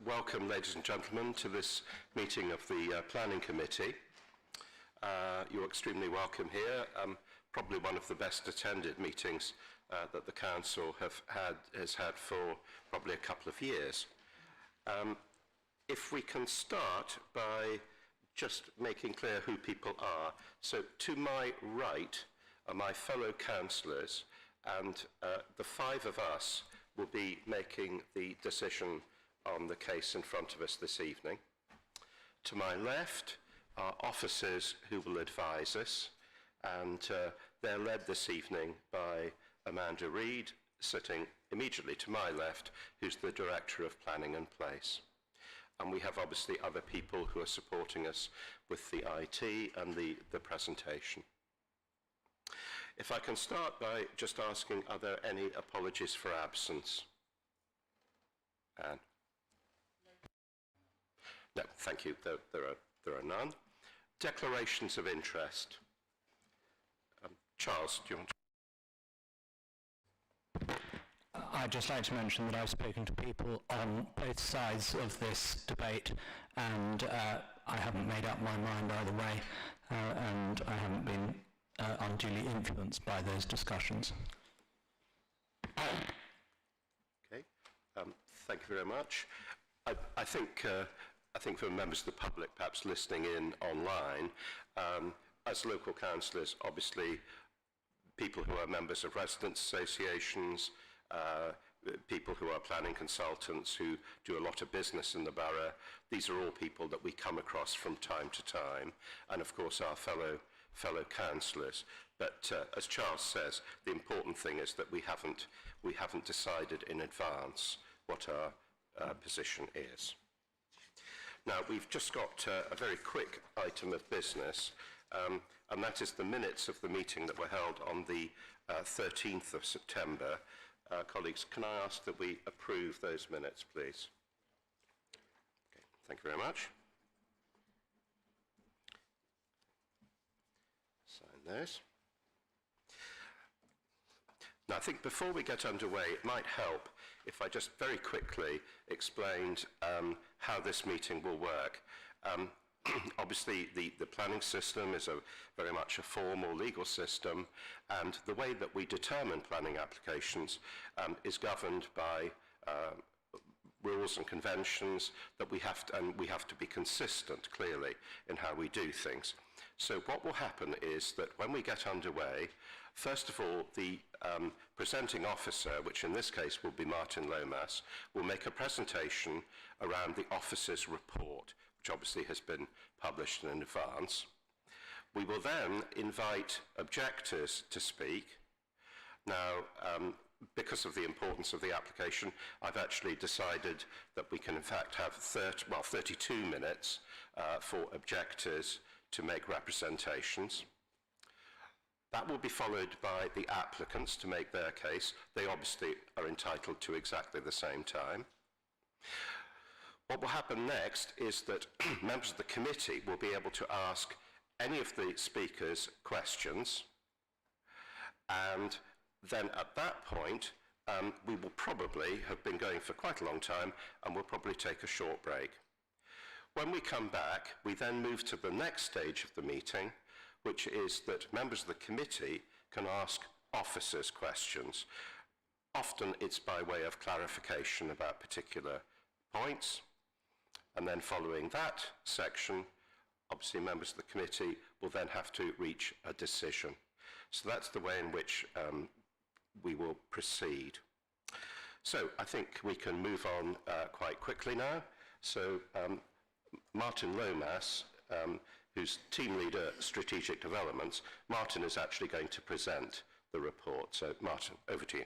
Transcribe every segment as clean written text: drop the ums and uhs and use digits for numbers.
Welcome, ladies and gentlemen, to this meeting of the Planning Committee. You're extremely welcome here. Probably one of the best attended meetings that the Council has had for probably a couple of years. If we can start by just making clear who people are. So to my right are my fellow councillors, and the five of us will be making the decision on the case in front of us this evening. To my left are officers who will advise us, and they're led this evening by Amanda Reid, sitting immediately to my left, who's the Director of Planning and Place. And we have obviously other people who are supporting us with the IT and the presentation. If I can start by just asking, are there any apologies for absence? Anne? No, thank you. There are none. Declarations of interest. Charles, do you want to? I'd just like to mention that I've spoken to people on both sides of this debate, and I haven't made up my mind either way, and I haven't been unduly influenced by those discussions. Okay, thank you very much. I think for members of the public perhaps listening in online, as local councillors, obviously people who are members of residents' associations, people who are planning consultants who do a lot of business in the borough, these are all people that we come across from time to time, and of course our fellow councillors. But as Charles says, the important thing is that we haven't decided in advance what our position is. Now, we've just got a very quick item of business, and that is the minutes of the meeting that were held on the 13th of September. Colleagues, can I ask that we approve those minutes, please? Okay, thank you very much. Sign those. Now, I think before we get underway, it might help if I just very quickly explained how this meeting will work. Obviously, the planning system is very much a formal legal system, and the way that we determine planning applications is governed by rules and conventions that we have to be consistent, clearly, in how we do things. So what will happen is that when we get underway, first of all, the presenting officer, which in this case will be Martin Lomas, will make a presentation around the officer's report, which obviously has been published in advance. We will then invite objectors to speak. Now, because of the importance of the application, I've actually decided that we can in fact have 32 minutes for objectors to make representations. That will be followed by the applicants to make their case. They obviously are entitled to exactly the same time. What will happen next is that members of the committee will be able to ask any of the speakers questions, and then at that point we will probably have been going for quite a long time, and we'll probably take a short break. When we come back, we then move to the next stage of the meeting, which is that members of the committee can ask officers questions. Often it's by way of clarification about particular points, and then following that section, obviously members of the committee will then have to reach a decision. So that's the way in which we will proceed. So I think we can move on quite quickly now. So Martin Lomas, who's Team Leader Strategic Developments, Martin is actually going to present the report. So Martin, over to you.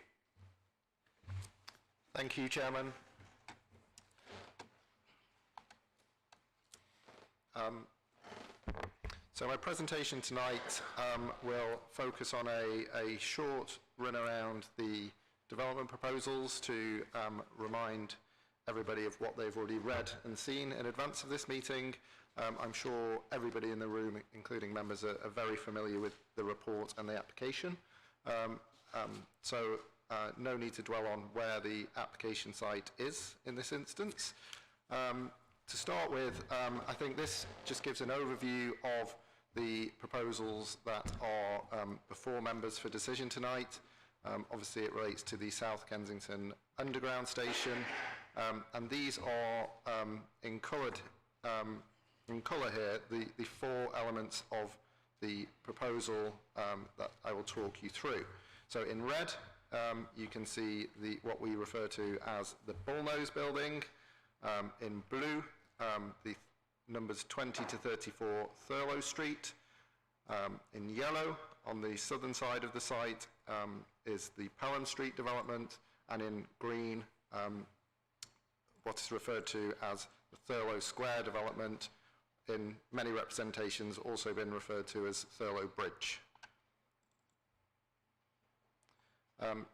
Thank you, Chairman. So my presentation tonight will focus on a short run around the development proposals to remind everybody of what they've already read and seen in advance of this meeting. I'm sure everybody in the room, including members, are very familiar with the report and the application. So no need to dwell on where the application site is in this instance. To start with, I think this just gives an overview of the proposals that are before members for decision tonight. Obviously, it relates to the South Kensington Underground Station, and these are in colour here, the four elements of the proposal that I will talk you through. So in red, you can see what we refer to as the Bullnose building. In blue, the numbers 20 to 34 Thurlow Street. In yellow, on the southern side of the site, is the Pelham Street development, and in green, what is referred to as the Thurlow Square development, in many representations also been referred to as Thurlow Bridge.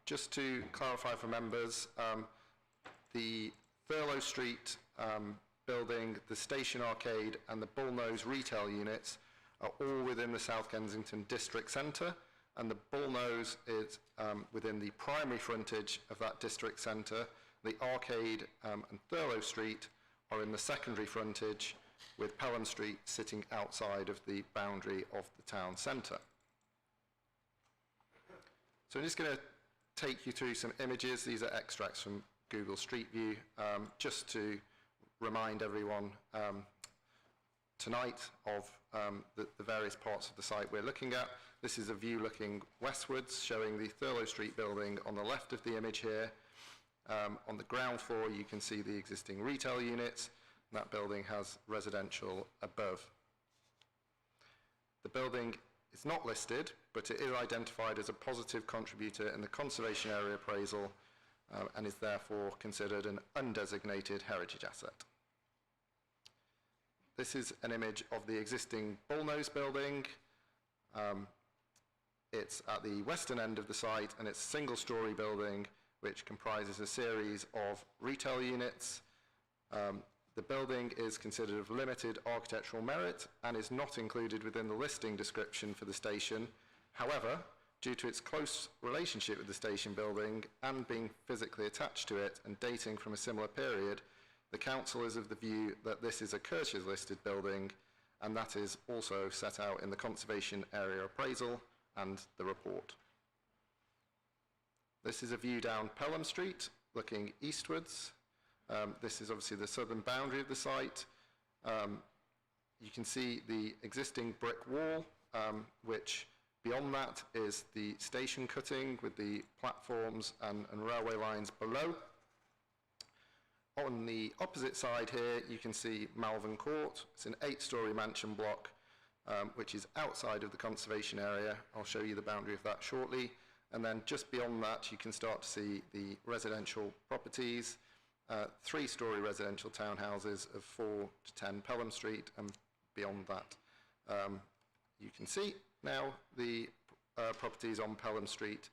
Just to clarify for members, the Thurlow Street building, the Station Arcade and the Bullnose retail units are all within the South Kensington District Centre, and the Bullnose is within the primary frontage of that district centre. The Arcade and Thurlow Street are in the secondary frontage, with Pelham Street sitting outside of the boundary of the town centre. So I'm just going to take you through some images. These are extracts from Google Street View, just to remind everyone tonight of the various parts of the site we're looking at. This is a view looking westwards, showing the Thurlow Street building on the left of the image here. On the ground floor, you can see the existing retail units. That building has residential above. The building is not listed, but it is identified as a positive contributor in the conservation area appraisal, and is therefore considered an undesignated heritage asset. This is an image of the existing Bullnose building. It's at the western end of the site, and it's a single-storey building which comprises a series of retail units. The building is considered of limited architectural merit and is not included within the listing description for the station. However, due to its close relationship with the station building and being physically attached to it and dating from a similar period, the council is of the view that this is a Kirches listed building, and that is also set out in the conservation area appraisal and the report. This is a view down Pelham Street, looking eastwards. This is obviously the southern boundary of the site. You can see the existing brick wall, which beyond that is the station cutting with the platforms and railway lines below. On the opposite side here, you can see Malvern Court. It's an 8-storey mansion block, which is outside of the conservation area. I'll show you the boundary of that shortly. And then just beyond that, you can start to see the residential properties, 3-storey residential townhouses of 4 to 10 Pelham Street, and beyond that, you can see now the properties on Pelham Street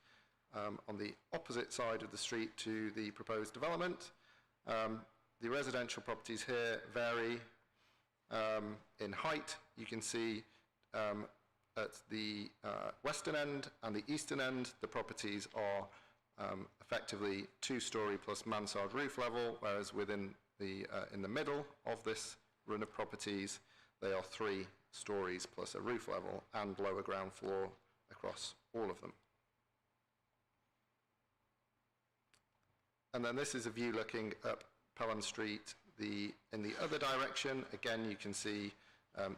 on the opposite side of the street to the proposed development. The residential properties here vary in height. You can see at the western end and the eastern end, the properties are effectively 2-storey plus mansard roof level, whereas within the in the middle of this run of properties, they are 3 stories plus a roof level and lower ground floor across all of them. And then this is a view looking up Pelham Street in the other direction. Again, you can see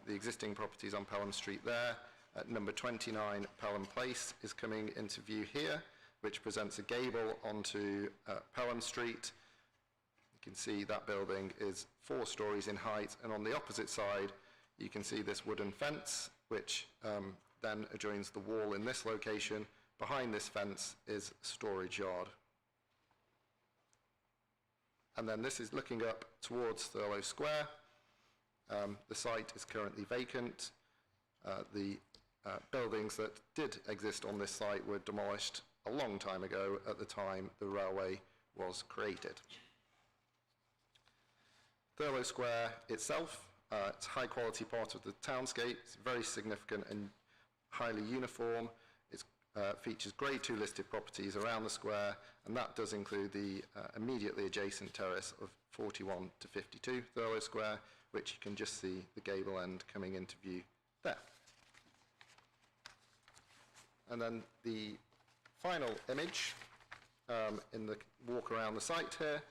the existing properties on Pelham Street there. At number 29, Pelham Place is coming into view here, which presents a gable onto Pelham Street. You can see that building is 4 stories in height, and on the opposite side, you can see this wooden fence, which then adjoins the wall in this location. Behind this fence is a storage yard. And then this is looking up towards Thurlow Square. The site is currently vacant. The buildings that did exist on this site were demolished a long time ago at the time the railway was created. Thurlow Square itself, it's a high quality part of the townscape. It's very significant and highly uniform. It's features Grade 2 listed properties around the square, and that does include the immediately adjacent terrace of 41 to 52 Thurlow Square, which you can just see the gable end coming into view there. And then the final image in the walk around the site here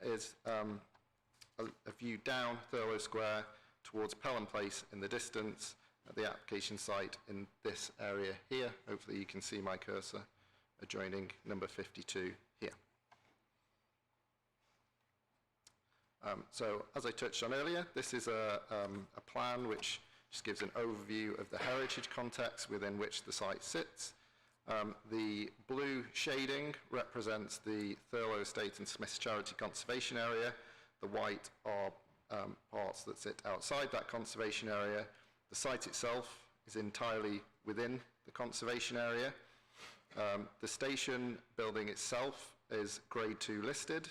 is a view down Thurlow Square towards Pelham Place in the distance at the application site in this area here. Hopefully you can see my cursor adjoining number 52 here. So as I touched on earlier, this is a plan which just gives an overview of the heritage context within which the site sits. The blue shading represents the Thurlow Estate and Smiths Charity Conservation Area. The white are parts that sit outside that conservation area. The site itself is entirely within the conservation area. The station building itself is Grade 2 listed,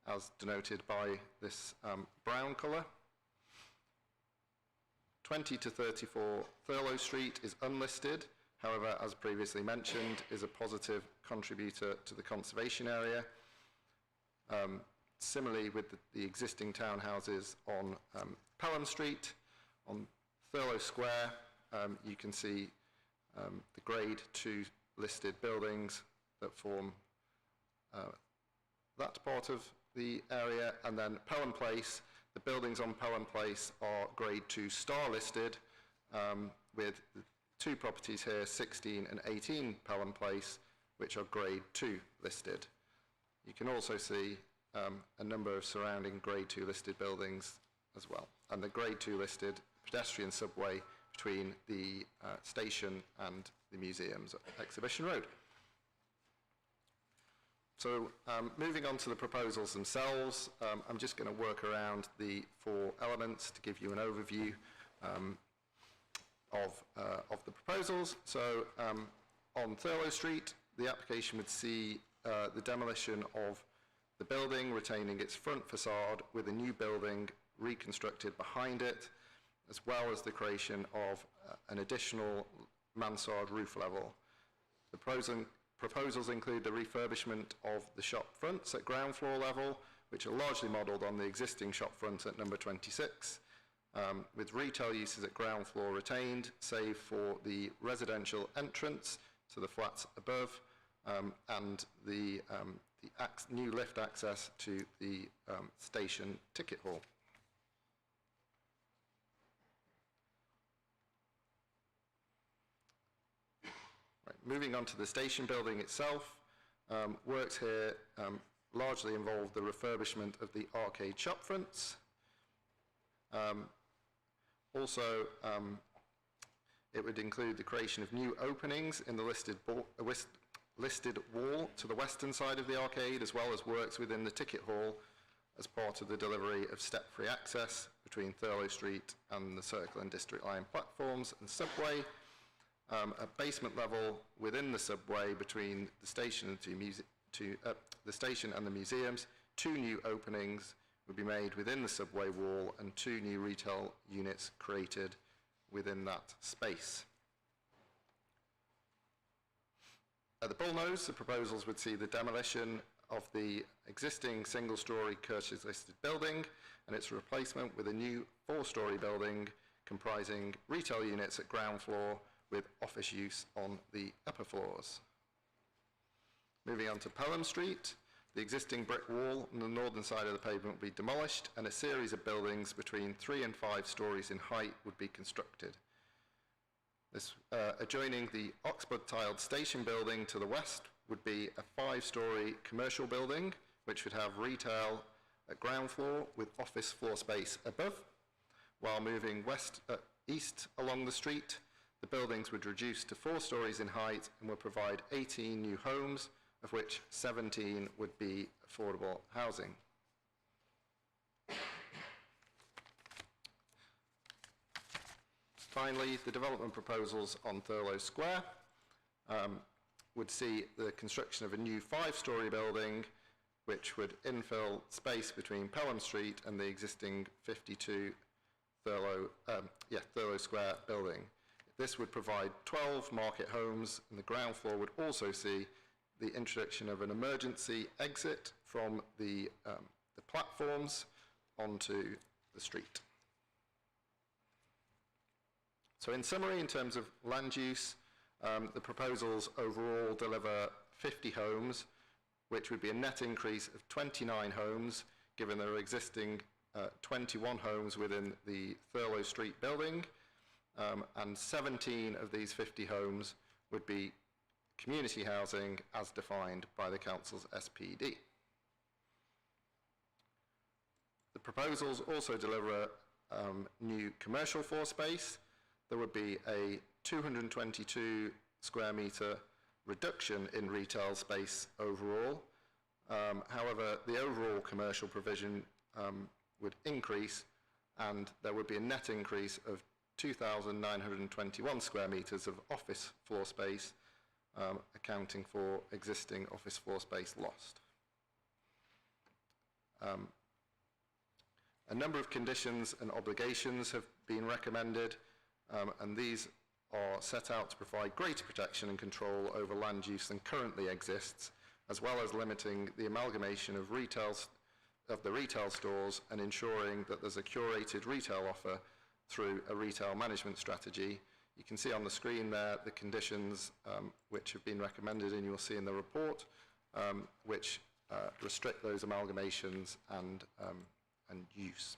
as denoted by this brown colour. 20 to 34 Thurlow Street is unlisted, however, as previously mentioned, is a positive contributor to the conservation area. Similarly with the existing townhouses on Pelham Street, on Thurlow Square, you can see the Grade 2 listed buildings that form that part of the area, and then Pelham Place, the buildings on Pelham Place are Grade 2 star listed, with the two properties here, 16 and 18 Pelham Place, which are Grade 2 listed. You can also see a number of surrounding Grade 2 listed buildings as well, and the Grade 2 listed pedestrian subway between the station and the museums at Exhibition Road. So moving on to the proposals themselves, I'm just going to work around the four elements to give you an overview of the proposals. So on Thurlow Street, the application would see the demolition of the building retaining its front facade with a new building reconstructed behind it, as well as the creation of an additional mansard roof level. The proposals include the refurbishment of the shop fronts at ground floor level, which are largely modelled on the existing shop front at number 26, with retail uses at ground floor retained, save for the residential entrance to the flats above, and the new lift access to the station ticket hall. Right, moving on to the station building itself, works here largely involve the refurbishment of the arcade shop fronts. Also, it would include the creation of new openings in the listed wall to the western side of the arcade, as well as works within the ticket hall as part of the delivery of step-free access between Thurlow Street and the Circle and District Line platforms and subway. A basement level within the subway between the station and the station and the museums. Two new openings would be made within the subway wall, and two new retail units created within that space. At the Bullnose, the proposals would see the demolition of the existing single-storey Curtis listed building and its replacement with a new four-storey building comprising retail units at ground floor with office use on the upper floors. Moving on to Pelham Street, the existing brick wall on the northern side of the pavement would be demolished, and a series of buildings between 3 and 5 stories in height would be constructed. This, adjoining the Oxford tiled station building to the west would be a 5-storey commercial building, which would have retail at ground floor with office floor space above. While moving east along the street, the buildings would reduce to 4 stories in height and would provide 18 new homes, of which 17 would be affordable housing. Finally, the development proposals on Thurlow Square would see the construction of a new 5-storey building, which would infill space between Pelham Street and the existing 52 Thurlow Square building. This would provide 12 market homes, and the ground floor would also see the introduction of an emergency exit from the platforms onto the street. So in summary, in terms of land use, the proposals overall deliver 50 homes, which would be a net increase of 29 homes, given there are existing 21 homes within the Thurlow Street building, and 17 of these 50 homes would be community housing as defined by the council's SPD. The proposals also deliver new commercial floor space. There would be a 222 square metre reduction in retail space overall. However, the overall commercial provision would increase, and there would be a net increase of 2,921 square metres of office floor space, accounting for existing office floor space lost. A number of conditions and obligations have been recommended, and these are set out to provide greater protection and control over land use than currently exists, as well as limiting the amalgamation of the retail stores and ensuring that there's a curated retail offer through a retail management strategy. You can see on the screen there the conditions which have been recommended, and you'll see in the report, which restrict those amalgamations and use.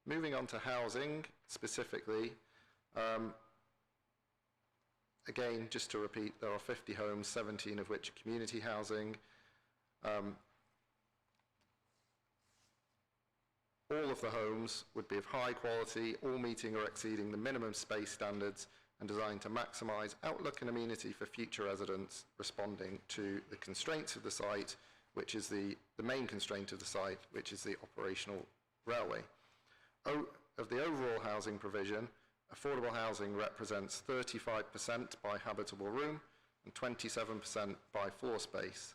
Moving on to housing specifically, again, just to repeat, there are 50 homes, 17 of which are community housing. All of the homes would be of high quality, all meeting or exceeding the minimum space standards and designed to maximise outlook and amenity for future residents, responding to the constraints of the site, which is the main constraint of the site, which is the operational railway. Of the overall housing provision, affordable housing represents 35% by habitable room and 27% by floor space.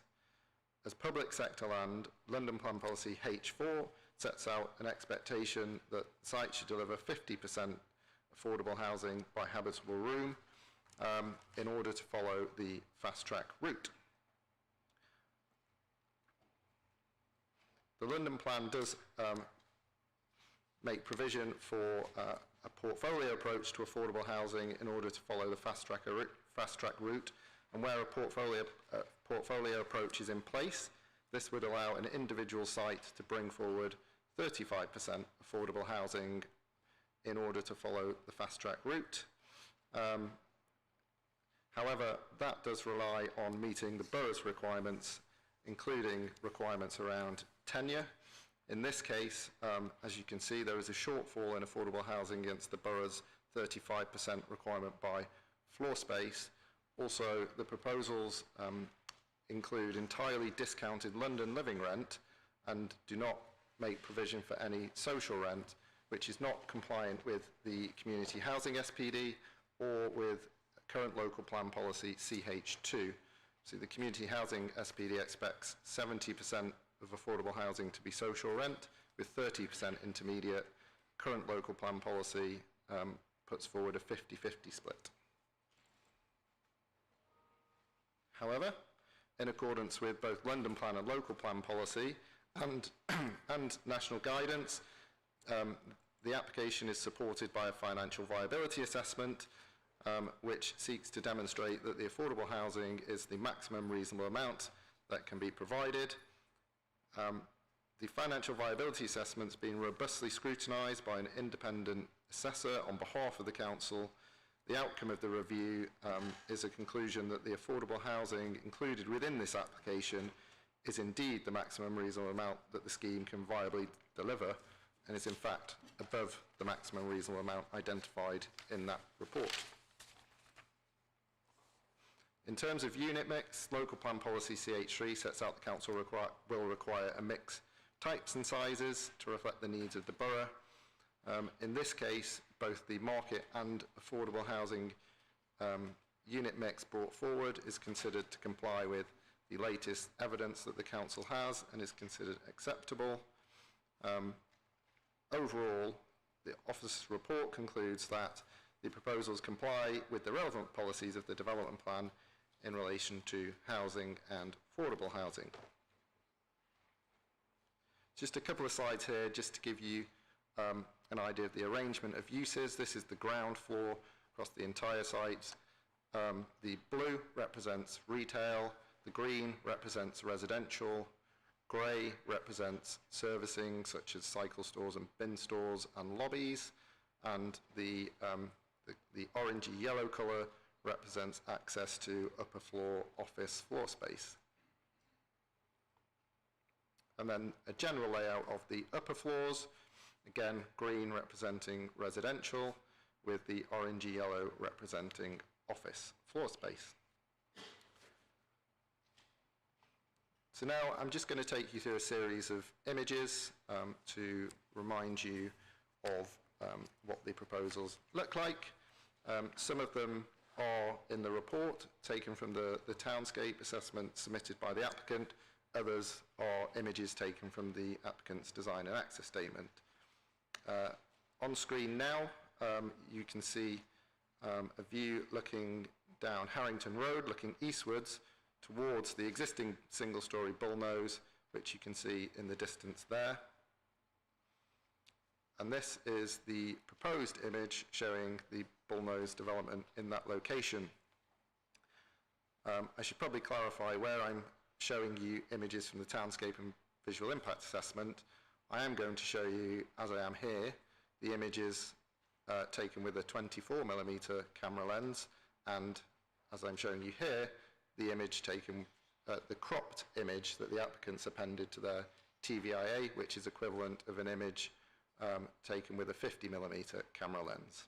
As public sector land, London Plan Policy H4 sets out an expectation that sites should deliver 50% affordable housing by habitable room in order to follow the fast track route. The London Plan does make provision for a portfolio approach to affordable housing in order to follow the fast track route, and where a portfolio approach is in place, this would allow an individual site to bring forward 35% affordable housing in order to follow the fast track route. However, that does rely on meeting the borough's requirements, including requirements around tenure. In this case, as you can see, there is a shortfall in affordable housing against the borough's 35% requirement by floor space. Also, the proposals include entirely discounted London living rent and do not make provision for any social rent, which is not compliant with the community housing SPD or with current local plan policy CH2. So the community housing SPD expects 70% of affordable housing to be social rent, with 30% intermediate. Current local plan policy puts forward a 50-50 split. However, in accordance with both London Plan and local plan policy and national guidance, the application is supported by a financial viability assessment which seeks to demonstrate that the affordable housing is the maximum reasonable amount that can be provided. The financial viability assessment has been robustly scrutinised by an independent assessor on behalf of the council. The outcome of the review is a conclusion that the affordable housing included within this application is indeed the maximum reasonable amount that the scheme can viably deliver, and is in fact above the maximum reasonable amount identified in that report. In terms of unit mix, local plan policy CH3 sets out the council will require a mix types and sizes to reflect the needs of the borough. In this case, both the market and affordable housing unit mix brought forward is considered to comply with the latest evidence that the council has and is considered acceptable. Overall, the office report concludes that the proposals comply with the relevant policies of the development plan in relation to housing and affordable housing. Just a couple of slides here just to give you an idea of the arrangement of uses. This is the ground floor across the entire site. The blue represents retail, the green represents residential, grey represents servicing such as cycle stores and bin stores and lobbies, and the orangey yellow colour represents access to upper floor office floor space. And then a general layout of the upper floors, again green representing residential with the orangey yellow representing office floor space. So now I'm just going to take you through a series of images to remind you of what the proposals look like. Some of them are in the report taken from the townscape assessment submitted by the applicant. Others are images taken from the applicant's design and access statement. On screen now you can see a view looking down Harrington Road, looking eastwards towards the existing single-storey bullnose, which you can see in the distance there. And this is the proposed image showing the bullnose development in that location. I should probably clarify where I'm showing you images from the townscape and visual impact assessment. I am going to show you, as I am here, the images taken with a 24mm camera lens, and as I'm showing you here, the image taken, the cropped image that the applicants appended to their TVIA, which is equivalent of an image taken with a 50mm camera lens.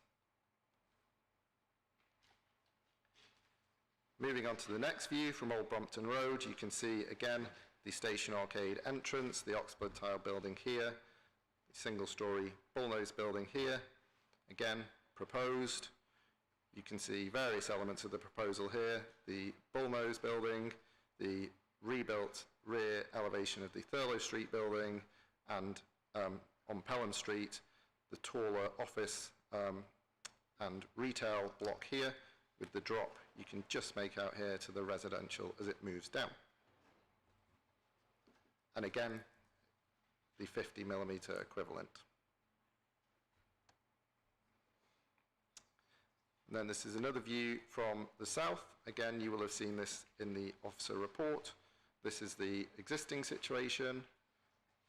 Moving on to the next view from Old Brompton Road, you can see again the Station Arcade entrance, the Oxblood Tile building here, the single-storey bullnose building here, again proposed. You can see various elements of the proposal here, the bullnose building, the rebuilt rear elevation of the Thurlow Street building, and on Pelham Street, the taller office and retail block here, with the drop you can just make out here to the residential as it moves down. And again, the 50mm equivalent. And then this is another view from the south. Again, you will have seen this in the officer report. This is the existing situation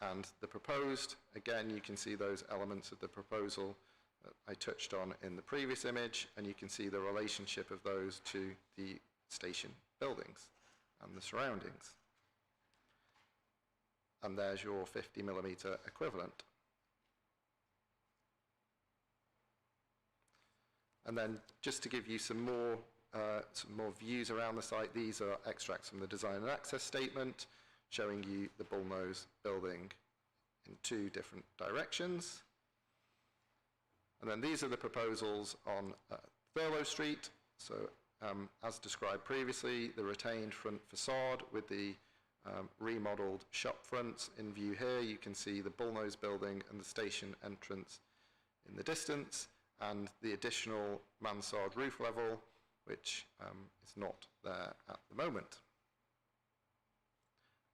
and the proposed. Again, you can see those elements of the proposal that I touched on in the previous image, and you can see the relationship of those to the station buildings and the surroundings. And there's your 50mm equivalent. And then just to give you some more views around the site, these are extracts from the design and access statement showing you the bullnose building in two different directions. And then these are the proposals on Thurlow Street. So as described previously, the retained front facade with the remodelled shop fronts in view here. You can see the bullnose building and the station entrance in the distance, and the additional mansard roof level, which is not there at the moment.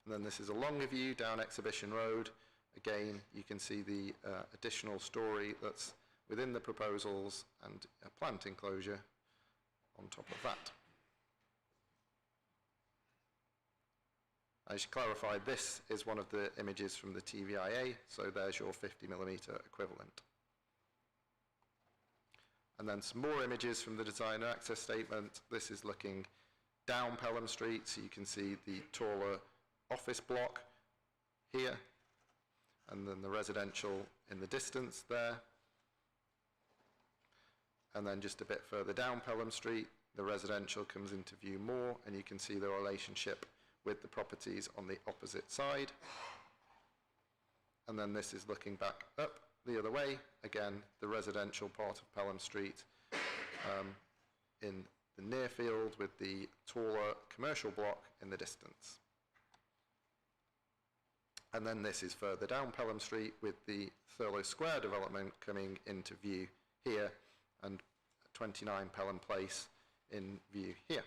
And then this is a longer view down Exhibition Road. Again, you can see the additional storey that's within the proposals and a plant enclosure on top of that. I should clarify, this is one of the images from the TVIA, so there's your 50mm equivalent. And then some more images from the design and access statement. This is looking down Pelham Street, so you can see the taller office block here, and then the residential in the distance there. And then just a bit further down Pelham Street, the residential comes into view more, and you can see the relationship with the properties on the opposite side. And then this is looking back up the other way, again, the residential part of Pelham Street in the near field with the taller commercial block in the distance. And then this is further down Pelham Street with the Thurlow Square development coming into view here and 29 Pelham Place in view here.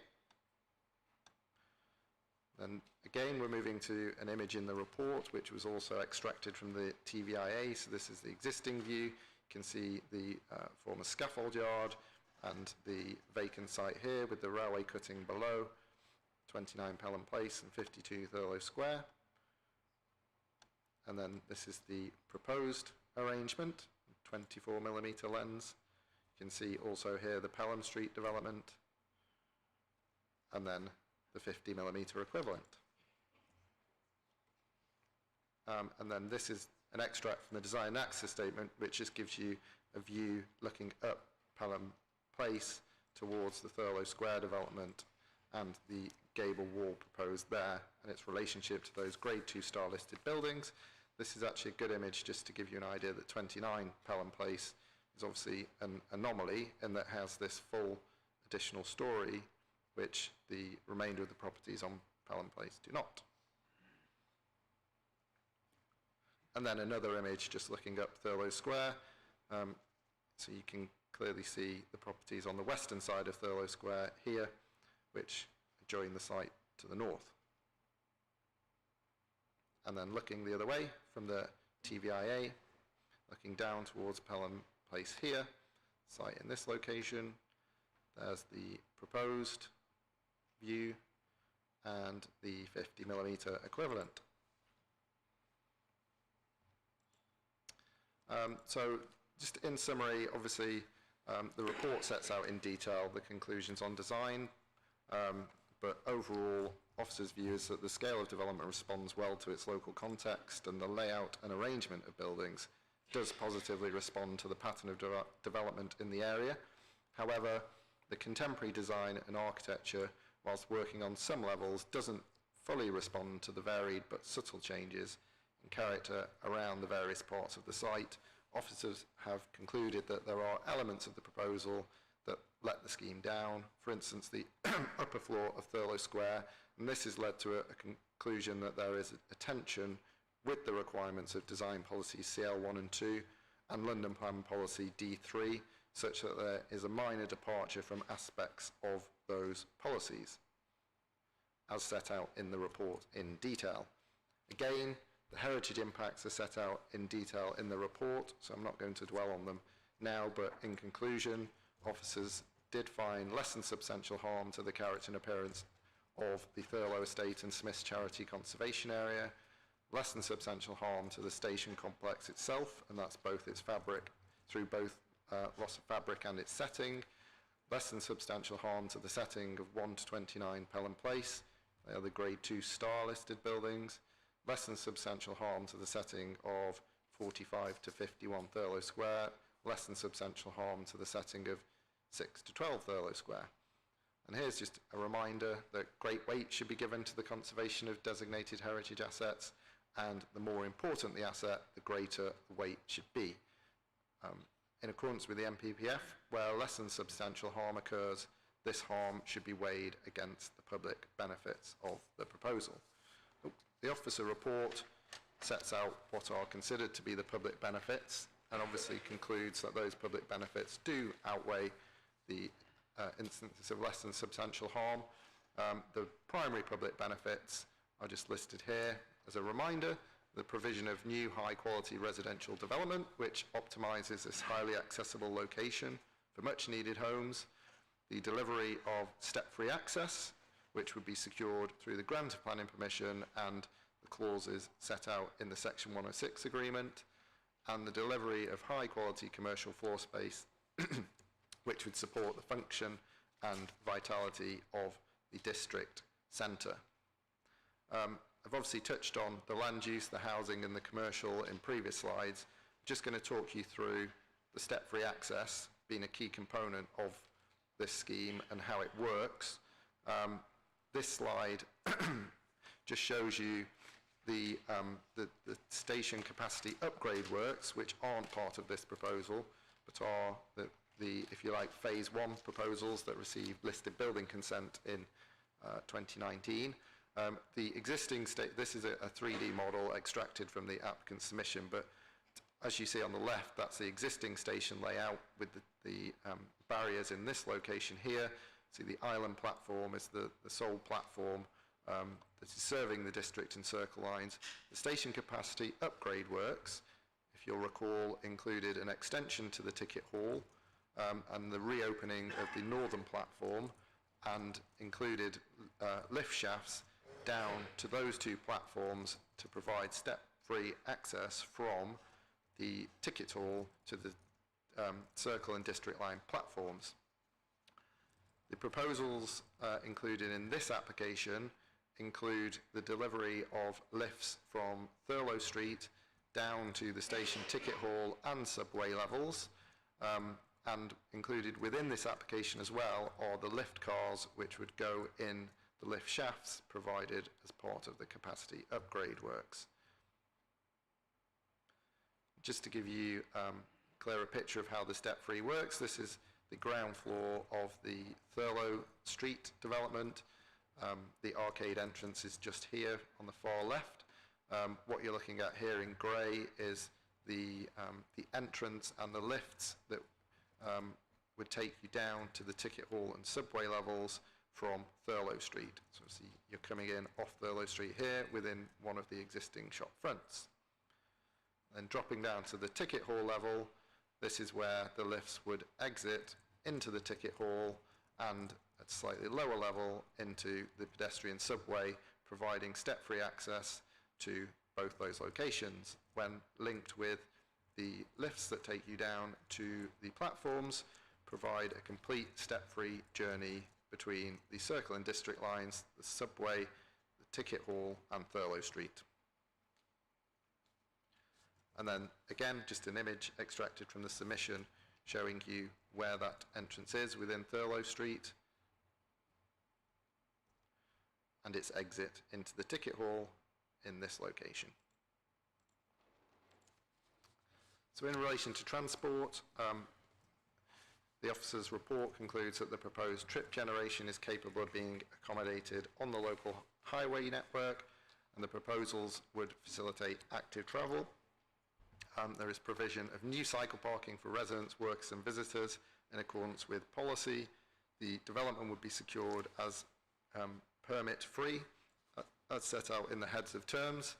And again, we're moving to an image in the report, which was also extracted from the TVIA. So this is the existing view. You can see the former scaffold yard and the vacant site here with the railway cutting below, 29 Pelham Place and 52 Thurlow Square. And then this is the proposed arrangement, 24mm lens. You can see also here the Pelham Street development, and then the 50mm equivalent. And then this is an extract from the design and access statement, which just gives you a view looking up Pelham Place towards the Thurlow Square development and the gable wall proposed there and its relationship to those Grade 2 star listed buildings. This is actually a good image just to give you an idea that 29 Pelham Place is obviously an anomaly in that it has this full additional story, which the remainder of the properties on Pelham Place do not. And then another image just looking up Thurlow Square, so you can clearly see the properties on the western side of Thurlow Square here, which join the site to the north. And then looking the other way from the TVIA, looking down towards Pelham Place here, site in this location, there's the proposed view and the 50mm equivalent. So just in summary, obviously the report sets out in detail the conclusions on design, but overall officers' view is that the scale of development responds well to its local context, and the layout and arrangement of buildings does positively respond to the pattern of development in the area. However, the contemporary design and architecture, whilst working on some levels, doesn't fully respond to the varied but subtle changes in character around the various parts of the site. Officers have concluded that there are elements of the proposal that let the scheme down, for instance the upper floor of Thurlow Square, and this has led to a conclusion that there is a tension with the requirements of design policies CL1 and 2 and London Plan Policy D3, such that there is a minor departure from aspects of those policies, as set out in the report in detail. Again, the heritage impacts are set out in detail in the report, so I'm not going to dwell on them now, but in conclusion, officers did find less than substantial harm to the character and appearance of the Thurlow Estate and Smith's Charity Conservation Area, less than substantial harm to the station complex itself, and that's both its fabric, through both loss of fabric and its setting, less than substantial harm to the setting of 1 to 29 Pelham Place, they are the Grade 2 star listed buildings, less than substantial harm to the setting of 45 to 51 Thurlow Square, less than substantial harm to the setting of 6 to 12 Thurlow Square. And here's just a reminder that great weight should be given to the conservation of designated heritage assets, and the more important the asset, the greater the weight should be. In accordance with the MPPF, where less than substantial harm occurs, this harm should be weighed against the public benefits of the proposal. The officer report sets out what are considered to be the public benefits, and obviously concludes that those public benefits do outweigh the instances of less than substantial harm. The primary public benefits are just listed here as a reminder: the provision of new high-quality residential development, which optimises this highly accessible location for much-needed homes, the delivery of step-free access, which would be secured through the grant of planning permission and the clauses set out in the Section 106 agreement, and the delivery of high-quality commercial floor space, which would support the function and vitality of the district centre. I've obviously touched on the land use, the housing and the commercial in previous slides. I'm just going to talk you through the step-free access being a key component of this scheme and how it works. This slide just shows you the station capacity upgrade works, which aren't part of this proposal, but are the if you like, phase 1 proposals that received listed building consent in 2019. The existing this is a 3D model extracted from the applicant's submission, but as you see on the left, that's the existing station layout with the barriers in this location here. See, the island platform is the sole platform that is serving the district and circle lines. The station capacity upgrade works, if you'll recall, included an extension to the ticket hall and the reopening of the northern platform, and included lift shafts down to those two platforms to provide step-free access from the ticket hall to the circle and district line platforms. The proposals included in this application include the delivery of lifts from Thurlow Street down to the station ticket hall and subway levels, and included within this application as well are the lift cars which would go in the lift shafts provided as part of the capacity upgrade works. Just to give you a clearer picture of how the step-free works, this is the ground floor of the Thurlow Street development. The arcade entrance is just here on the far left. What you're looking at here in grey is the entrance and the lifts that would take you down to the ticket hall and subway levels from Thurlow Street. So see, you're coming in off Thurlow Street here within one of the existing shop fronts. Then dropping down to the ticket hall level, this is where the lifts would exit into the ticket hall and at slightly lower level into the pedestrian subway, providing step-free access to both those locations. When linked with the lifts that take you down to the platforms, provide a complete step-free journey between the circle and district lines, the subway, the ticket hall and Thurlow Street. And then again, just an image extracted from the submission showing you where that entrance is within Thurlow Street and its exit into the ticket hall in this location. So in relation to transport, the officer's report concludes that the proposed trip generation is capable of being accommodated on the local highway network, and the proposals would facilitate active travel. There is provision of new cycle parking for residents, workers and visitors in accordance with policy. The development would be secured as permit-free, as set out in the heads of terms.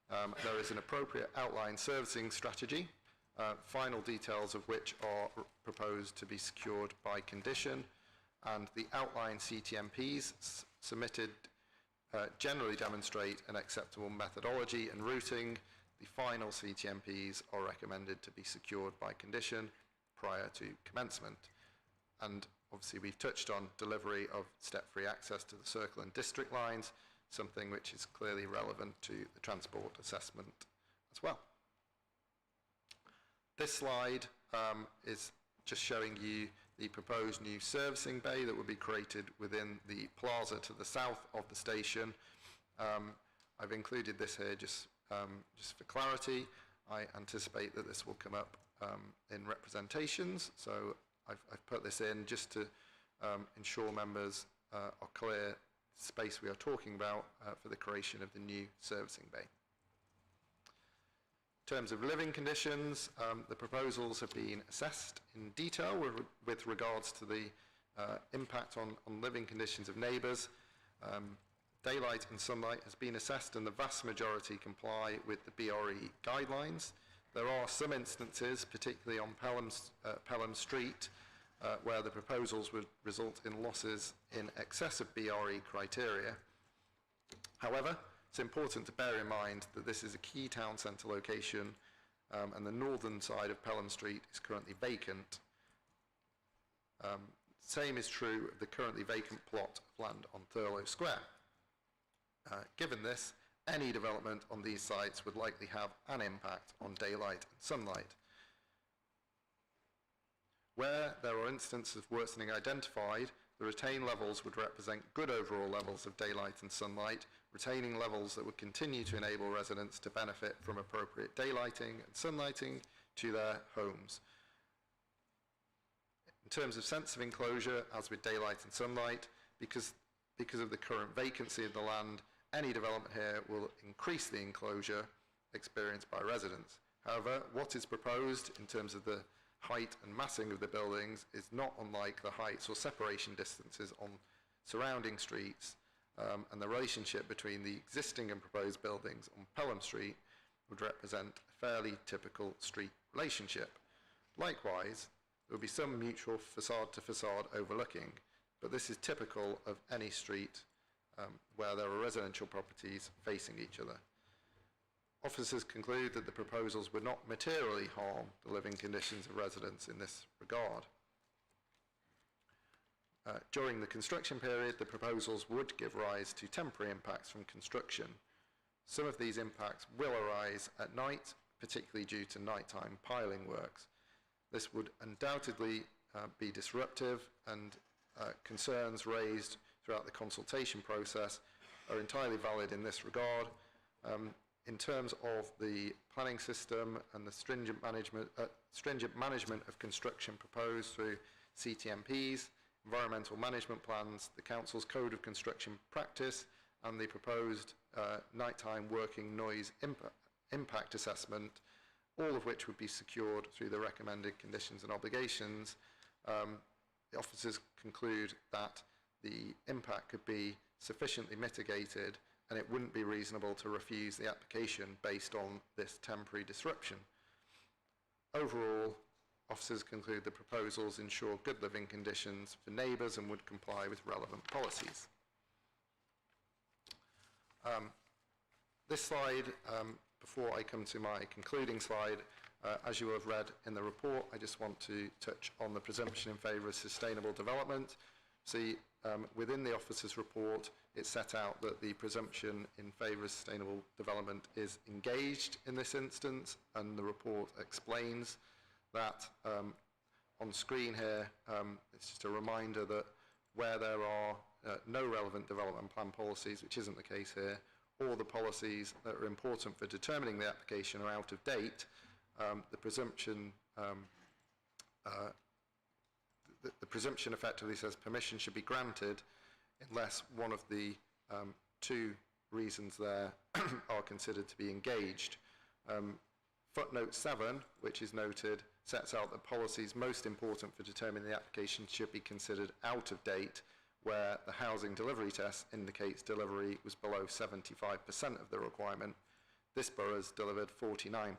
There is an appropriate outline servicing strategy, final details of which are proposed to be secured by condition, and the outline CTMPs submitted generally demonstrate an acceptable methodology and routing. The final CTMPs are recommended to be secured by condition prior to commencement. And obviously we've touched on delivery of step-free access to the circle and district lines, something which is clearly relevant to the transport assessment as well. This slide is just showing you the proposed new servicing bay that will be created within the plaza to the south of the station. I've included this here just for clarity. I anticipate that this will come up in representations, so I've put this in just to ensure members are clear the space we are talking about for the creation of the new servicing bay. In terms of living conditions, the proposals have been assessed in detail with regards to the impact on living conditions of neighbours. Daylight and sunlight has been assessed and the vast majority comply with the BRE guidelines. There are some instances, particularly on Pelham Street, where the proposals would result in losses in excess of BRE criteria. However, it's important to bear in mind that this is a key town centre location and the northern side of Pelham Street is currently vacant. Same is true of the currently vacant plot of land on Thurlow Square. Given this, any development on these sites would likely have an impact on daylight and sunlight. Where there are instances of worsening identified, the retained levels would represent good overall levels of daylight and sunlight, retaining levels that would continue to enable residents to benefit from appropriate daylighting and sunlighting to their homes. In terms of sense of enclosure, as with daylight and sunlight, because of the current vacancy of the land any development here will increase the enclosure experienced by residents. However, what is proposed in terms of the height and massing of the buildings is not unlike the heights or separation distances on surrounding streets, and the relationship between the existing and proposed buildings on Pelham Street would represent a fairly typical street relationship. Likewise, there will be some mutual facade to facade overlooking, but this is typical of any street where there are residential properties facing each other. Officers conclude that the proposals would not materially harm the living conditions of residents in this regard. During the construction period, the proposals would give rise to temporary impacts from construction. Some of these impacts will arise at night, particularly due to nighttime piling works. This would undoubtedly be disruptive, and concerns raised throughout the consultation process are entirely valid in this regard. In terms of the planning system and the stringent management of construction proposed through CTMPs, environmental management plans, the Council's Code of Construction Practice, and the proposed nighttime working noise impact assessment, all of which would be secured through the recommended conditions and obligations, the officers conclude that the impact could be sufficiently mitigated and it wouldn't be reasonable to refuse the application based on this temporary disruption. Overall, officers conclude the proposals ensure good living conditions for neighbours and would comply with relevant policies. This slide, before I come to my concluding slide, as you will have read in the report, I just want to touch on the presumption in favour of sustainable development. See, within the officer's report, it's set out that the presumption in favour of sustainable development is engaged in this instance, and the report explains that. On screen here, it's just a reminder that where there are no relevant development plan policies, which isn't the case here, or the policies that are important for determining the application are out of date, the presumption effectively says permission should be granted unless one of the two reasons there are considered to be engaged. Footnote 7, which is noted, sets out that policies most important for determining the application should be considered out of date where the housing delivery test indicates delivery was below 75% of the requirement. This borough has delivered 49%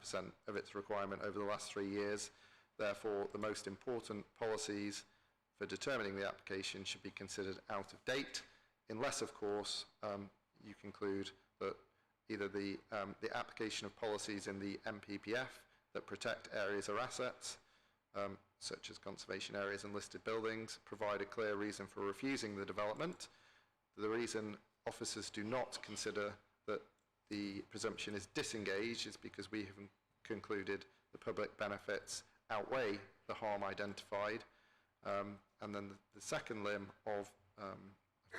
of its requirement over the last 3 years. Therefore, the most important policies for determining the application should be considered out of date, unless, of course, you conclude that either the application of policies in the MPPF that protect areas or assets, such as conservation areas and listed buildings, provide a clear reason for refusing the development. The reason officers do not consider that the presumption is disengaged is because we have concluded the public benefits outweigh the harm identified. And then the second limb of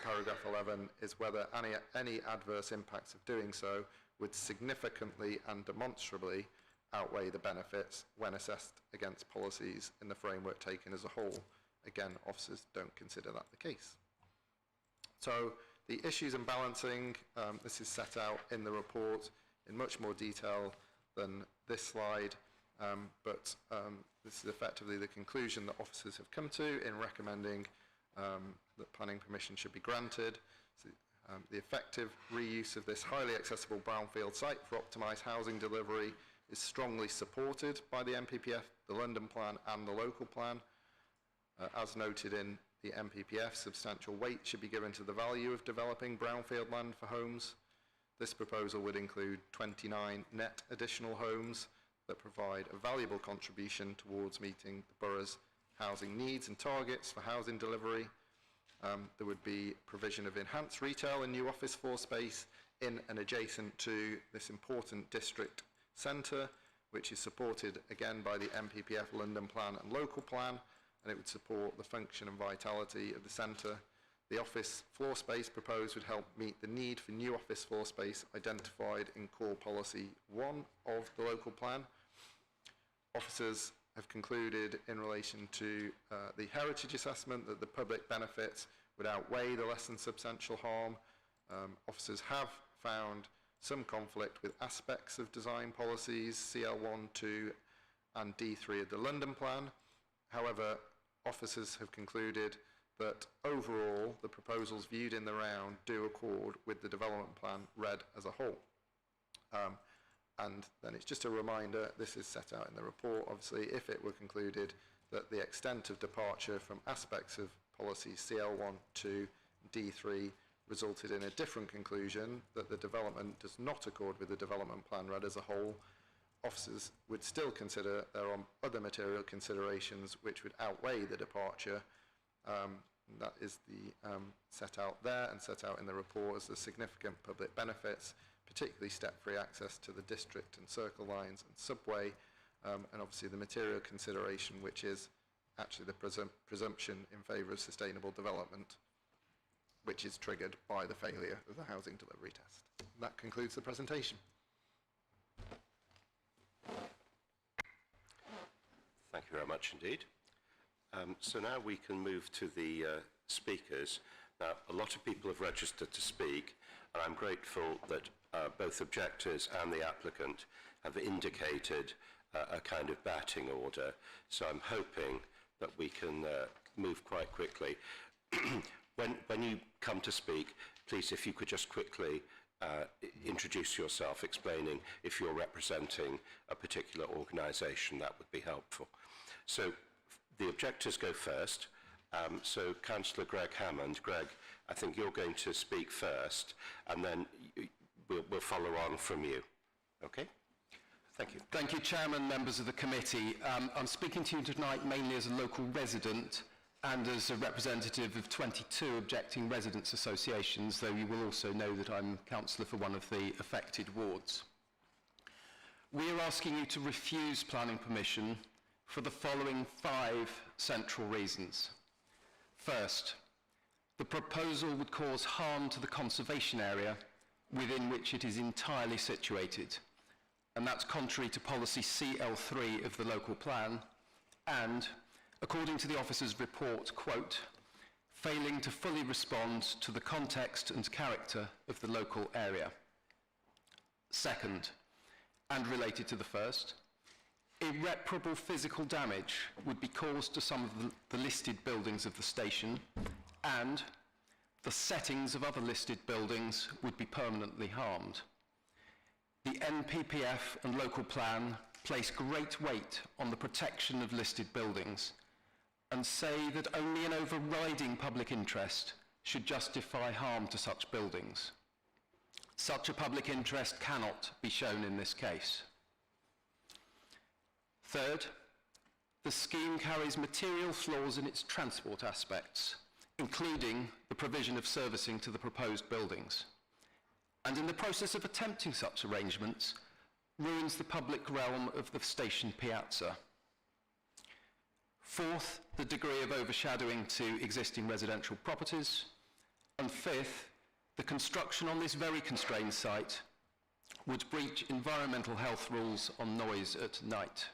paragraph 11 is whether any adverse impacts of doing so would significantly and demonstrably outweigh the benefits when assessed against policies in the framework taken as a whole. Again, officers don't consider that the case. So the issues and balancing, this is set out in the report in much more detail than this slide, but this is effectively the conclusion that officers have come to in recommending that planning permission should be granted. So, the effective reuse of this highly accessible brownfield site for optimised housing delivery is strongly supported by the MPPF, the London Plan and the local plan. As noted in the MPPF, substantial weight should be given to the value of developing brownfield land for homes. This proposal would include 29 net additional homes that provide a valuable contribution towards meeting the borough's housing needs and targets for housing delivery. There would be provision of enhanced retail and new office floor space in and adjacent to this important district centre, which is supported again by the MPPF London Plan and local plan, and it would support the function and vitality of the centre. The office floor space proposed would help meet the need for new office floor space identified in core policy 1 of the local plan. Officers have concluded in relation to the heritage assessment that the public benefits would outweigh the less than substantial harm. Officers have found some conflict with aspects of design policies, CL1, 2 and D3 of the London Plan. However, officers have concluded that overall the proposals viewed in the round do accord with the development plan read as a whole. And then it's just a reminder, this is set out in the report, obviously, if it were concluded that the extent of departure from aspects of policies CL1, 2, D3 resulted in a different conclusion, that the development does not accord with the development plan read as a whole, officers would still consider there are other material considerations which would outweigh the departure. That is set out there and set out in the report as the significant public benefits, particularly step-free access to the district and circle lines and subway, and obviously the material consideration, which is actually the presumption in favour of sustainable development, which is triggered by the failure of the housing delivery test. That concludes the presentation. Thank you very much indeed. So now we can move to the speakers. Now, a lot of people have registered to speak, and I'm grateful that both objectors and the applicant have indicated a kind of batting order. So I'm hoping that we can move quite quickly. When you come to speak, please, if you could just quickly introduce yourself, explaining if you're representing a particular organisation, that would be helpful. So the objectors go first. So Councillor Greg Hammond. Greg, I think you're going to speak first, and then we'll follow on from you. Okay? Thank you. Thank you, Chairman, members of the committee. I'm speaking to you tonight mainly as a local resident and as a representative of 22 objecting residents associations, though you will also know that I'm councillor for one of the affected wards. We are asking you to refuse planning permission for the following 5 central reasons. First, the proposal would cause harm to the conservation area within which it is entirely situated, and that's contrary to policy CL3 of the local plan, and, according to the officer's report, quote, failing to fully respond to the context and character of the local area. Second, and related to the first, irreparable physical damage would be caused to some of the listed buildings of the station, and the settings of other listed buildings would be permanently harmed. The NPPF and local plan place great weight on the protection of listed buildings and say that only an overriding public interest should justify harm to such buildings. Such a public interest cannot be shown in this case. Third, the scheme carries material flaws in its transport aspects, including the provision of servicing to the proposed buildings, and in the process of attempting such arrangements, ruins the public realm of the station piazza. Fourth, the degree of overshadowing to existing residential properties. And fifth, the construction on this very constrained site would breach environmental health rules on noise at night.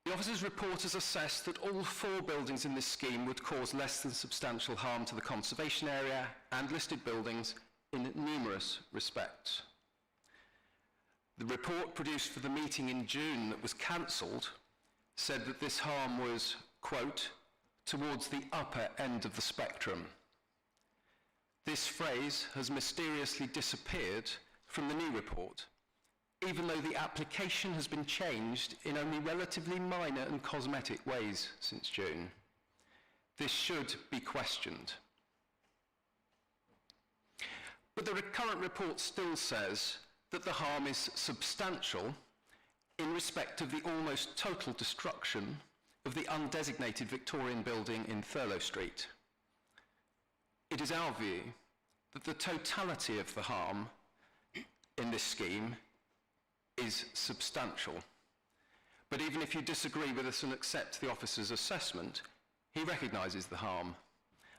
The officer's report has assessed that all 4 buildings in this scheme would cause less than substantial harm to the conservation area and listed buildings in numerous respects. The report produced for the meeting in June that was cancelled said that this harm was, quote, towards the upper end of the spectrum. This phrase has mysteriously disappeared from the new report, even though the application has been changed in only relatively minor and cosmetic ways since June. This should be questioned. But the current report still says that the harm is substantial in respect of the almost total destruction of the undesignated Victorian building in Thurlow Street. It is our view that the totality of the harm in this scheme is substantial. But even if you disagree with us and accept the officer's assessment, he recognises the harm,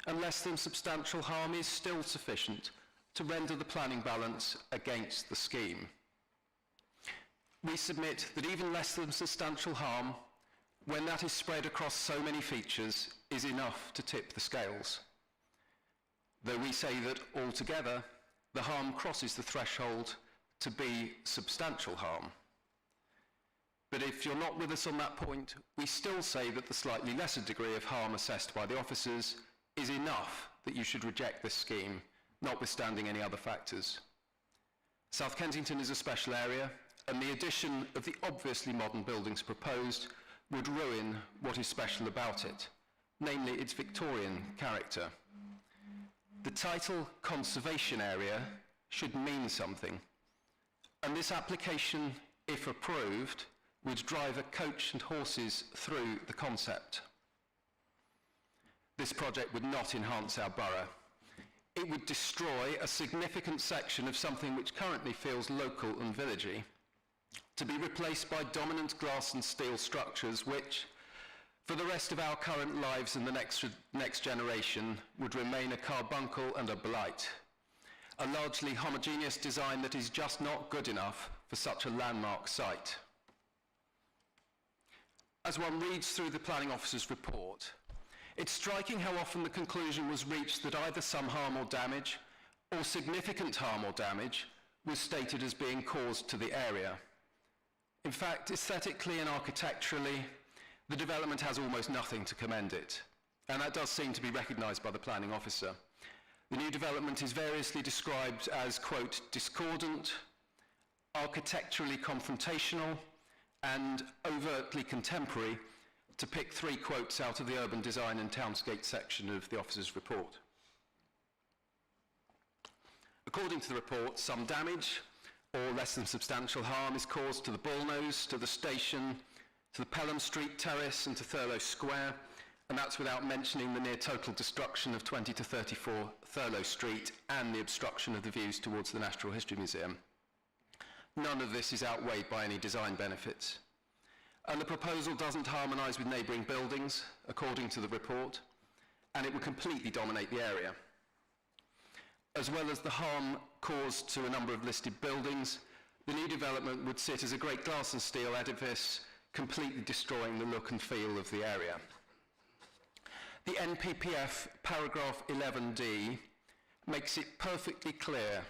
and less than substantial harm is still sufficient to render the planning balance against the scheme. We submit that even less than substantial harm, when that is spread across so many features, is enough to tip the scales. though we say that altogether the harm crosses the threshold to be substantial harm. But if you're not with us on that point, we still say that the slightly lesser degree of harm assessed by the officers is enough that you should reject this scheme, notwithstanding any other factors. South Kensington is a special area, and the addition of the obviously modern buildings proposed would ruin what is special about it, namely its Victorian character. The title conservation area should mean something, and this application, if approved, would drive a coach and horses through the concept. This project would not enhance our borough. It would destroy a significant section of something which currently feels local and villagey, to be replaced by dominant glass and steel structures which, for the rest of our current lives and the next generation, would remain a carbuncle and a blight. A largely homogeneous design that is just not good enough for such a landmark site. As one reads through the planning officer's report, it's striking how often the conclusion was reached that either some harm or damage, or significant harm or damage, was stated as being caused to the area. In fact, aesthetically and architecturally, the development has almost nothing to commend it, and that does seem to be recognised by the planning officer. The new development is variously described as, quote, discordant, architecturally confrontational, and overtly contemporary, to pick 3 quotes out of the urban design and townscape section of the officer's report. According to the report, some damage or less than substantial harm is caused to the Bullnose, to the station, to the Pelham Street Terrace and to Thurlow Square, and that's without mentioning the near total destruction of 20 to 34 Thurlow Street and the obstruction of the views towards the Natural History Museum. None of this is outweighed by any design benefits. And the proposal doesn't harmonise with neighbouring buildings, according to the report, and it would completely dominate the area. As well as the harm caused to a number of listed buildings, the new development would sit as a great glass and steel edifice, completely destroying the look and feel of the area. The NPPF paragraph 11D makes it perfectly clear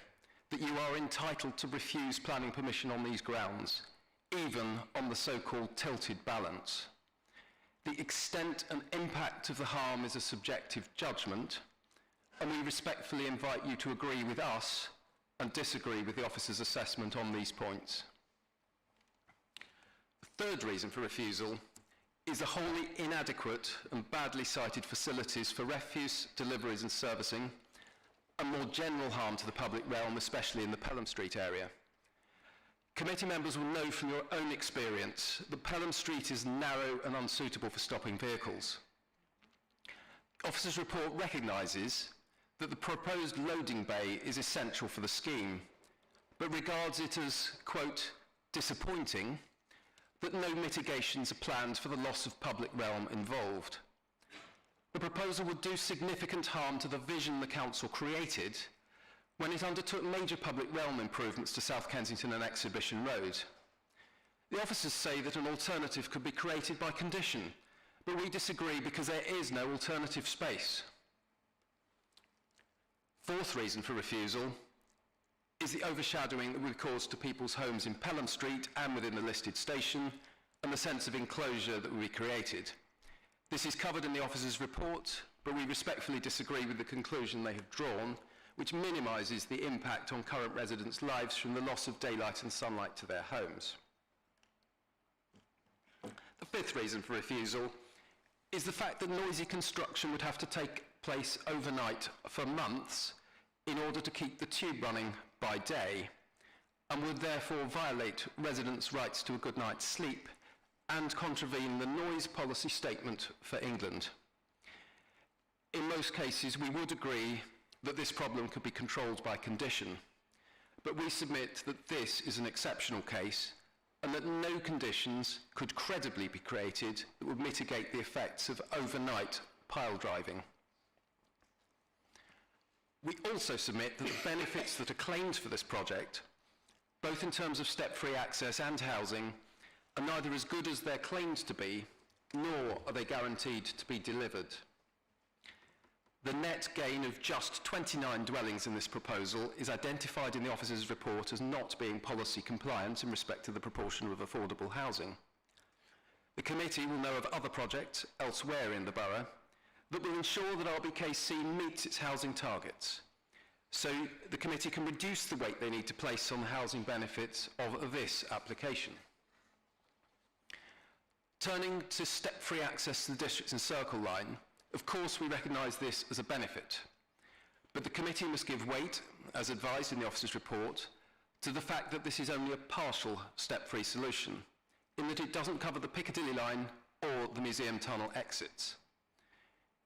that you are entitled to refuse planning permission on these grounds, even on the so-called tilted balance. The extent and impact of the harm is a subjective judgment, and we respectfully invite you to agree with us and disagree with the officer's assessment on these points. The third reason for refusal is the wholly inadequate and badly sited facilities for refuse, deliveries and servicing, and more general harm to the public realm, especially in the Pelham Street area. Committee members will know from your own experience that Pelham Street is narrow and unsuitable for stopping vehicles. The officer's report recognises that the proposed loading bay is essential for the scheme, but regards it as, quote, disappointing that no mitigations are planned for the loss of public realm involved. The proposal would do significant harm to the vision the council created when it undertook major public realm improvements to South Kensington and Exhibition Road. The officers say that an alternative could be created by condition, but we disagree because there is no alternative space. Fourth reason for refusal is the overshadowing that would cause to people's homes in Pelham Street and within the listed station, and the sense of enclosure that would be created. This is covered in the officer's report, but we respectfully disagree with the conclusion they have drawn, which minimises the impact on current residents' lives from the loss of daylight and sunlight to their homes. The fifth reason for refusal is the fact that noisy construction would have to take place overnight for months in order to keep the tube running by day, and would therefore violate residents' rights to a good night's sleep and contravene the noise policy statement for England. In most cases, we would agree that this problem could be controlled by condition, but we submit that this is an exceptional case and that no conditions could credibly be created that would mitigate the effects of overnight pile driving. We also submit that the benefits that are claimed for this project, both in terms of step-free access and housing, are neither as good as they're claimed to be, nor are they guaranteed to be delivered. The net gain of just 29 dwellings in this proposal is identified in the officer's report as not being policy compliant in respect to the proportion of affordable housing. The committee will know of other projects elsewhere in the borough that will ensure that RBKC meets its housing targets, so the committee can reduce the weight they need to place on the housing benefits of this application. Turning to step-free access to the districts and Circle Line, of course we recognise this as a benefit, but the committee must give weight, as advised in the officer's report, to the fact that this is only a partial step-free solution, in that it doesn't cover the Piccadilly line or the Museum Tunnel exits.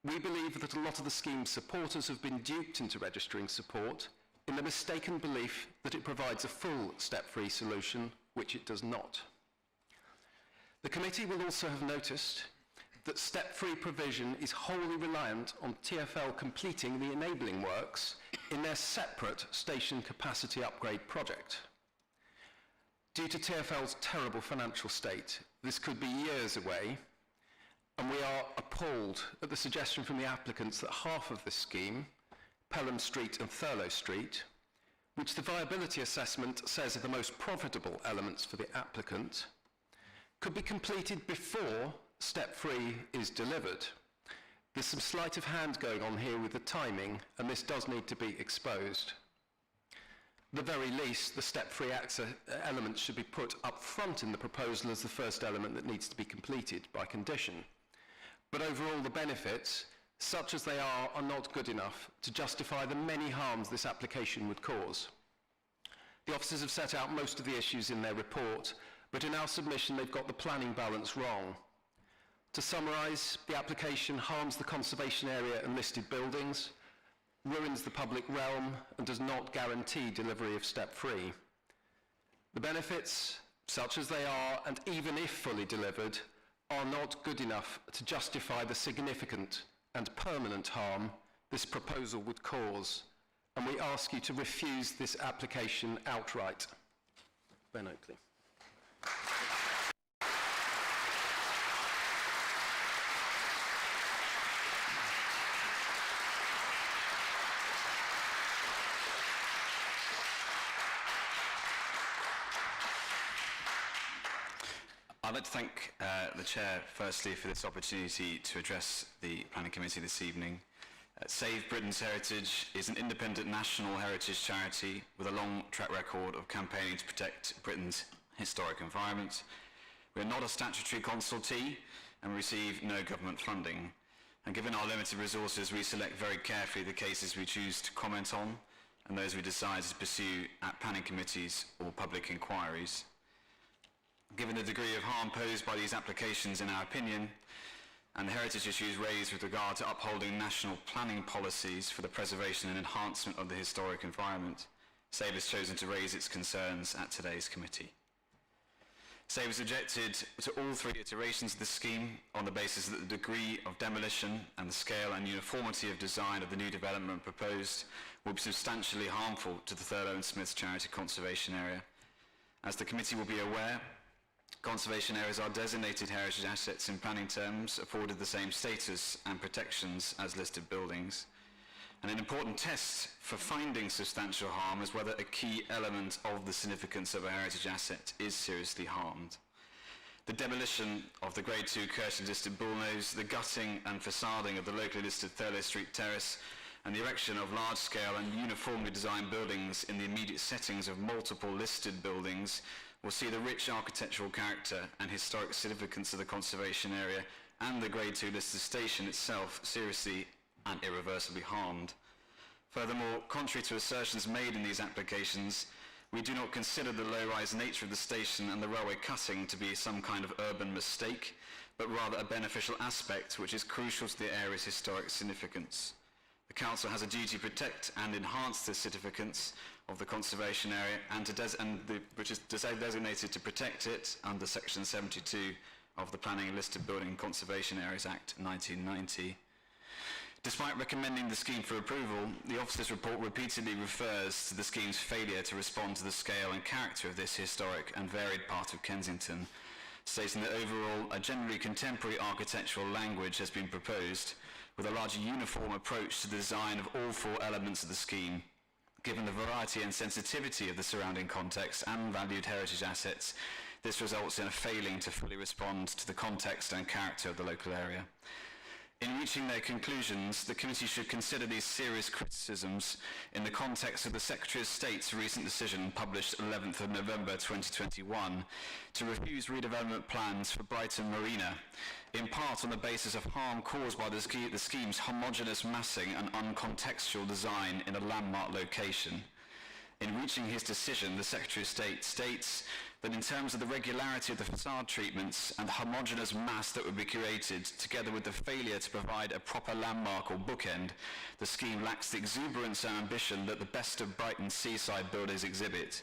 We believe that a lot of the scheme's supporters have been duped into registering support in the mistaken belief that it provides a full step-free solution, which it does not. The committee will also have noticed that step-free provision is wholly reliant on TfL completing the enabling works in their separate station capacity upgrade project. Due to TfL's terrible financial state, this could be years away, and we are appalled at the suggestion from the applicants that half of this scheme, Pelham Street and Thurlow Street, which the viability assessment says are the most profitable elements for the applicant, could be completed before step 3 is delivered. There's some sleight of hand going on here with the timing, and this does need to be exposed. At the very least, the step 3 access elements should be put up front in the proposal as the first element that needs to be completed by condition. But overall, the benefits, such as they are not good enough to justify the many harms this application would cause. The officers have set out most of the issues in their report, but in our submission they've got the planning balance wrong. To summarise, the application harms the conservation area and listed buildings, ruins the public realm, and does not guarantee delivery of step 3. The benefits, such as they are, and even if fully delivered, are not good enough to justify the significant and permanent harm this proposal would cause, and we ask you to refuse this application outright. Ben Oakley. I'd like to thank the Chair, firstly, for this opportunity to address the Planning Committee this evening. Save Britain's Heritage is an independent national heritage charity with a long track record of campaigning to protect Britain's historic environment. We are not a statutory consultee and we receive no government funding. And given our limited resources, we select very carefully the cases we choose to comment on and those we decide to pursue at planning committees or public inquiries. Given the degree of harm posed by these applications, in our opinion, and the heritage issues raised with regard to upholding national planning policies for the preservation and enhancement of the historic environment, SAVE has chosen to raise its concerns at today's committee. SAVE has objected to all 3 iterations of the scheme on the basis that the degree of demolition and the scale and uniformity of design of the new development proposed will be substantially harmful to the Thurlow and Smiths Charity Conservation Area. As the committee will be aware, conservation areas are designated heritage assets in planning terms, afforded the same status and protections as listed buildings. And an important test for finding substantial harm is whether a key element of the significance of a heritage asset is seriously harmed. The demolition of the Grade 2 Kershaw listed bullnose, the gutting and facading of the locally listed Thurlow Street Terrace, and the erection of large-scale and uniformly designed buildings in the immediate settings of multiple listed buildings will see the rich architectural character and historic significance of the conservation area and the Grade 2 listed station itself seriously and irreversibly harmed. Furthermore, contrary to assertions made in these applications, we do not consider the low-rise nature of the station and the railway cutting to be some kind of urban mistake, but rather a beneficial aspect which is crucial to the area's historic significance. The Council has a duty to protect and enhance the significance of the conservation area which is designated to protect it under Section 72 of the Planning and Listed Building and Conservation Areas Act 1990. Despite recommending the scheme for approval, the officer's report repeatedly refers to the scheme's failure to respond to the scale and character of this historic and varied part of Kensington, stating that overall a generally contemporary architectural language has been proposed, with a larger uniform approach to the design of all four elements of the scheme. Given the variety and sensitivity of the surrounding context and valued heritage assets, this results in a failing to fully respond to the context and character of the local area. In reaching their conclusions, the committee should consider these serious criticisms in the context of the Secretary of State's recent decision, published 11th of November 2021, to refuse redevelopment plans for Brighton Marina, in part on the basis of harm caused by the scheme's homogeneous massing and uncontextual design in a landmark location. In reaching his decision, the Secretary of State states that in terms of the regularity of the facade treatments and the homogeneous mass that would be created, together with the failure to provide a proper landmark or bookend, the scheme lacks the exuberance and ambition that the best of Brighton's seaside buildings exhibit.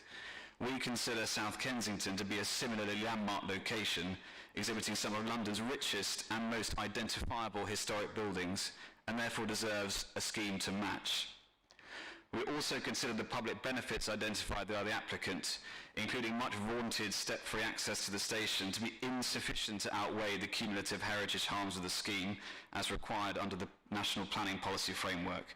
We consider South Kensington to be a similarly landmark location, exhibiting some of London's richest and most identifiable historic buildings, and therefore deserves a scheme to match. We also consider the public benefits identified by the applicant, including much vaunted step-free access to the station, to be insufficient to outweigh the cumulative heritage harms of the scheme as required under the National Planning Policy Framework.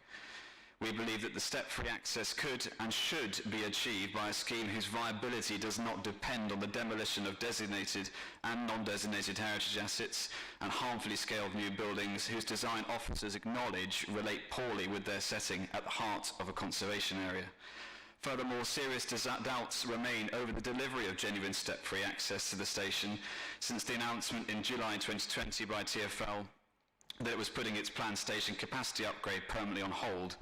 We believe that the step-free access could and should be achieved by a scheme whose viability does not depend on the demolition of designated and non-designated heritage assets and harmfully scaled new buildings whose design officers acknowledge relate poorly with their setting at the heart of a conservation area. Furthermore, serious doubts remain over the delivery of genuine step-free access to the station since the announcement in July 2020 by TfL that it was putting its planned station capacity upgrade permanently on hold.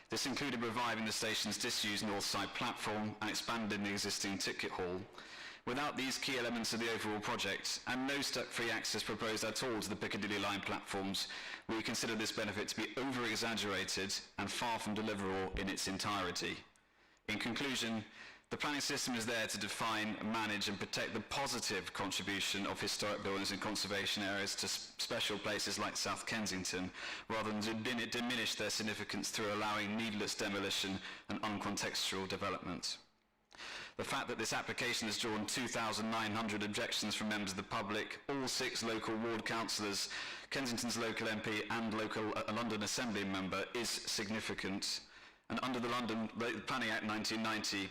This included reviving the station's disused north side platform and expanding the existing ticket hall. Without these key elements of the overall project, and no step-free access proposed at all to the Piccadilly line platforms, we consider this benefit to be over-exaggerated and far from deliverable in its entirety. In conclusion, the planning system is there to define, manage and protect the positive contribution of historic buildings and conservation areas to special places like South Kensington, rather than to diminish their significance through allowing needless demolition and uncontextual development. The fact that this application has drawn 2,900 objections from members of the public, all 6 local ward councillors, Kensington's local MP and local London Assembly member is significant. And under the London Planning Act 1990,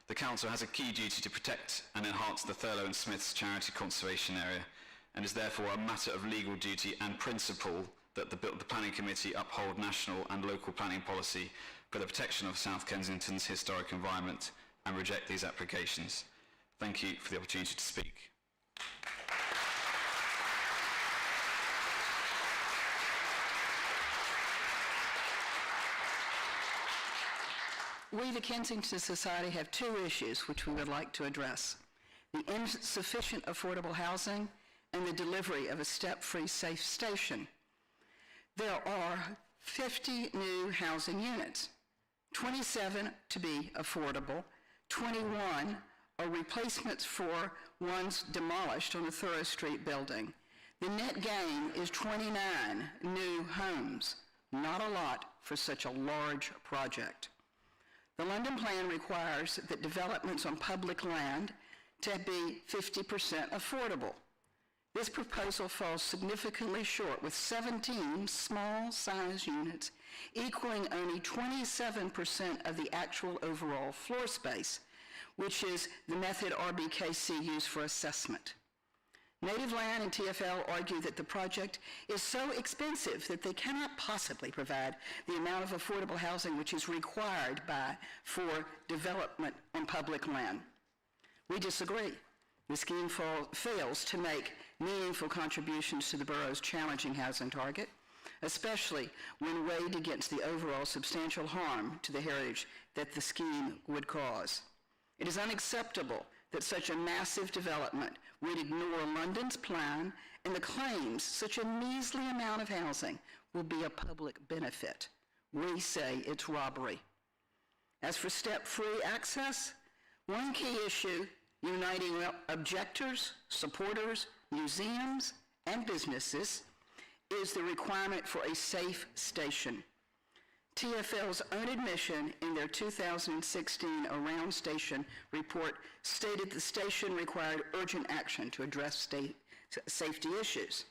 the Council has a key duty to protect and enhance the Thurlow and Smith's charity conservation area, and is therefore a matter of legal duty and principle that the Planning Committee uphold national and local planning policy for the protection of South Kensington's historic environment and reject these applications. Thank you for the opportunity to speak. We, the Kensington Society, have 2 issues which we would like to address: the insufficient affordable housing and the delivery of a step-free safe station. There are 50 new housing units, 27 to be affordable, 21 are replacements for ones demolished on the Thurlow Street building. The net gain is 29 new homes, not a lot for such a large project. The London Plan requires that developments on public land to be 50% affordable. This proposal falls significantly short, with 17 small-size units equaling only 27% of the actual overall floor space, which is the method RBKC used for assessment. Native Land and TfL argue that the project is so expensive that they cannot possibly provide the amount of affordable housing which is required for development on public land. We disagree. The scheme fails to make meaningful contributions to the borough's challenging housing target, especially when weighed against the overall substantial harm to the heritage that the scheme would cause. It is unacceptable that such a massive development would ignore London's plan and the claims such a measly amount of housing will be a public benefit. We say it's robbery. As for step-free access, one key issue uniting objectors, supporters, museums, and businesses is the requirement for a safe station. TfL's own admission in their 2016 Around Station report stated the station required urgent action to address safety issues.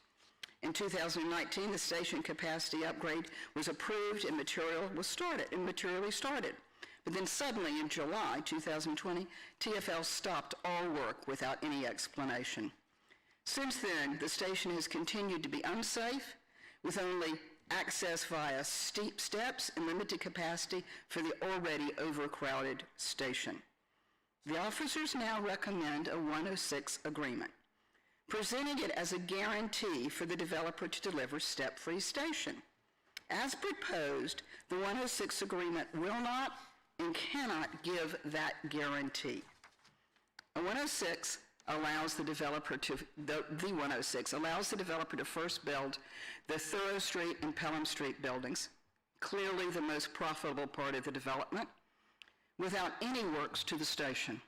In 2019, the station capacity upgrade was approved and materially started. But then suddenly in July 2020, TfL stopped all work without any explanation. Since then, the station has continued to be unsafe, with only access via steep steps and limited capacity for the already overcrowded station. The officers now recommend a 106 agreement, presenting it as a guarantee for the developer to deliver step-free station. As proposed, the 106 agreement will not and cannot give that guarantee. A 106 allows the developer to, the 106 allows the developer to first build the Thorough Street and Pelham Street buildings, clearly the most profitable part of the development, without any works to the station.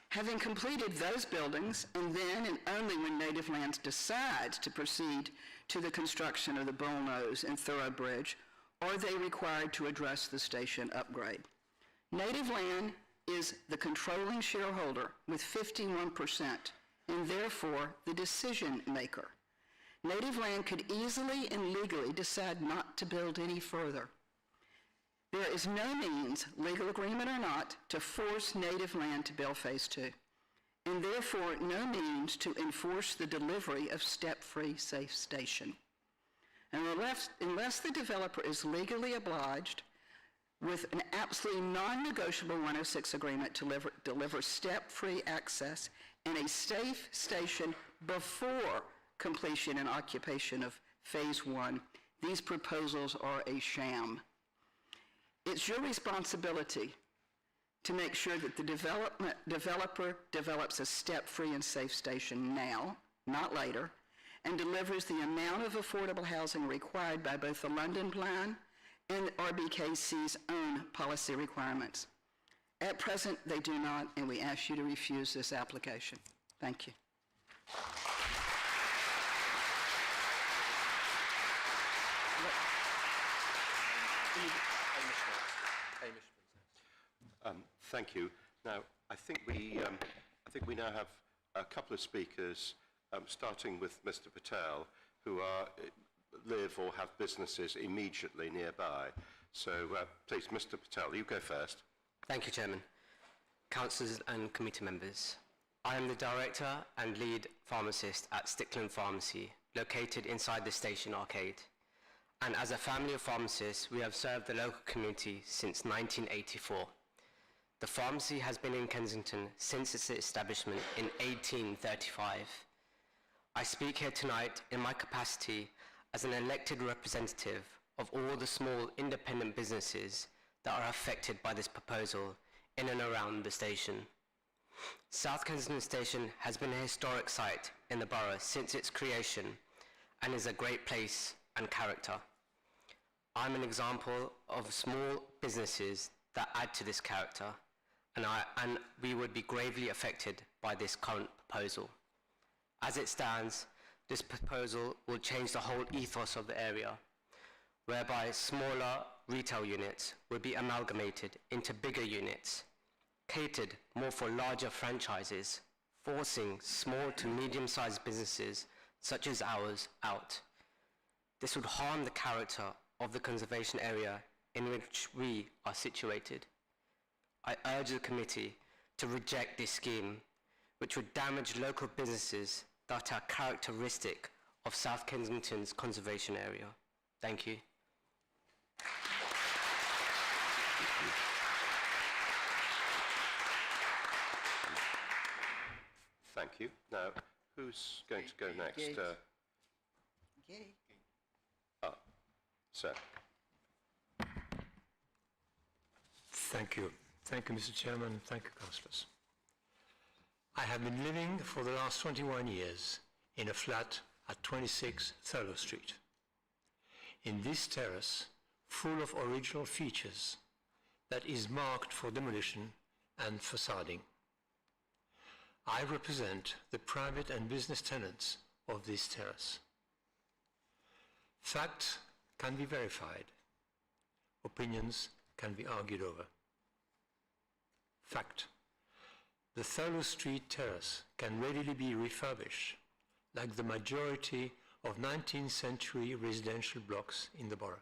Having completed those buildings, and then and only when Native Lands decides to proceed to the construction of the Bullnose and Thorough Bridge, are they required to address the station upgrade. Native Land is the controlling shareholder with 51%, and therefore the decision maker. Native Land could easily and legally decide not to build any further. There is no means, legal agreement or not, to force Native Land to build Phase 2, and therefore no means to enforce the delivery of step-free safe station. And unless the developer is legally obliged with an absolutely non-negotiable 106 agreement to deliver step-free access and a safe station before completion and occupation of Phase 1, these proposals are a sham. It's your responsibility to make sure that the developer develops a step-free and safe station now, not later, and delivers the amount of affordable housing required by both the London Plan and RBKC's own policy requirements. At present, they do not, and we ask you to refuse this application. Thank you. Thank you. Now, I think we now have a couple of speakers, starting with Mr. Patel, who live or have businesses immediately nearby. So, please, Mr. Patel, you go first. Thank you, Chairman. Councillors and committee members, I am the Director and Lead Pharmacist at Stickland Pharmacy, located inside the station arcade. And as a family of pharmacists, we have served the local community since 1984. The pharmacy has been in Kensington since its establishment in 1835. I speak here tonight in my capacity as an elected representative of all the small independent businesses that are affected by this proposal in and around the station. South Kensington Station has been a historic site in the borough since its creation and is a great place and character. I'm an example of small businesses that add to this character, and we would be gravely affected by this current proposal. As it stands, this proposal will change the whole ethos of the area, whereby smaller retail units will be amalgamated into bigger units, catered more for larger franchises, forcing small to medium-sized businesses such as ours out. This would harm the character of the conservation area in which we are situated. I urge the committee to reject this scheme, which would damage local businesses that are characteristic of South Kensington's conservation area. Thank you. Thank you. Now, who's going to go next? Sir. Thank you. Thank you, Mr. Chairman. Thank you, councillors. I have been living for the last 21 years in a flat at 26 Thurlow Street. In this terrace, full of original features, that is marked for demolition and facading. I represent the private and business tenants of this terrace. Facts can be verified. Opinions can be argued over. Fact: the Thurlow Street terrace can readily be refurbished, like the majority of 19th century residential blocks in the borough.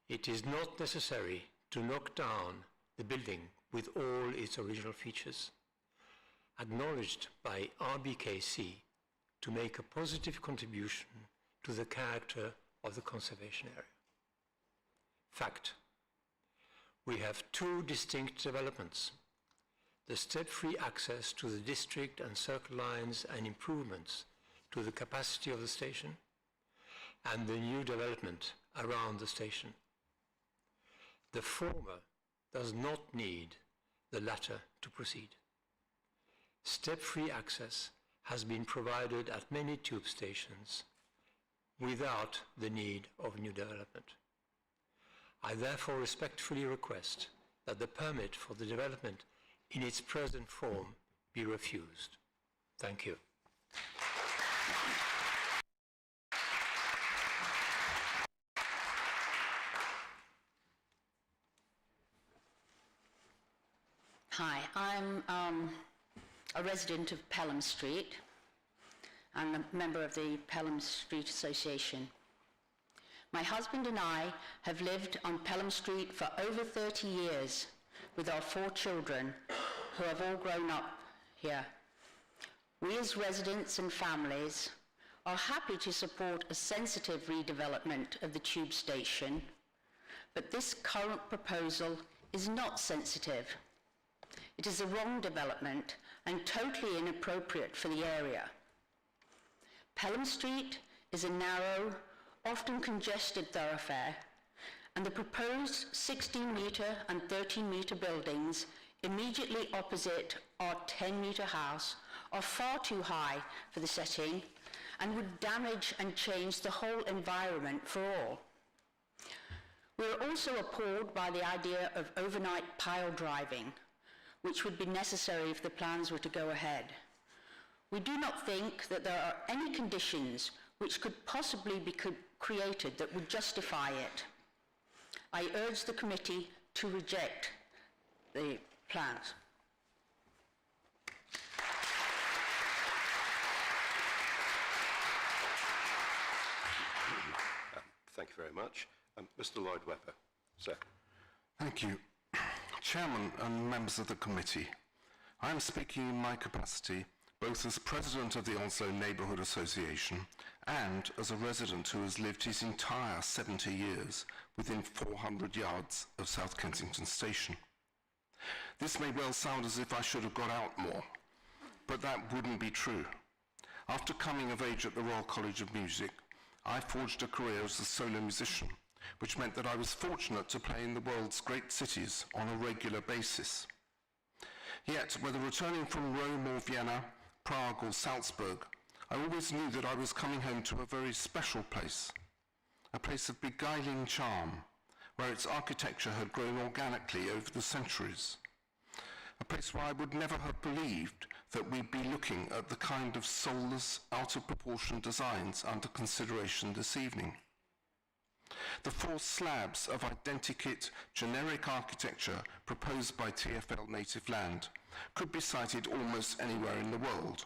It is not necessary to knock down the building with all its original features, acknowledged by RBKC to make a positive contribution to the character of the conservation area. Fact: we have two distinct developments: the step-free access to the district and circle lines and improvements to the capacity of the station, and the new development around the station. The former does not need the latter to proceed. Step-free access has been provided at many tube stations without the need of new development. I therefore respectfully request that the permit for the development in its present form be refused. Thank you. Hi, I'm a resident of Pelham Street. I'm a member of the Pelham Street Association. My husband and I have lived on Pelham Street for over 30 years with our 4 children who have all grown up here. We as residents and families are happy to support a sensitive redevelopment of the tube station, but this current proposal is not sensitive. It is a wrong development and totally inappropriate for the area. Pelham Street is a narrow, often congested thoroughfare, and the proposed 16-metre and 13-metre buildings immediately opposite our 10-metre house are far too high for the setting and would damage and change the whole environment for all. We are also appalled by the idea of overnight pile driving, which would be necessary if the plans were to go ahead. We do not think that there are any conditions which could possibly be created that would justify it. I urge the committee to reject the plans. Thank you very much. Mr. Lloyd Webber, sir. Thank you. Chairman and members of the committee, I am speaking in my capacity both as President of the Onslow Neighbourhood Association and as a resident who has lived his entire 70 years within 400 yards of South Kensington Station. This may well sound as if I should have got out more, but that wouldn't be true. After coming of age at the Royal College of Music, I forged a career as a solo musician, which meant that I was fortunate to play in the world's great cities on a regular basis. Yet, whether returning from Rome or Vienna, Prague or Salzburg, I always knew that I was coming home to a very special place, a place of beguiling charm, where its architecture had grown organically over the centuries, a place where I would never have believed that we'd be looking at the kind of soulless, out-of-proportion designs under consideration this evening. The 4 slabs of identikit generic architecture proposed by TfL Native Land could be sited almost anywhere in the world,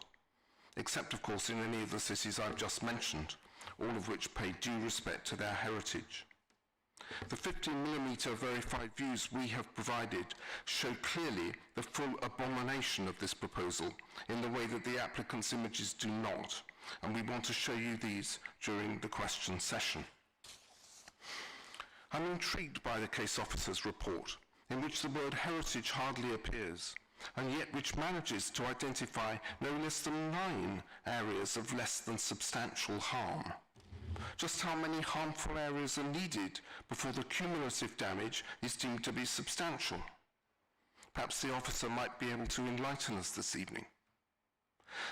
except of course in any of the cities I've just mentioned, all of which pay due respect to their heritage. The 15mm verified views we have provided show clearly the full abomination of this proposal in the way that the applicant's images do not, and we want to show you these during the question session. I'm intrigued by the case officer's report, in which the word heritage hardly appears, and yet which manages to identify no less than 9 areas of less than substantial harm. Just how many harmful areas are needed before the cumulative damage is deemed to be substantial? Perhaps the officer might be able to enlighten us this evening.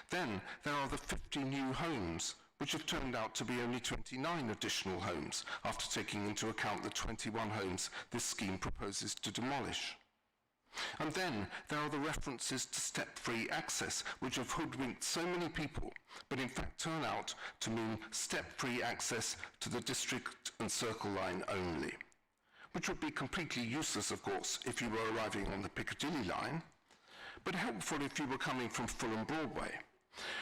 Then there are the 50 new homes, which have turned out to be only 29 additional homes after taking into account the 21 homes this scheme proposes to demolish. And then there are the references to step-free access, which have hoodwinked so many people, but in fact turn out to mean step-free access to the district and circle line only, which would be completely useless, of course, if you were arriving on the Piccadilly line, but helpful if you were coming from Fulham Broadway,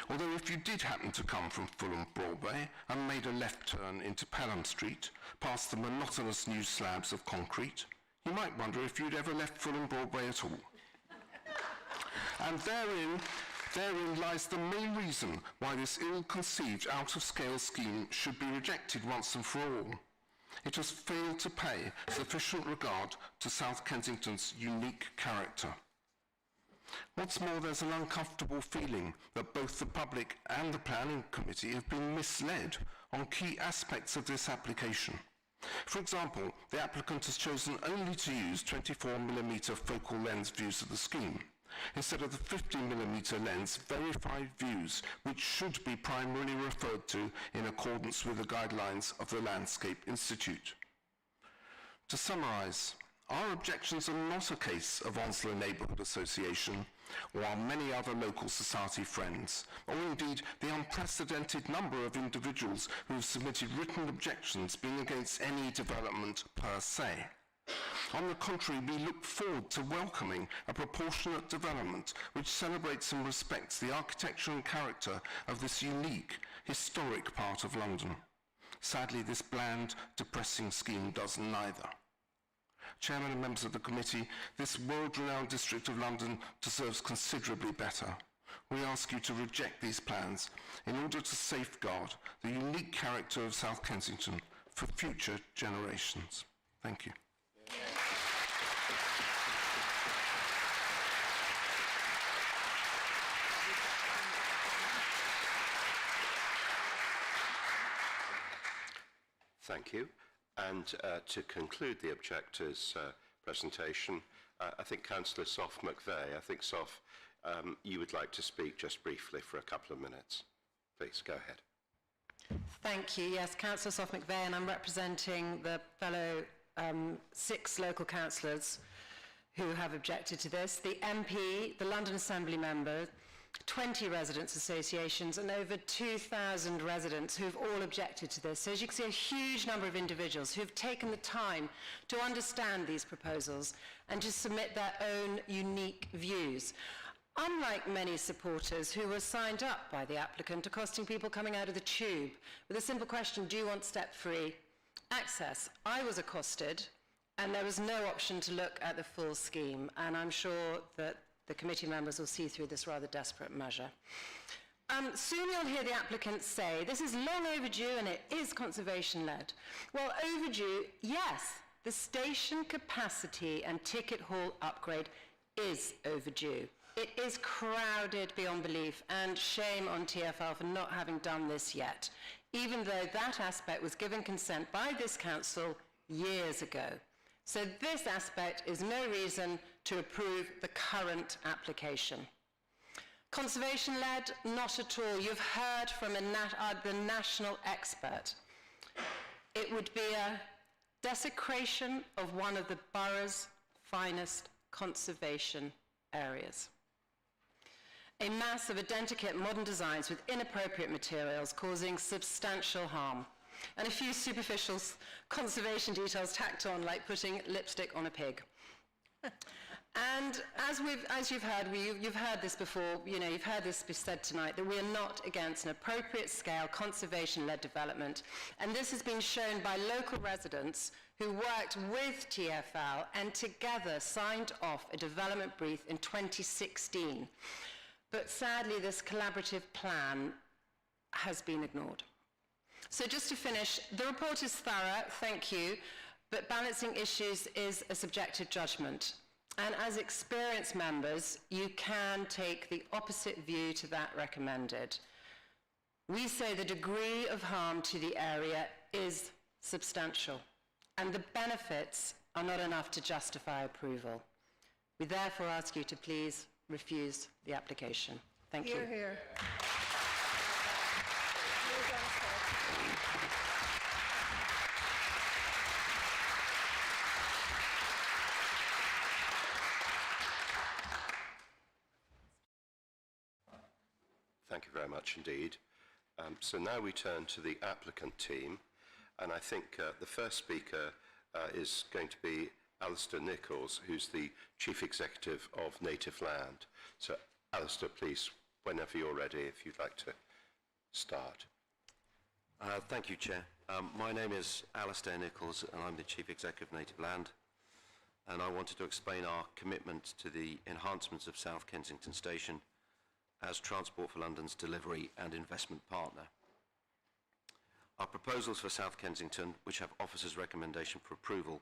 Although if you did happen to come from Fulham Broadway and made a left turn into Pelham Street, past the monotonous new slabs of concrete, you might wonder if you'd ever left Fulham Broadway at all. And therein lies the main reason why this ill-conceived, out-of-scale scheme should be rejected once and for all. It has failed to pay sufficient regard to South Kensington's unique character. What's more, there's an uncomfortable feeling that both the public and the planning committee have been misled on key aspects of this application. For example, the applicant has chosen only to use 24mm focal lens views of the scheme, instead of the 50mm lens verified views, which should be primarily referred to in accordance with the guidelines of the Landscape Institute. To summarise, our objections are not a case of Onslow Neighbourhood Association or our many other local society friends, or indeed the unprecedented number of individuals who have submitted written objections being against any development per se. On the contrary, we look forward to welcoming a proportionate development which celebrates and respects the architecture and character of this unique, historic part of London. Sadly, this bland, depressing scheme does neither. Chairman and members of the committee, this world-renowned district of London deserves considerably better. We ask you to reject these plans in order to safeguard the unique character of South Kensington for future generations. Thank you. Thank you. And to conclude the objector's presentation, I think Councillor Soph McVeigh, Soph, you would like to speak just briefly for a couple of minutes. Please, go ahead. Thank you. Yes, Councillor Soph McVeigh, and I'm representing the fellow 6 local councillors who have objected to this. The MP, the London Assembly member, 20 residents' associations and over 2,000 residents who've all objected to this. So as you can see, a huge number of individuals who've taken the time to understand these proposals and to submit their own unique views. Unlike many supporters who were signed up by the applicant accosting people coming out of the tube with a simple question, do you want step-free access? I was accosted and there was no option to look at the full scheme, and I'm sure that the committee members will see through this rather desperate measure. Soon you'll hear the applicant say, this is long overdue and it is conservation-led. Well, overdue, yes, the station capacity and ticket hall upgrade is overdue. It is crowded beyond belief, and shame on TfL for not having done this yet, even though that aspect was given consent by this council years ago. So this aspect is no reason to approve the current application. Conservation-led? Not at all. You've heard from the national expert. It would be a desecration of one of the borough's finest conservation areas. A mass of identikit modern designs with inappropriate materials causing substantial harm, and a few superficial conservation details tacked on, like putting lipstick on a pig. And as you've heard, you've heard this before, you've heard this be said tonight, that we are not against an appropriate scale conservation-led development. And this has been shown by local residents who worked with TfL and together signed off a development brief in 2016. But sadly, this collaborative plan has been ignored. So just to finish, the report is thorough, thank you, but balancing issues is a subjective judgment. And as experienced members, you can take the opposite view to that recommended. We say the degree of harm to the area is substantial, and the benefits are not enough to justify approval. We therefore ask you to please refuse the application. Thank you. Hear, hear. Thank you very much indeed. So now we turn to the applicant team, and I think the first speaker is going to be Alistair Nichols, who's the Chief Executive of Native Land. So, Alistair, please whenever you're ready, if you'd like to start. Thank you, Chair. My name is Alastair Nichols, and I'm the Chief Executive of Native Land. And I wanted to explain our commitment to the enhancements of South Kensington Station as Transport for London's delivery and investment partner. Our proposals for South Kensington, which have officers' recommendation for approval,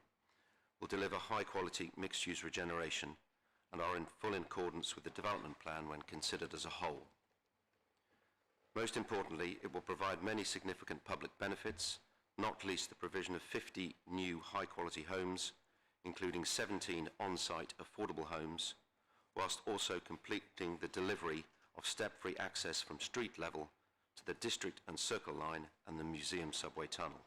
will deliver high-quality mixed-use regeneration and are in full accordance with the development plan when considered as a whole. Most importantly, it will provide many significant public benefits, not least the provision of 50 new high-quality homes, including 17 on-site affordable homes, whilst also completing the delivery of step-free access from street level to the District and Circle Line and the Museum subway tunnel.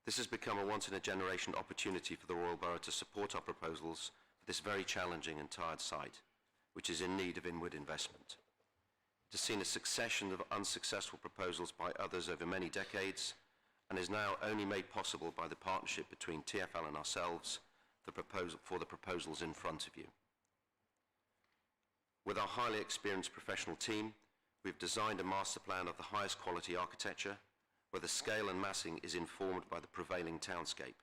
This has become a once-in-a-generation opportunity for the Royal Borough to support our proposals for this very challenging and tired site, which is in need of inward investment. It has seen a succession of unsuccessful proposals by others over many decades and is now only made possible by the partnership between TfL and ourselves for the proposals in front of you. With our highly experienced professional team, we've designed a master plan of the highest quality architecture, where the scale and massing is informed by the prevailing townscape,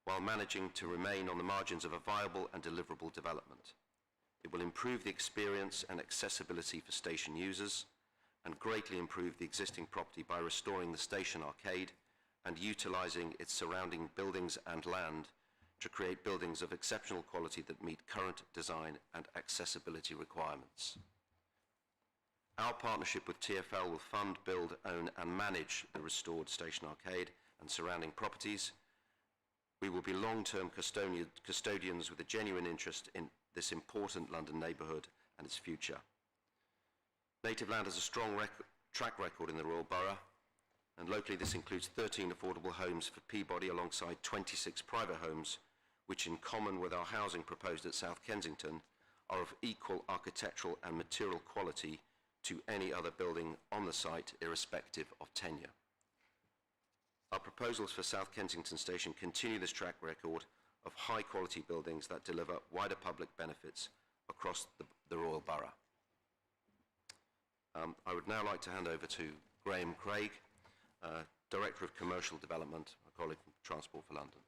while managing to remain on the margins of a viable and deliverable development. It will improve the experience and accessibility for station users and greatly improve the existing property by restoring the station arcade and utilising its surrounding buildings and land to create buildings of exceptional quality that meet current design and accessibility requirements. Our partnership with TfL will fund, build, own and manage the restored station arcade and surrounding properties. We will be long-term custodians with a genuine interest in this important London neighbourhood and its future. Native Land has a strong track record in the Royal Borough, and locally this includes 13 affordable homes for Peabody alongside 26 private homes, which in common with our housing proposed at South Kensington are of equal architectural and material quality to any other building on the site, irrespective of tenure. Our proposals for South Kensington Station continue this track record of high-quality buildings that deliver wider public benefits across the Royal Borough. I would now like to hand over to Graham Craig, Director of Commercial Development, a colleague from Transport for London.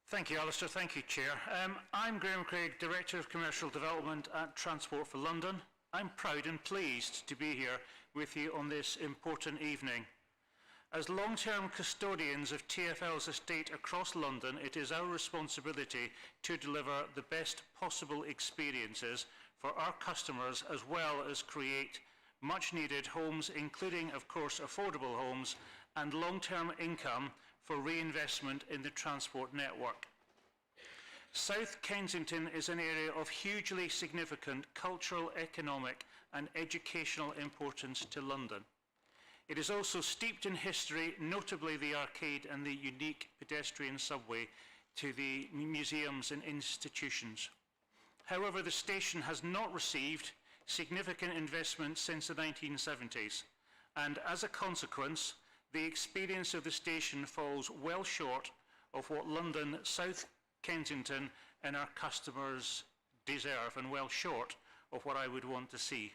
Thank you, Alistair. Thank you, Chair. I'm Graham Craig, Director of Commercial Development at Transport for London. I'm proud and pleased to be here with you on this important evening. As long-term custodians of TfL's estate across London, it is our responsibility to deliver the best possible experiences for our customers, as well as create much-needed homes, including, of course, affordable homes and long-term income for reinvestment in the transport network. South Kensington is an area of hugely significant cultural, economic and educational importance to London. It is also steeped in history, notably the arcade and the unique pedestrian subway to the museums and institutions. However, the station has not received significant investment since the 1970s, and as a consequence, the experience of the station falls well short of what London, South Kensington and our customers deserve, and well short of what I would want to see.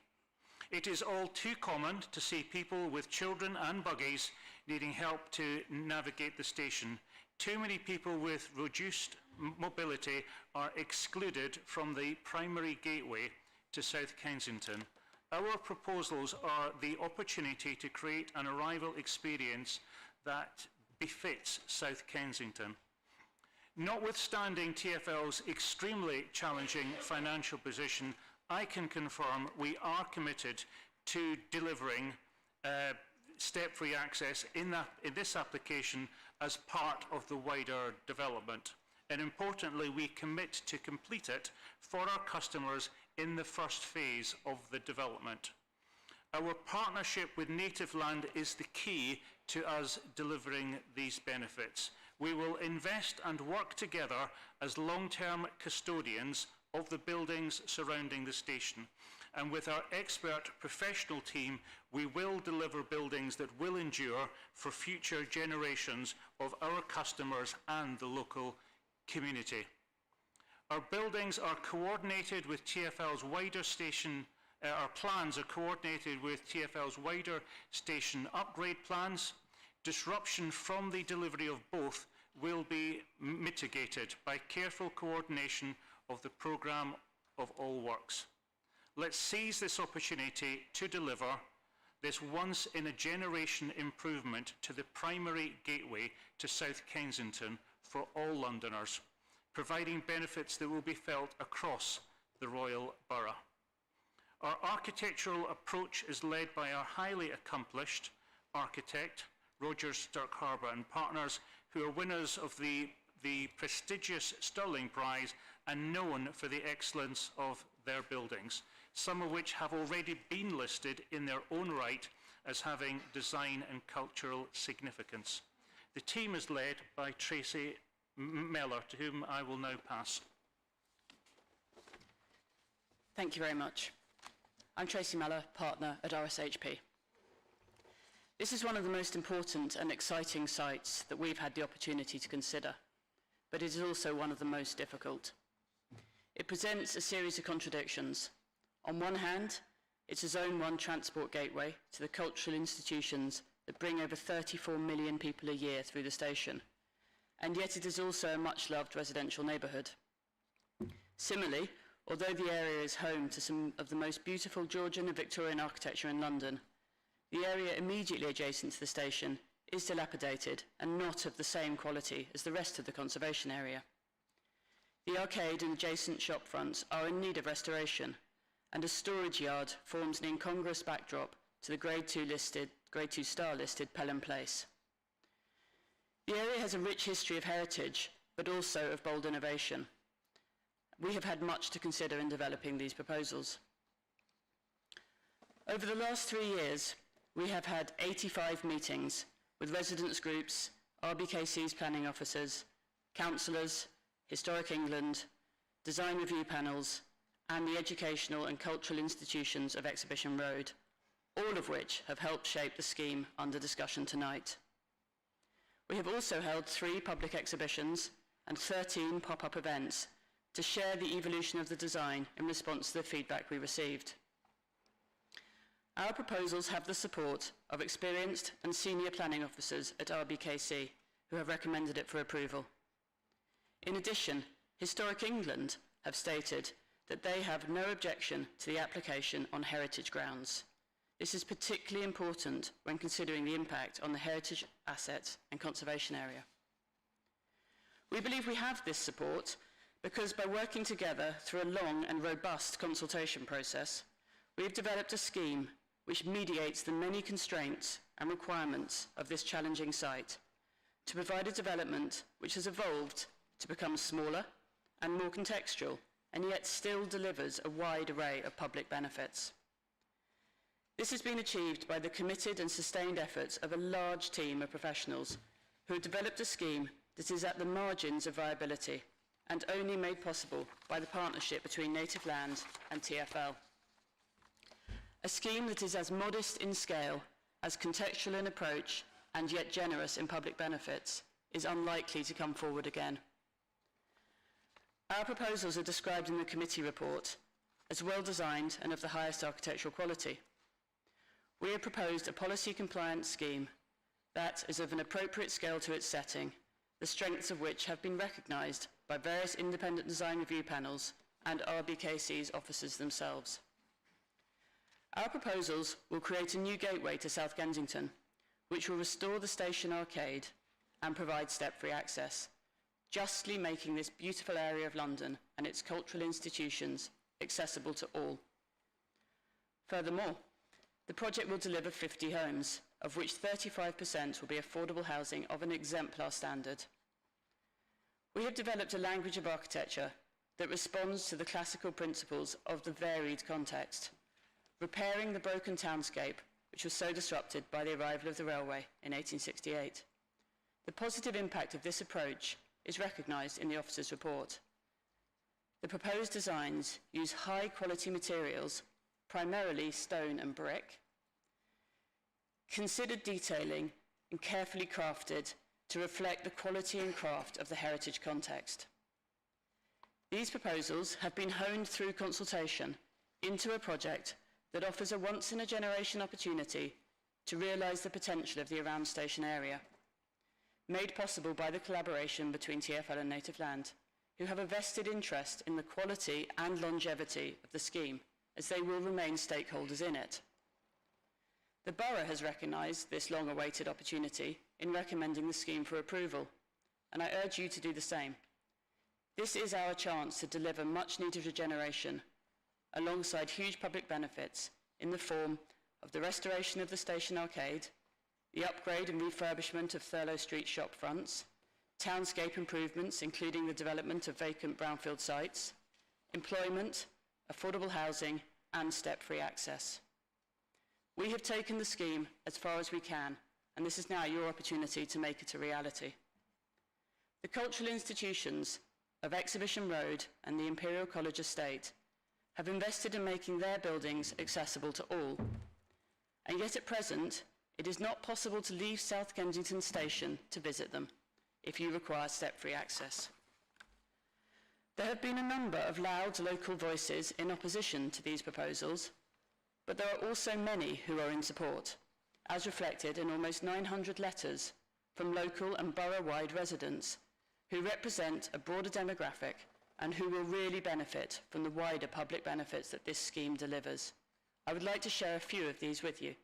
It is all too common to see people with children and buggies needing help to navigate the station. Too many people with reduced mobility are excluded from the primary gateway to South Kensington. Our proposals are the opportunity to create an arrival experience that befits South Kensington. Notwithstanding TfL's extremely challenging financial position, I can confirm we are committed to delivering step-free access in this application as part of the wider development. And importantly, we commit to complete it for our customers in the first phase of the development. Our partnership with Native Land is the key to us delivering these benefits. We will invest and work together as long-term custodians of the buildings surrounding the station. And with our expert professional team, we will deliver buildings that will endure for future generations of our customers and the local community. Our buildings are coordinated with TfL's wider station, our plans are coordinated with TfL's wider station upgrade plans. Disruption from the delivery of both will be mitigated by careful coordination of the programme of all works. Let's seize this opportunity to deliver this once-in-a-generation improvement to the primary gateway to South Kensington for all Londoners, providing benefits that will be felt across the Royal Borough. Our architectural approach is led by our highly accomplished architect, Rogers, Dirk Harbour and Partners, who are winners of the prestigious Stirling Prize and known for the excellence of their buildings, some of which have already been listed in their own right as having design and cultural significance. The team is led by Tracy Mellor, to whom I will now pass. Thank you very much. I'm Tracy Mellor, partner at RSHP. This is one of the most important and exciting sites that we've had the opportunity to consider, but it is also one of the most difficult. It presents a series of contradictions. On one hand, it's a Zone 1 transport gateway to the cultural institutions that bring over 34 million people a year through the station, and yet it is also a much-loved residential neighbourhood. Similarly, although the area is home to some of the most beautiful Georgian and Victorian architecture in London, the area immediately adjacent to the station is dilapidated and not of the same quality as the rest of the conservation area. The arcade and adjacent shop fronts are in need of restoration, and a storage yard forms an incongruous backdrop to the Grade 2 star listed Pelham Place. The area has a rich history of heritage, but also of bold innovation. We have had much to consider in developing these proposals. Over the last 3 years, we have had 85 meetings with residents groups, RBKC's planning officers, councillors, Historic England, design review panels, and the educational and cultural institutions of Exhibition Road, all of which have helped shape the scheme under discussion tonight. We have also held 3 public exhibitions and 13 pop-up events to share the evolution of the design in response to the feedback we received. Our proposals have the support of experienced and senior planning officers at RBKC who have recommended it for approval. In addition, Historic England have stated that they have no objection to the application on heritage grounds. This is particularly important when considering the impact on the heritage assets and conservation area. We believe we have this support because by working together through a long and robust consultation process, we have developed a scheme which mediates the many constraints and requirements of this challenging site to provide a development which has evolved to become smaller and more contextual, and yet still delivers a wide array of public benefits. This has been achieved by the committed and sustained efforts of a large team of professionals who have developed a scheme that is at the margins of viability and only made possible by the partnership between Native Land and TfL. A scheme that is as modest in scale, as contextual in approach, and yet generous in public benefits is unlikely to come forward again. Our proposals are described in the committee report as well designed and of the highest architectural quality. We have proposed a policy compliance scheme that is of an appropriate scale to its setting, the strengths of which have been recognised by various independent design review panels and RBKC's officers themselves. Our proposals will create a new gateway to South Kensington, which will restore the station arcade and provide step-free access, justly making this beautiful area of London and its cultural institutions accessible to all. Furthermore, the project will deliver 50 homes, of which 35% will be affordable housing of an exemplar standard. We have developed a language of architecture that responds to the classical principles of the varied context, repairing the broken townscape which was so disrupted by the arrival of the railway in 1868. The positive impact of this approach is recognised in the officer's report. The proposed designs use high-quality materials, primarily stone and brick, considered detailing and carefully crafted to reflect the quality and craft of the heritage context. These proposals have been honed through consultation into a project that offers a once-in-a-generation opportunity to realise the potential of the Around Station area, made possible by the collaboration between TfL and Native Land, who have a vested interest in the quality and longevity of the scheme, as they will remain stakeholders in it. The Borough has recognised this long-awaited opportunity in recommending the scheme for approval, and I urge you to do the same. This is our chance to deliver much-needed regeneration, alongside huge public benefits in the form of the restoration of the station arcade, the upgrade and refurbishment of Thurlow Street shop fronts, townscape improvements including the development of vacant brownfield sites, employment, affordable housing and step-free access. We have taken the scheme as far as we can, and this is now your opportunity to make it a reality. The cultural institutions of Exhibition Road and the Imperial College Estate have invested in making their buildings accessible to all. And yet at present, it is not possible to leave South Kensington Station to visit them if you require step-free access. There have been a number of loud local voices in opposition to these proposals, but there are also many who are in support, as reflected in almost 900 letters from local and borough-wide residents who represent a broader demographic and who will really benefit from the wider public benefits that this scheme delivers. I would like to share a few of these with you.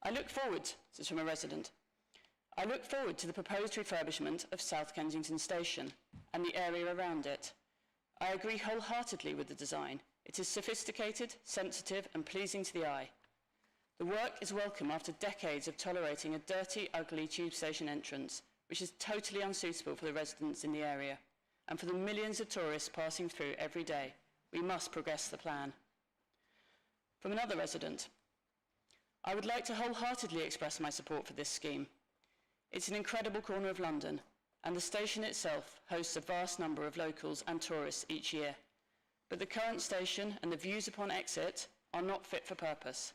This is from a resident. I look forward to the proposed refurbishment of South Kensington Station and the area around it. I agree wholeheartedly with the design. It is sophisticated, sensitive and pleasing to the eye. The work is welcome after decades of tolerating a dirty, ugly tube station entrance, which is totally unsuitable for the residents in the area. And for the millions of tourists passing through every day, we must progress the plan. From another resident, I would like to wholeheartedly express my support for this scheme. It's an incredible corner of London, and the station itself hosts a vast number of locals and tourists each year. But the current station and the views upon exit are not fit for purpose.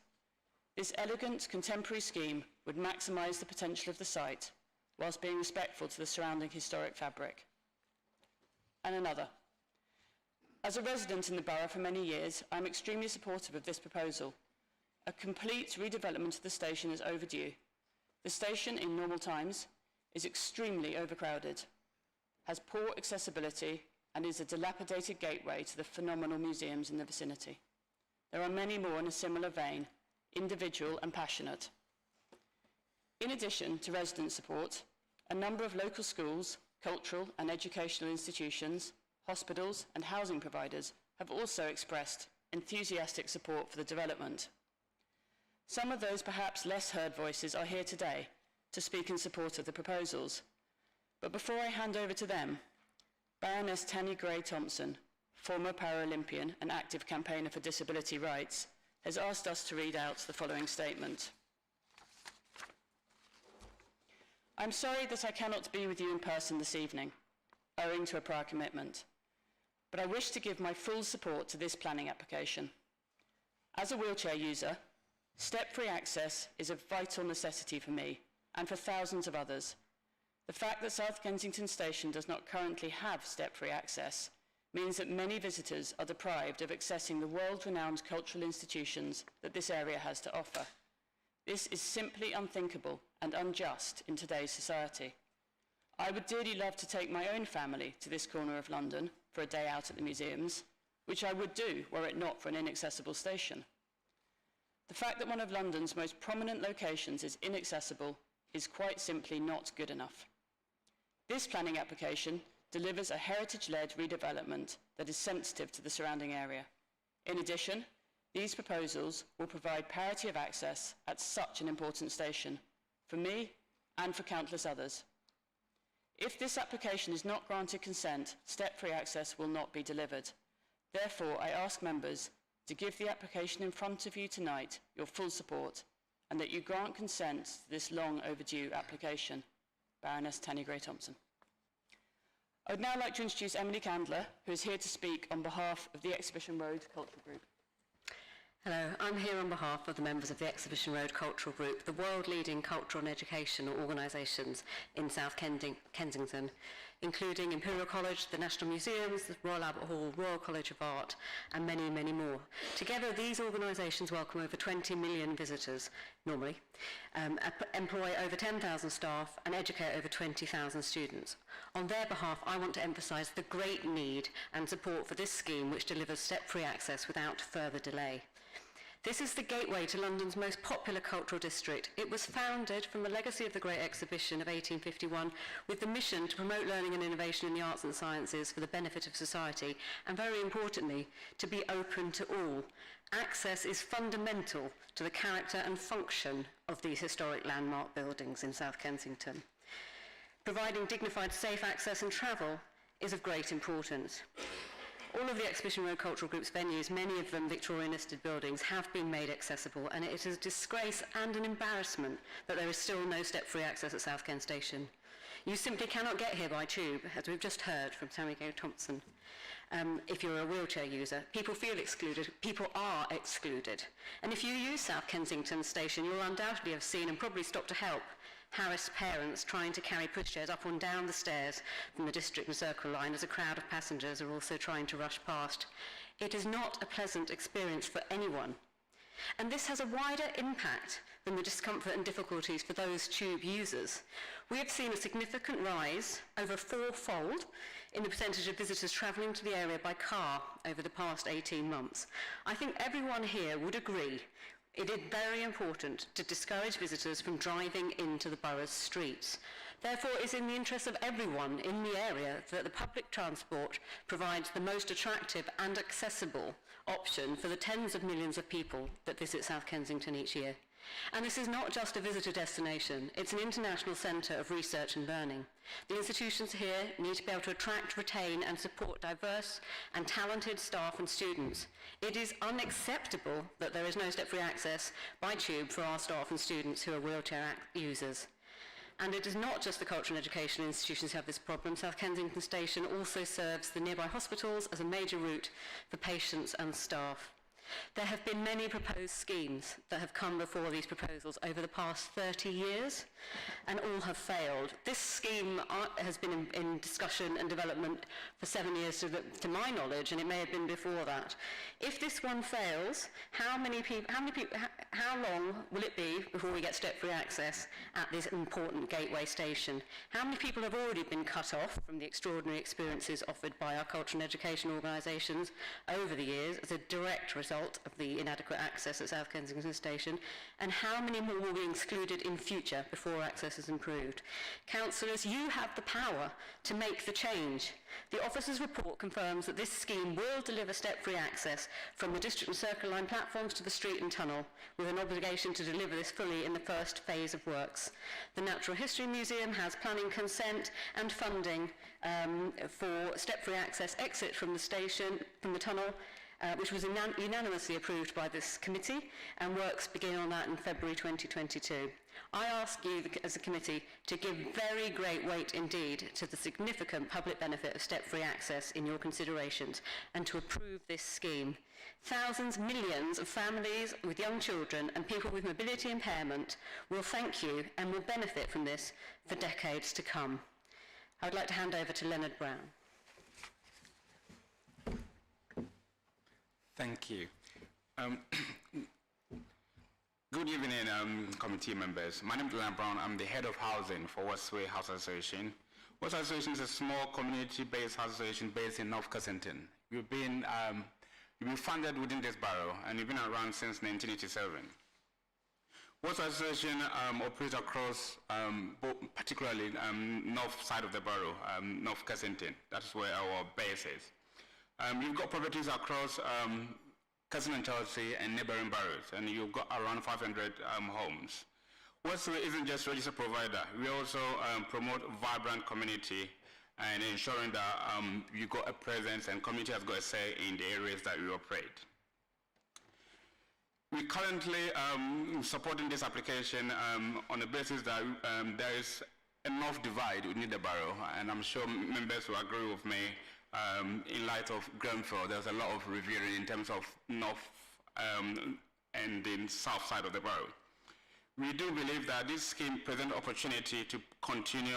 This elegant, contemporary scheme would maximise the potential of the site, whilst being respectful to the surrounding historic fabric. And another. As a resident in the borough for many years, I am extremely supportive of this proposal. A complete redevelopment of the station is overdue. The station, in normal times, is extremely overcrowded, has poor accessibility, and is a dilapidated gateway to the phenomenal museums in the vicinity. There are many more in a similar vein, individual and passionate. In addition to resident support, a number of local schools, cultural and educational institutions, hospitals and housing providers have also expressed enthusiastic support for the development. Some of those perhaps less heard voices are here today to speak in support of the proposals. But before I hand over to them, Baroness Tanni Grey-Thompson, former Paralympian and active campaigner for disability rights, has asked us to read out the following statement. I'm sorry that I cannot be with you in person this evening, owing to a prior commitment, but I wish to give my full support to this planning application. As a wheelchair user, step-free access is a vital necessity for me and for thousands of others. The fact that South Kensington Station does not currently have step-free access means that many visitors are deprived of accessing the world-renowned cultural institutions that this area has to offer. This is simply unthinkable and unjust in today's society. I would dearly love to take my own family to this corner of London for a day out at the museums, which I would do were it not for an inaccessible station. The fact that one of London's most prominent locations is inaccessible is quite simply not good enough. This planning application delivers a heritage-led redevelopment that is sensitive to the surrounding area. In addition, these proposals will provide parity of access at such an important station, for me and for countless others. If this application is not granted consent, step-free access will not be delivered. Therefore, I ask members to give the application in front of you tonight your full support, and that you grant consent to this long overdue application. Baroness Tanni Grey-Thompson. I would now like to introduce Emily Candler, who is here to speak on behalf of the Exhibition Road Cultural Group. Hello, I'm here on behalf of the members of the Exhibition Road Cultural Group, the world-leading cultural and educational organisations in South Kensington. including Imperial College, the National Museums, the Royal Albert Hall, Royal College of Art, and many, many more. Together, these organisations welcome over 20 million visitors, normally, employ over 10,000 staff, and educate over 20,000 students. On their behalf, I want to emphasise the great need and support for this scheme, which delivers step-free access without further delay. This is the gateway to London's most popular cultural district. It was founded from the legacy of the Great Exhibition of 1851 with the mission to promote learning and innovation in the arts and sciences for the benefit of society, and very importantly, to be open to all. Access is fundamental to the character and function of these historic landmark buildings in South Kensington. Providing dignified, safe access and travel is of great importance. All of the Exhibition Road Cultural Group's venues, many of them Victorian-listed buildings, have been made accessible, and it is a disgrace and an embarrassment that there is still no step-free access at South Kent Station. You simply cannot get here by tube, as we've just heard from Sammy Gay Thompson. If you're a wheelchair user, people feel excluded, people are excluded. And if you use South Kensington Station, you'll undoubtedly have seen and probably stopped to help harassed parents trying to carry pushchairs up and down the stairs from the District and Circle line as a crowd of passengers are also trying to rush past. It is not a pleasant experience for anyone. And this has a wider impact than the discomfort and difficulties for those tube users. We have seen a significant rise, over fourfold, in the percentage of visitors travelling to the area by car over the past 18 months. I think everyone here would agree it is very important to discourage visitors from driving into the borough's streets. Therefore, it is in the interest of everyone in the area that the public transport provides the most attractive and accessible option for the tens of millions of people that visit South Kensington each year. And this is not just a visitor destination, it's an international centre of research and learning. The institutions here need to be able to attract, retain and support diverse and talented staff and students. It is unacceptable that there is no step-free access by tube for our staff and students who are wheelchair users. And it is not just the cultural and educational institutions who have this problem. South Kensington Station also serves the nearby hospitals as a major route for patients and staff. There have been many proposed schemes that have come before these proposals over the past 30 years, and all have failed. This scheme has been in discussion and development for 7 years to my knowledge, and it may have been before that. If this one fails, how long will it be before we get step-free access at this important gateway station? How many people have already been cut off from the extraordinary experiences offered by our cultural and education organisations over the years as a direct result of the inadequate access at South Kensington Station, and how many more will be excluded in future before access is improved? Councillors, you have the power to make the change. The officer's report confirms that this scheme will deliver step-free access from the District and Circle line platforms to the street and tunnel, with an obligation to deliver this fully in the first phase of works. The Natural History Museum has planning consent and funding for step-free access exit from the station, from the tunnel, which was unanimously approved by this committee, and works begin on that in February 2022. I ask you as a committee to give very great weight indeed to the significant public benefit of step-free access in your considerations, and to approve this scheme. Thousands, millions of families with young children and people with mobility impairment will thank you and will benefit from this for decades to come. I would like to hand over to Leonard Brown. Thank you. Good evening, committee members. My name is Leonard Brown. I'm the head of housing for Westway House Association. Westway Association is a small community-based association based in North Kensington. You've been founded within this borough, and you've been around since 1987. Westway Association operates across, particularly north side of the borough, North Kensington. That's where our base is. You've got properties across Kensington and Chelsea and neighboring boroughs, and you've got around 500 homes. Westway isn't just a registered provider. We also promote vibrant community and ensuring that you've got a presence and community has got a say in the areas that we operate. We're currently supporting this application on the basis that there is enough divide within the borough, and I'm sure members will agree with me. In light of Grenfell, there's a lot of reviewing in terms of north and the south side of the borough. We do believe that this scheme presents opportunity to continue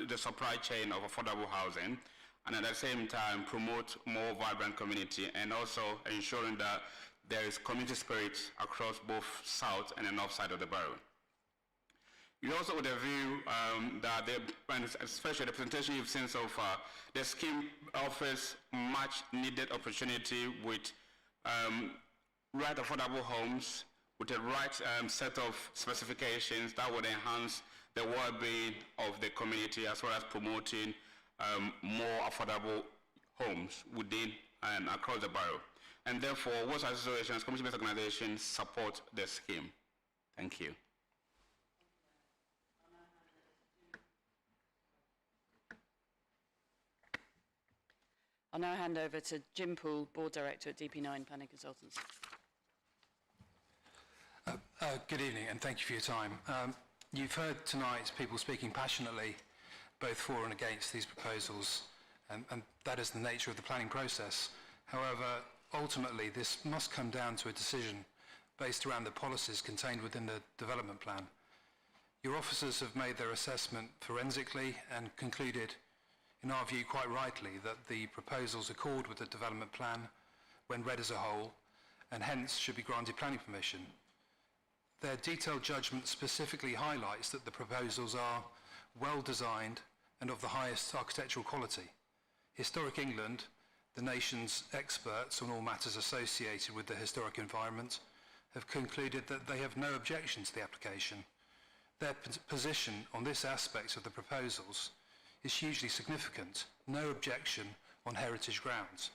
the supply chain of affordable housing and at the same time promote more vibrant community and also ensuring that there is community spirit across both south and the north side of the borough. We also with a view that, and especially the presentation you've seen so far, the scheme offers much needed opportunity with right affordable homes, with the right set of specifications that would enhance the well-being of the community as well as promoting more affordable homes within and across the borough. And therefore, Wards Associations, community-based organizations support the scheme. Thank you. I'll now hand over to Jim Poole, Board Director at DP9 Planning Consultants. Good evening, and thank you for your time. You've heard tonight people speaking passionately, both for and against these proposals, and that is the nature of the planning process. However, ultimately, this must come down to a decision based around the policies contained within the development plan. Your officers have made their assessment forensically and concluded, in our view quite rightly, that the proposals accord with the development plan when read as a whole, and hence should be granted planning permission. Their detailed judgment specifically highlights that the proposals are well designed and of the highest architectural quality. Historic England, the nation's experts on all matters associated with the historic environment, have concluded that they have no objection to the application. Their position on this aspect of the proposals is hugely significant. No objection on heritage grounds.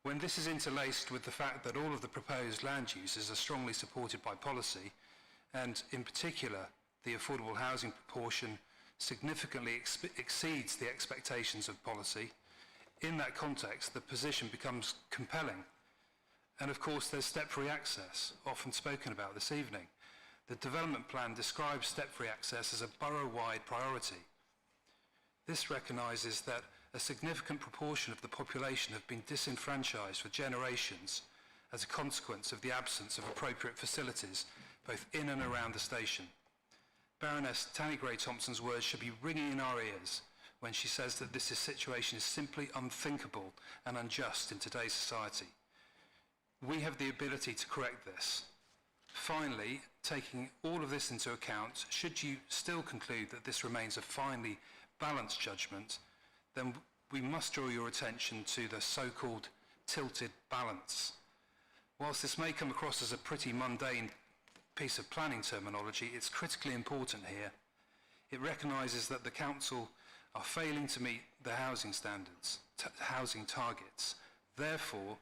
When this is interlaced with the fact that all of the proposed land uses are strongly supported by policy, and in particular the affordable housing proportion significantly exceeds the expectations of policy, in that context the position becomes compelling. And of course there's step-free access, often spoken about this evening. The development plan describes step-free access as a borough-wide priority. This recognises that a significant proportion of the population have been disenfranchised for generations as a consequence of the absence of appropriate facilities both in and around the station. Baroness Tanny Gray-Thompson's words should be ringing in our ears when she says that this situation is simply unthinkable and unjust in today's society. We have the ability to correct this. Finally, taking all of this into account, should you still conclude that this remains a finely balanced judgment, then we must draw your attention to the so-called tilted balance. Whilst this may come across as a pretty mundane piece of planning terminology, it's critically important here. It recognises that the council are failing to meet the housing standards, housing targets. Therefore,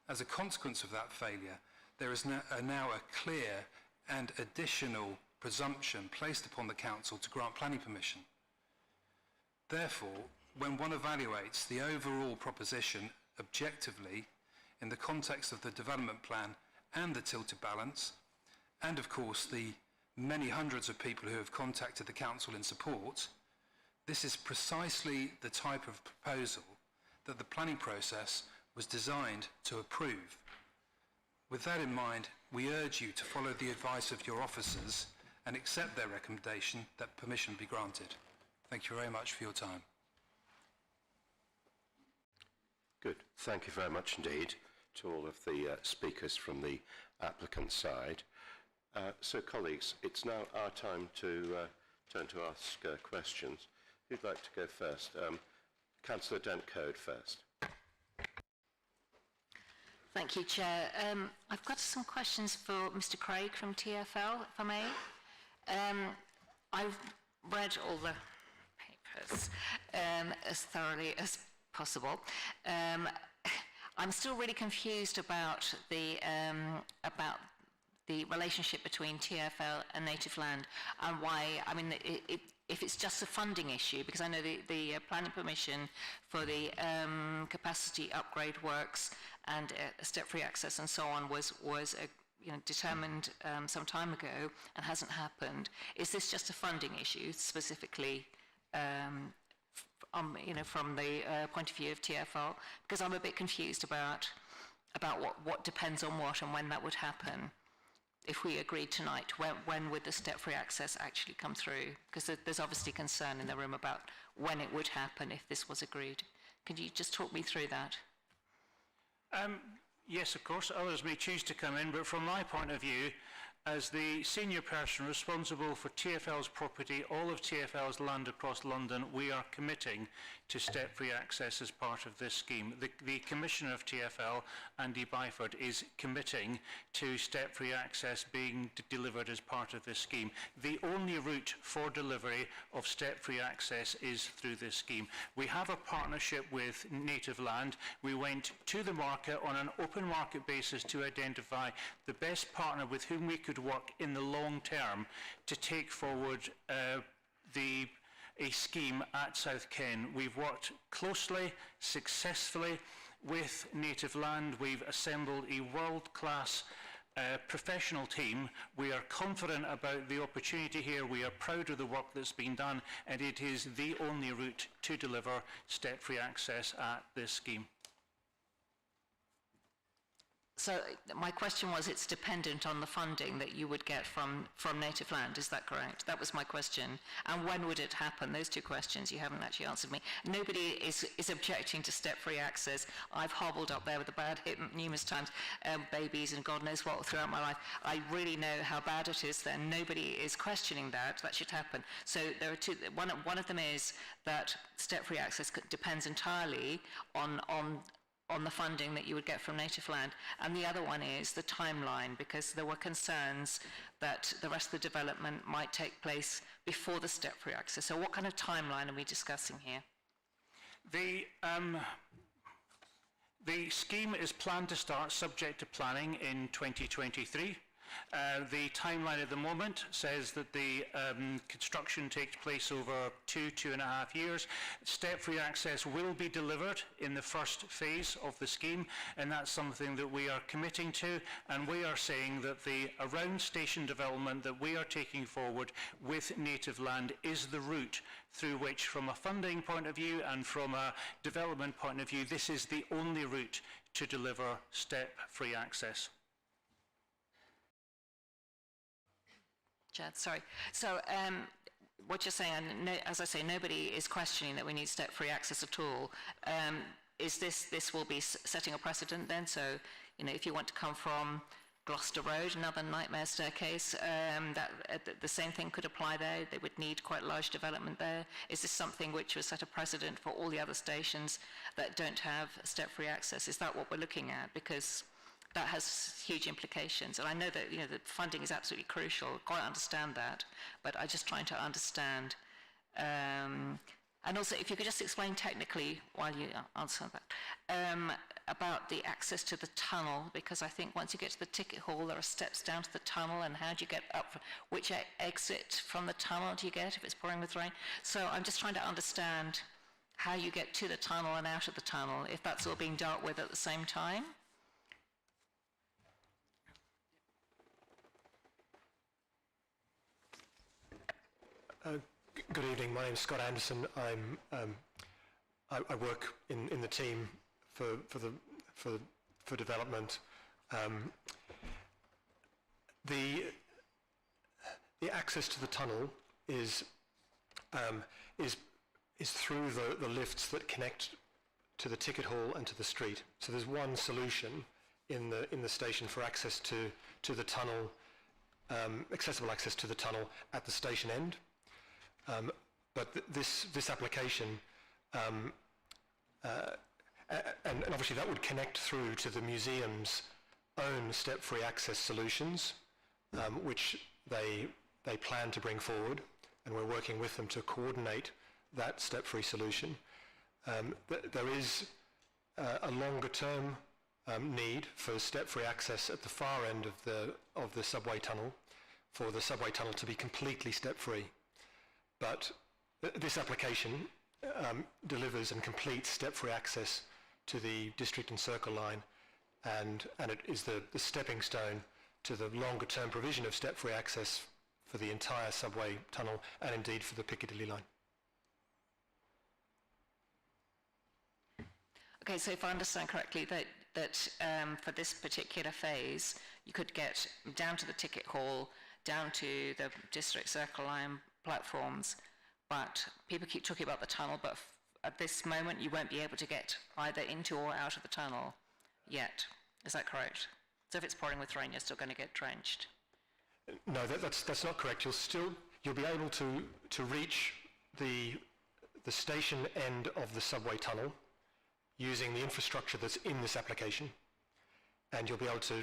as a consequence of that failure, there is now a clear and additional presumption placed upon the council to grant planning permission. Therefore, when one evaluates the overall proposition objectively in the context of the development plan and the tilted balance, and of course the many hundreds of people who have contacted the council in support, this is precisely the type of proposal that the planning process was designed to approve. With that in mind, we urge you to follow the advice of your officers and accept their recommendation that permission be granted. Thank you very much for your time. Good. Thank you very much indeed to all of the speakers from the applicant side. So colleagues, it's now our time to turn to ask questions. Who'd like to go first? Councillor Dent-Code first. Thank you, Chair. I've got some questions for Mr. Craig from TfL, if I may. I've read all the papers as thoroughly as possible. I'm still really confused about the relationship between TfL and native land and why, I mean, if it's just a funding issue, because I know the planning permission for the capacity upgrade works and step-free access and so on was determined some time ago and hasn't happened. Is this just a funding issue specifically from the point of view of TfL? Because I'm a bit confused about what depends on what and when that would happen. if we agreed tonight, when would the step-free access actually come through? Because there's obviously concern in the room about when it would happen if this was agreed. Could you just talk me through that? Yes, of course, others may choose to come in, but from my point of view, as the senior person responsible for TfL's property, all of TfL's land across London, we are committing to step-free access as part of this scheme. The Commissioner of TfL, Andy Byford, is committing to step-free access being delivered as part of this scheme. The only route for delivery of step-free access is through this scheme. We have a partnership with Native Land. We went to the market on an open market basis to identify the best partner with whom we could work in the long term to take forward a scheme at South Ken. We've worked closely, successfully with Native Land. We've assembled a world-class professional team. We are confident about the opportunity here. We are proud of the work that's been done, and it is the only route to deliver step-free access at this scheme. So my question was, it's dependent on the funding that you would get from Native Land, is that correct? That was my question. And when would it happen? Those two questions you haven't actually answered me. Nobody is objecting to step-free access. I've hobbled up there with a bad hip numerous times, babies and God knows what throughout my life. I really know how bad it is there. Nobody is questioning that. That should happen. So there are two. One of them is that step-free access depends entirely on the funding that you would get from Native Land. And the other one is the timeline, because there were concerns that the rest of the development might take place before the step-free access. So what kind of timeline are we discussing here? The scheme is planned to start subject to planning in 2023. The timeline at the moment says that the construction takes place over 2.5 years. Step-free access will be delivered in the first phase of the scheme, and that's something that we are committing to, and we are saying that the around station development that we are taking forward with Native Land is the route through which, from a funding point of view and from a development point of view, this is the only route to deliver step-free access. Chad, sorry. So what you're saying, as I say, nobody is questioning that we need step-free access at all. Is this will be setting a precedent then? So, you know, if you want to come from Gloucester Road, another nightmare staircase, the same thing could apply there. They would need quite large development there. Is this something which will set a precedent for all the other stations that don't have step-free access? Is that what we're looking at? Because that has huge implications. And I know that, you know, the funding is absolutely crucial. I quite understand that, but I'm just trying to understand. And also, if you could just explain technically, while you answer that, about the access to the tunnel, because I think once you get to the ticket hall, there are steps down to the tunnel, and how do you get up? Which exit from the tunnel do you get if it's pouring with rain? So I'm just trying to understand how you get to the tunnel and out of the tunnel, if that's all being dealt with at the same time. Good evening. My name is Scott Anderson. I work in the team for development. The access to the tunnel is through the lifts that connect to the ticket hall and to the street. So there's one solution in the station for access to the tunnel, accessible access to the tunnel at the station end. But this application, and obviously that would connect through to the museum's own step-free access solutions, which they plan to bring forward, and we're working with them to coordinate that step-free solution. There is a longer-term need for step-free access at the far end of the subway tunnel, for the subway tunnel to be completely step-free. But this application delivers and completes step-free access to the District and Circle line, and it is the stepping stone to the longer-term provision of step-free access for the entire subway tunnel and indeed for the Piccadilly line. Okay, so if I understand correctly, that that for this particular phase, you could get down to the ticket hall, down to the District Circle Line platforms, but people keep talking about the tunnel, but at this moment you won't be able to get either into or out of the tunnel yet. Is that correct? So if it's pouring with rain, you're still going to get drenched? No, that's not correct. You'll be able to reach the station end of the subway tunnel using the infrastructure that's in this application, and you'll be able to,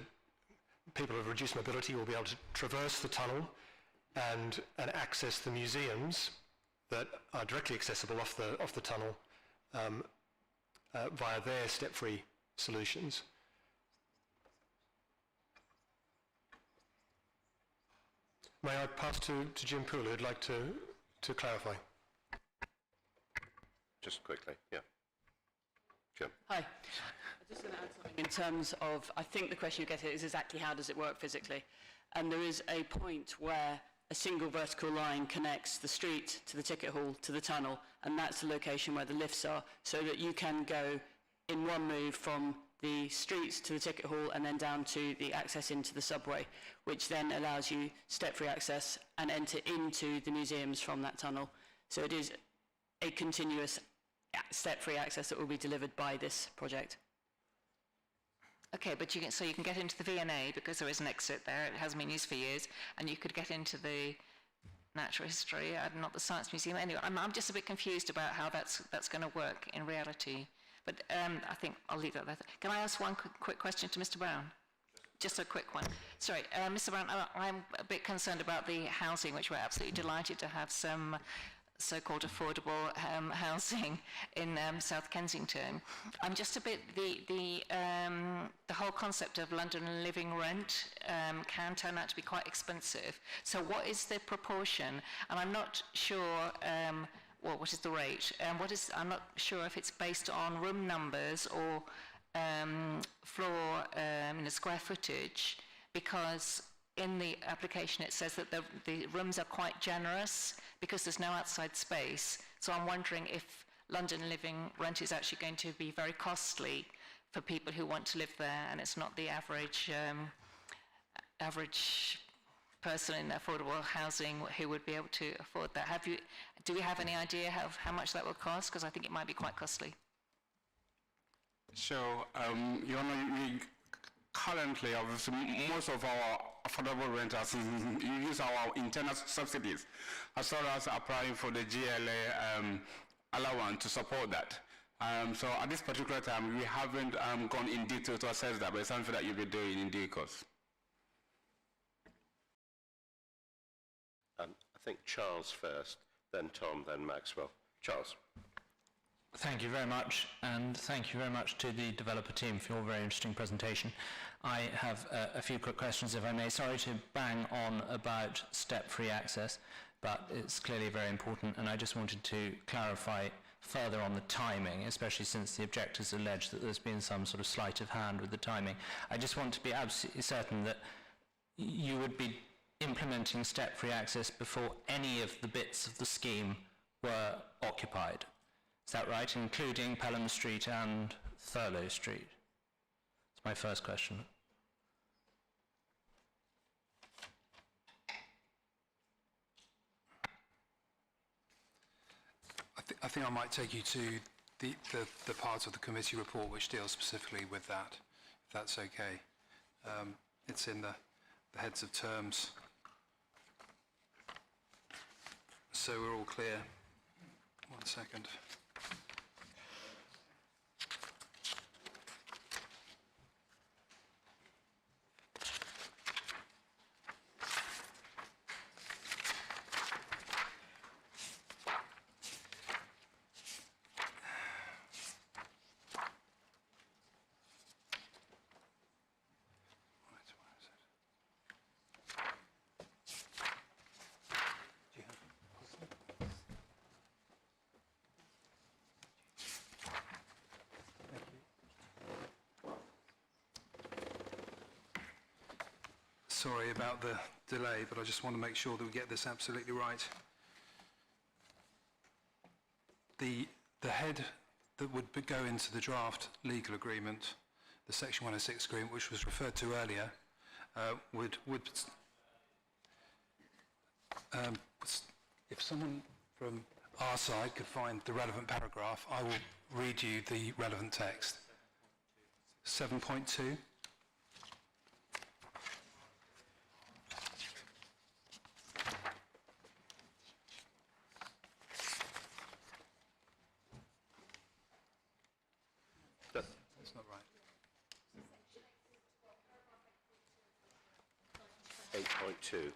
people with reduced mobility will be able to traverse the tunnel and access the museums that are directly accessible off the tunnel via their step-free solutions. May I pass to Jim Poole, who'd like to clarify? Just quickly, yeah. Jim. Hi. I'm just going to add something in terms of, I think the question you get is exactly how does it work physically? And there is a point where a single vertical line connects the street to the ticket hall to the tunnel, and that's the location where the lifts are, so that you can go in one move from the streets to the ticket hall and then down to the access into the subway, which then allows you step-free access and enter into the museums from that tunnel. So it is a continuous step-free access that will be delivered by this project. Okay, but you can get into the V&A because there is an exit there. It hasn't been used for years, and you could get into the Natural History, not the Science Museum. Anyway, I'm just a bit confused about how that's going to work in reality. But I think I'll leave that there. Can I ask one quick question to Mr. Brown? Just a quick one. Sorry, Mr. Brown, I'm a bit concerned about the housing, which we're absolutely delighted to have some so-called affordable housing in South Kensington. I'm just a bit, the whole concept of London living rent can turn out to be quite expensive. So what is the proportion? And I'm not sure, well, what is the rate? I'm not sure if it's based on room numbers or floor square footage, because in the application it says that the rooms are quite generous because there's no outside space. So I'm wondering if London living rent is actually going to be very costly for people who want to live there, and it's not the average person in affordable housing who would be able to afford that. Do we have any idea how much that will cost? Because I think it might be quite costly. So, you know, currently, obviously, most of our affordable renters use our internal subsidies as well as applying for the GLA allowance to support that. So at this particular time, we haven't gone in detail to assess that, but it's something that you'll be doing in due course. I think Charles first, then Tom, then Maxwell. Charles. Thank you very much, and thank you very much to the developer team for your very interesting presentation. I have a few quick questions, if I may. Sorry to bang on about step-free access, but it's clearly very important, and I just wanted to clarify further on the timing, especially since the objectors allege that there's been some sort of sleight of hand with the timing. I just want to be absolutely certain that you would be implementing step-free access before any of the bits of the scheme were occupied. Is that right, including Pelham Street and Thurlow Street? That's my first question. I think I might take you to the part of the committee report which deals specifically with that, if that's okay. It's in the heads of terms. So we're all clear. 1 second. Sorry about the delay, but I just want to make sure that we get this absolutely right. The head that would go into the draft legal agreement, the Section 106 agreement, which was referred to earlier, if someone from our side could find the relevant paragraph, I will read you the relevant text. 7.2. That's not right. 8.2.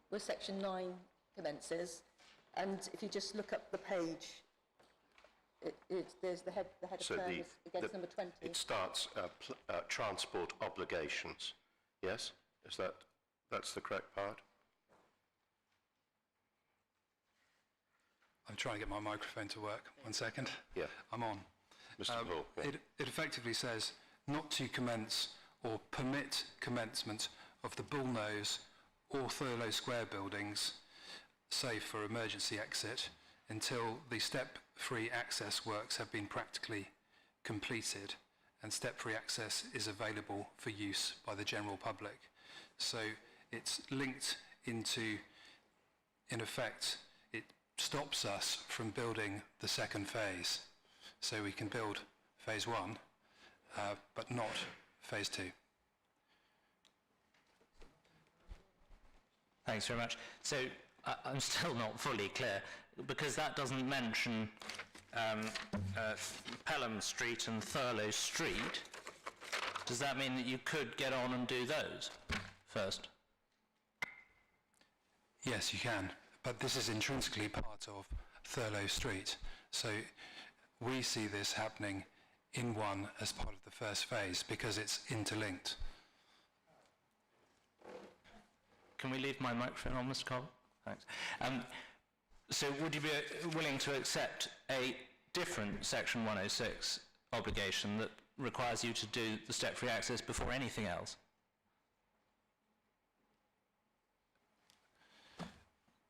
Where section 9 commences, and if you just look up the page, there's the head of term is against number 20. It starts transport obligations. Yes? That's the correct part? I'm trying to get my microphone to work. 1 second. Yeah. I'm on. Mr. Hall. Yeah. It effectively says not to commence or permit commencement of the Bullnose or Thurlow Square buildings, save for emergency exit, until the step-free access works have been practically completed and step-free access is available for use by the general public. So it's linked into, in effect, it stops us from building the second phase. So we can build phase 1, but not phase 2. Thanks very much. So I'm still not fully clear, because that doesn't mention Pelham Street and Thurlow Street. Does that mean that you could get on and do those first? Yes, you can, but this is intrinsically part of Thurlow Street. So we see this happening in one as part of the first phase because it's interlinked. Can we leave my microphone on, Mr. Cole? Thanks. So would you be willing to accept a different Section 106 obligation that requires you to do the step-free access before anything else?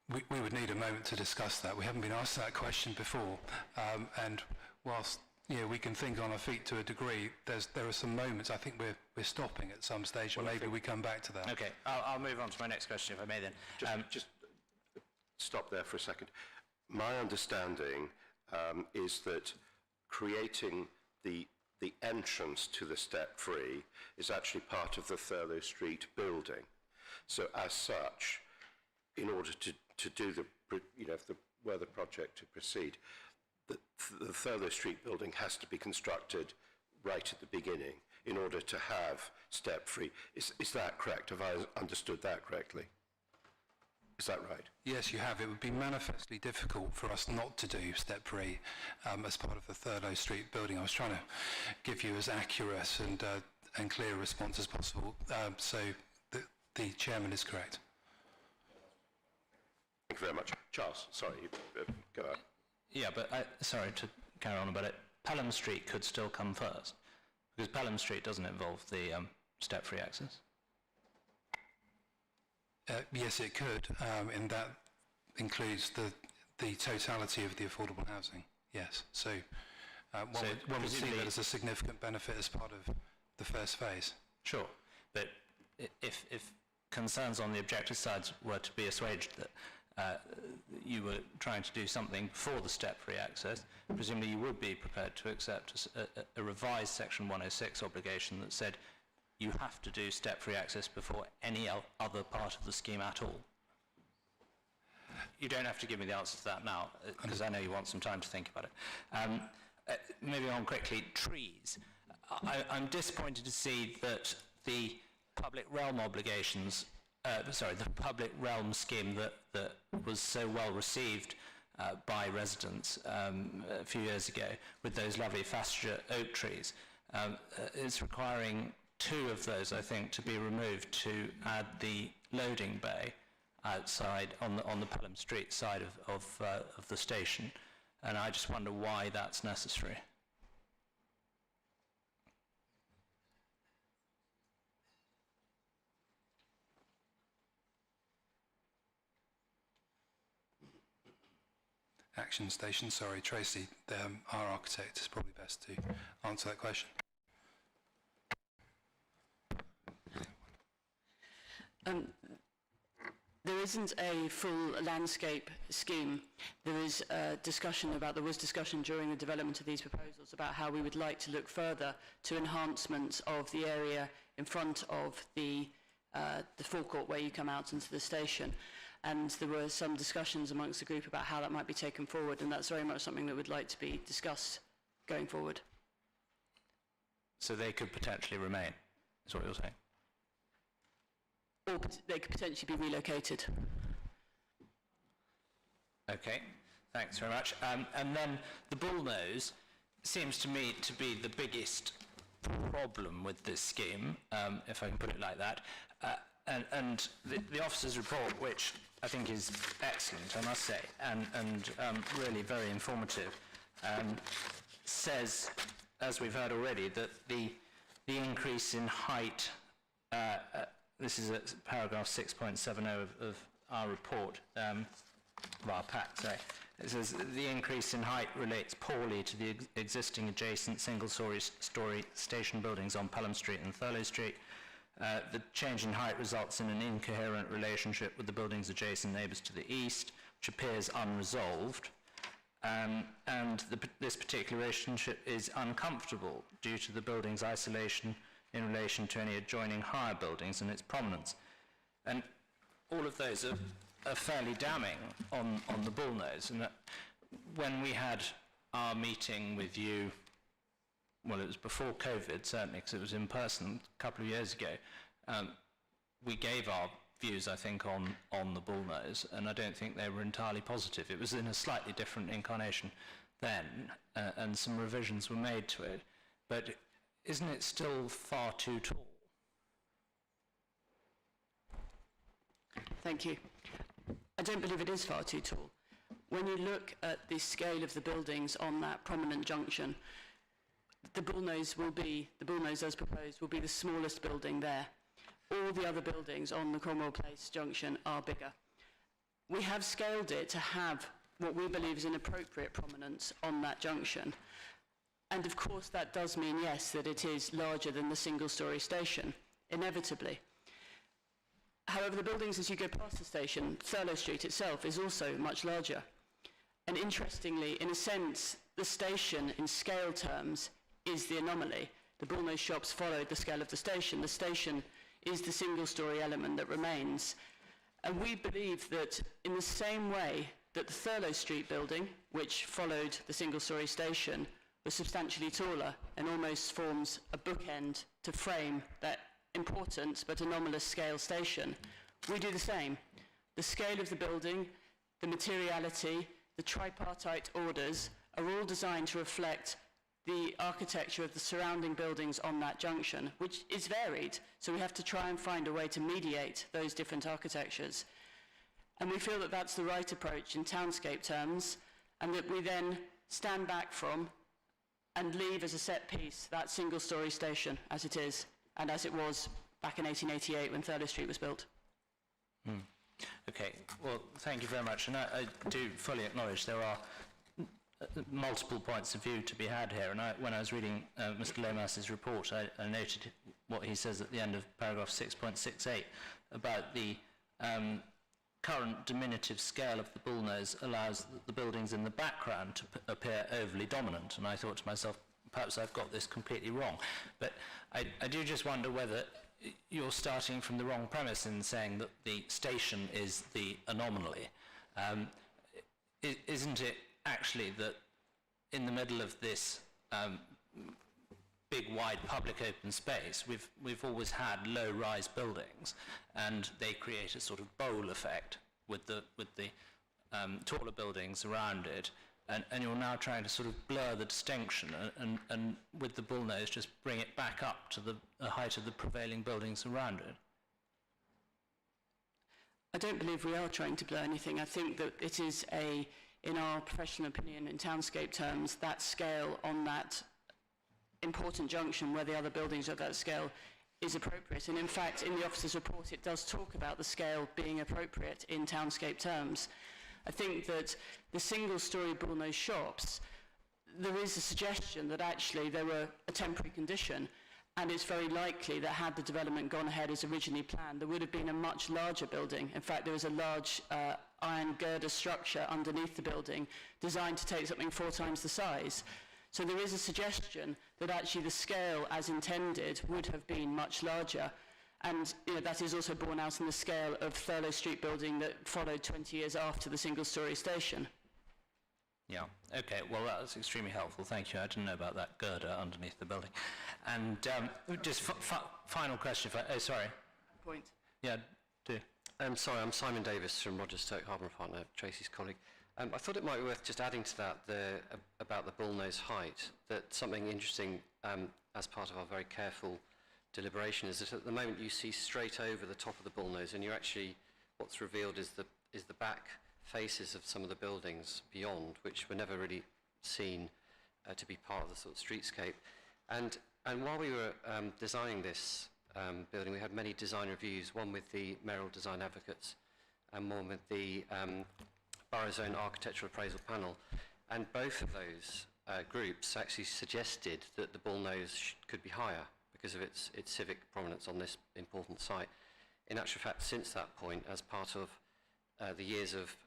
We would need a moment to discuss that. We haven't been asked that question before, and whilst we can think on our feet to a degree, there are some moments I think we're stopping at some stage, and maybe we come back to that. Okay, I'll move on to my next question if I may then. Just stop there for a second. My understanding is that creating the entrance to the step-free is actually part of the Thurlow Street building. So as such, in order to do were the project to proceed, the Thurlow Street building has to be constructed right at the beginning in order to have step-free. Is that correct? Have I understood that correctly? Is that right? Yes, you have. It would be manifestly difficult for us not to do step-free as part of the Thurlow Street building. I was trying to give you as accurate and clear a response as possible. So the chairman is correct. Thank you very much. Charles, sorry, go ahead. Yeah, but sorry to carry on about it. Pelham Street could still come first, because Pelham Street doesn't involve the step-free access. Yes, it could, and that includes the totality of the affordable housing. Yes, so one would see that as a significant benefit as part of the first phase. Sure, but if concerns on the objective sides were to be assuaged that you were trying to do something before the step-free access, presumably you would be prepared to accept a revised Section 106 obligation that said you have to do step-free access before any other part of the scheme at all. You don't have to give me the answer to that now, because I know you want some time to think about it. Moving on quickly, trees. I'm disappointed to see that the public realm obligations the public realm scheme that was so well received by residents a few years ago with those lovely Fastrager oak trees is requiring two of those, I think, to be removed to add the loading bay outside on the Pelham Street side of the station, and I just wonder why that's necessary. Action Station, sorry, Tracy, our architect is probably best to answer that question. There isn't a full landscape scheme. There was discussion during the development of these proposals about how we would like to look further to enhancements of the area in front of the forecourt where you come out into the station. And there were some discussions amongst the group about how that might be taken forward, and that's very much something that would like to be discussed going forward. So they could potentially remain, is what you're saying? Or they could potentially be relocated. Okay, thanks very much. And then the bullnose seems to me to be the biggest problem with this scheme, if I can put it like that. And the officer's report, which I think is excellent, I must say, and really very informative, says, as we've heard already, that the increase in height, this is at paragraph 6.70 of our report, of our pack, sorry. It says the increase in height relates poorly to the existing adjacent single-story station buildings on Pelham Street and Thurlow Street. The change in height results in an incoherent relationship with the building's adjacent neighbours to the east, which appears unresolved. This particular relationship is uncomfortable due to the building's isolation in relation to any adjoining higher buildings and its prominence. And all of those are fairly damning on the bullnose. And when we had our meeting with you, well, it was before COVID, certainly, because it was in person a couple of years ago, we gave our views, I think, on the bullnose, and I don't think they were entirely positive. It was in a slightly different incarnation then, and some revisions were made to it. But isn't it still far too tall? Thank you. I don't believe it is far too tall. When you look at the scale of the buildings on that prominent junction, the bullnose as proposed will be the smallest building there. All the other buildings on the Cromwell Place junction are bigger. We have scaled it to have what we believe is an appropriate prominence on that junction. And of course that does mean, yes, that it is larger than the single-storey station, inevitably. However, the buildings as you go past the station, Thurlow Street itself is also much larger. And interestingly, in a sense, the station in scale terms is the anomaly. The bullnose shops followed the scale of the station. The station is the single-storey element that remains. And we believe that in the same way that the Thurlow Street building, which followed the single-storey station, was substantially taller and almost forms a bookend to frame that important but anomalous scale station, we do the same. The scale of the building, the materiality, the tripartite orders are all designed to reflect the architecture of the surrounding buildings on that junction, which is varied, so we have to try and find a way to mediate those different architectures. And we feel that that's the right approach in townscape terms, and that we then stand back from and leave as a set piece that single-storey station as it is, and as it was back in 1888 when Thurlow Street was built. Okay, well, thank you very much. And I do fully acknowledge there are multiple points of view to be had here. And when I was reading Mr. Lomas's report, I noted what he says at the end of paragraph 6.68 about the current diminutive scale of the bullnose allows the buildings in the background to appear overly dominant. And I thought to myself, perhaps I've got this completely wrong. But I do just wonder whether you're starting from the wrong premise in saying that the station is the anomaly. Isn't it actually that in the middle of this big, wide, public open space, we've always had low-rise buildings, and they create a sort of bowl effect with the taller buildings around it, and you're now trying to sort of blur the distinction and with the bullnose just bring it back up to the height of the prevailing buildings around it. I don't believe we are trying to blur anything. I think that it is in our professional opinion, in townscape terms, that scale on that important junction where the other buildings are at that scale is appropriate. And in fact, in the officer's report, it does talk about the scale being appropriate in townscape terms. I think that the single-storey bullnose shops, there is a suggestion that actually they were a temporary condition, and it's very likely that had the development gone ahead as originally planned, there would have been a much larger building. In fact, there was a large iron girder structure underneath the building designed to take something 4 times the size. So there is a suggestion that actually the scale as intended would have been much larger. And that is also borne out in the scale of Thurlow Street building that followed 20 years after the single-storey station. Yeah, okay, well that's extremely helpful, thank you. I didn't know about that girder underneath the building. And just final question, sorry. Point. Yeah, do. Sorry, I'm Simon Davis from Roger Stoke Harbour Partner, Tracy's colleague. I thought it might be worth just adding to that about the bullnose height, that something interesting as part of our very careful deliberation is that at the moment you see straight over the top of the bullnose, and you're actually, what's revealed is the back faces of some of the buildings beyond, which were never really seen to be part of the sort of streetscape. And while we were designing this building, we had many design reviews, one with the Merrill Design Advocates and one with the Borough's own architectural appraisal panel. And both of those groups actually suggested that the bullnose could be higher because of its civic prominence on this important site. In actual fact, since that point, as part of the years of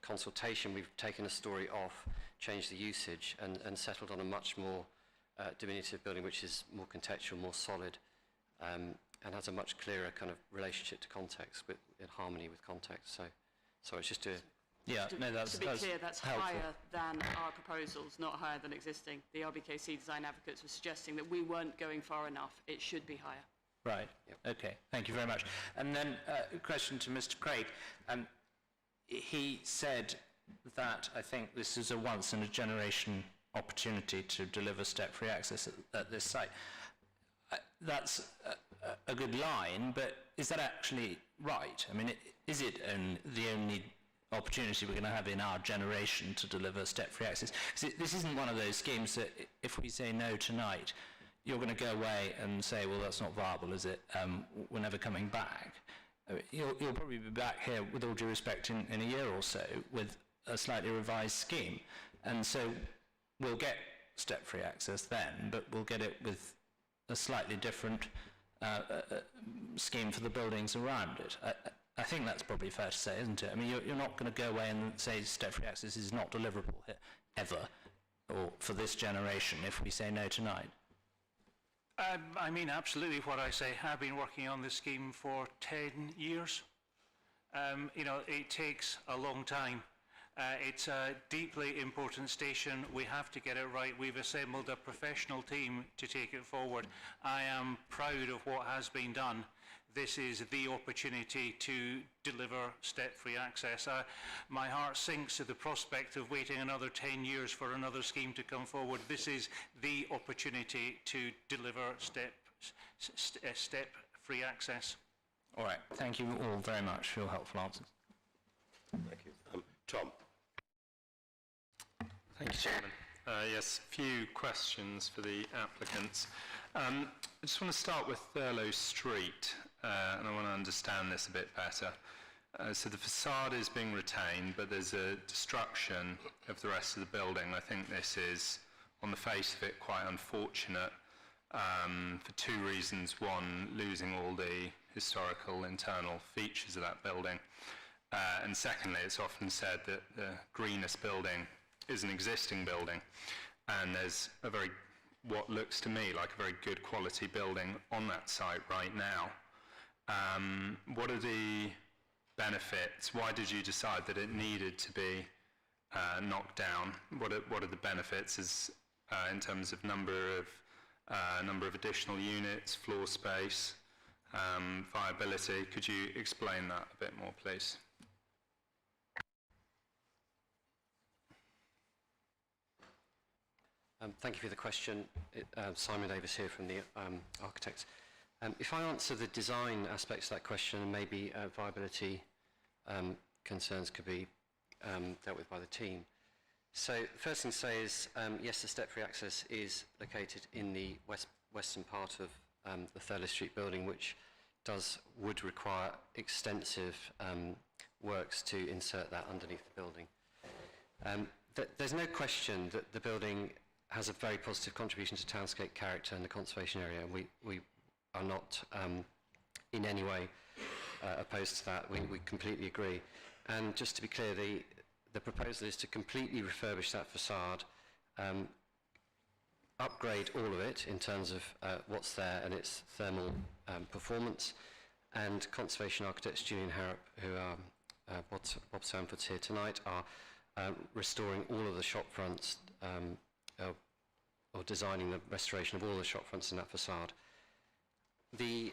consultation, we've taken a story off, changed the usage, and settled on a much more diminutive building, which is more contextual, more solid, and has a much clearer kind of relationship to context, in harmony with context. So it's just to... Yeah, no, that's to be clear, that's helpful. higher than our proposals, not higher than existing. The RBKC Design Advocates were suggesting that we weren't going far enough. It should be higher. Right, okay, thank you very much. And then a question to Mr. Craig. He said that, I think this is a once-in-a-generation opportunity to deliver step-free access at this site. That's a good line, but is that actually right? I mean, is it the only opportunity we're going to have in our generation to deliver step-free access? This isn't one of those schemes that if we say no tonight, you're going to go away and say, well, that's not viable, is it? We're never coming back. You'll probably be back here, with all due respect, in a year or so with a slightly revised scheme. And so we'll get step-free access then, but we'll get it with a slightly different scheme for the buildings around it. I think that's probably fair to say, isn't it? I mean, you're not going to go away and say step-free access is not deliverable here, ever, or for this generation, if we say no tonight. I mean, absolutely what I say. I've been working on this scheme for 10 years. It takes a long time. It's a deeply important station. We have to get it right. We've assembled a professional team to take it forward. I am proud of what has been done. This is the opportunity to deliver step-free access. My heart sinks to the prospect of waiting another 10 years for another scheme to come forward. This is the opportunity to deliver step-free access. All right, thank you all very much for your helpful answers. Thank you. Tom. Thank you, Chairman. Yes, a few questions for the applicants. I just want to start with Thurlow Street, and I want to understand this a bit better. So the facade is being retained, but there's a destruction of the rest of the building. I think this is, on the face of it, quite unfortunate for 2 reasons. One, losing all the historical internal features of that building. And secondly, it's often said that the greenest building is an existing building, and there's what looks to me like a very good quality building on that site right now. What are the benefits? Why did you decide that it needed to be knocked down? What are the benefits in terms of number of additional units, floor space, viability? Could you explain that a bit more, please? Thank you for the question. Simon Davis here from the architects. If I answer the design aspects of that question, and maybe viability concerns could be dealt with by the team. So the first thing to say is, yes, the step-free access is located in the western part of the Thurlow Street building, which would require extensive works to insert that underneath the building. There's no question that the building has a very positive contribution to townscape character and the conservation area, and we are not in any way opposed to that. We completely agree. And just to be clear, the proposal is to completely refurbish that facade, upgrade all of it in terms of what's there and its thermal performance, and conservation architects Julian Harrop, who are Bob Sanford's here tonight, are restoring all of the shop fronts, or designing the restoration of all the shop fronts in that facade. The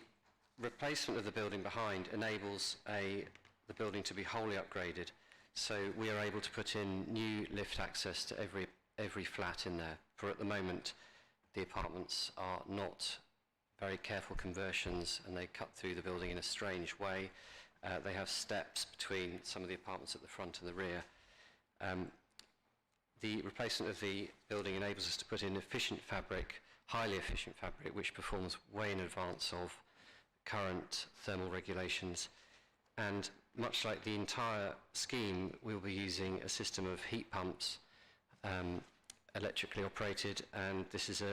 replacement of the building behind enables the building to be wholly upgraded, so we are able to put in new lift access to every flat in there. For at the moment, the apartments are not very careful conversions, and they cut through the building in a strange way. They have steps between some of the apartments at the front and the rear. The replacement of the building enables us to put in efficient fabric, highly efficient fabric, which performs way in advance of current thermal regulations. And much like the entire scheme, we'll be using a system of heat pumps, electrically operated, and this is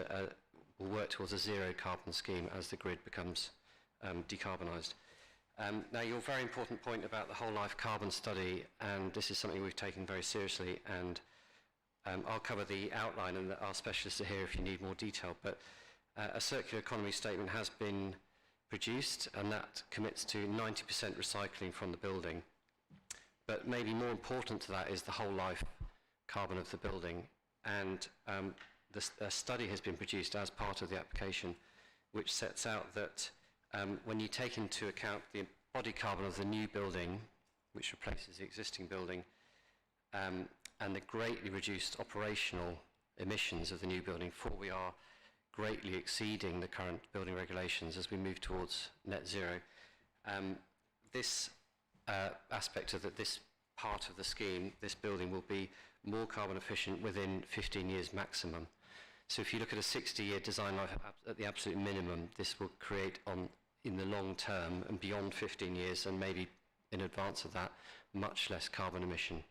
will work towards a zero carbon scheme as the grid becomes decarbonised. Now, your very important point about the whole life carbon study, and this is something we've taken very seriously, and I'll cover the outline, and our specialists are here if you need more detail, but a circular economy statement has been produced, and that commits to 90% recycling from the building. But maybe more important to that is the whole life carbon of the building, and a study has been produced as part of the application, which sets out that when you take into account the embodied carbon of the new building, which replaces the existing building, and the greatly reduced operational emissions of the new building, for we are greatly exceeding the current building regulations as we move towards net zero. This aspect of this part of the scheme, this building will be more carbon efficient within 15 years maximum. So if you look at a 60-year design life at the absolute minimum, this will create in the long term and beyond 15 years, and maybe in advance of that, much less carbon emission.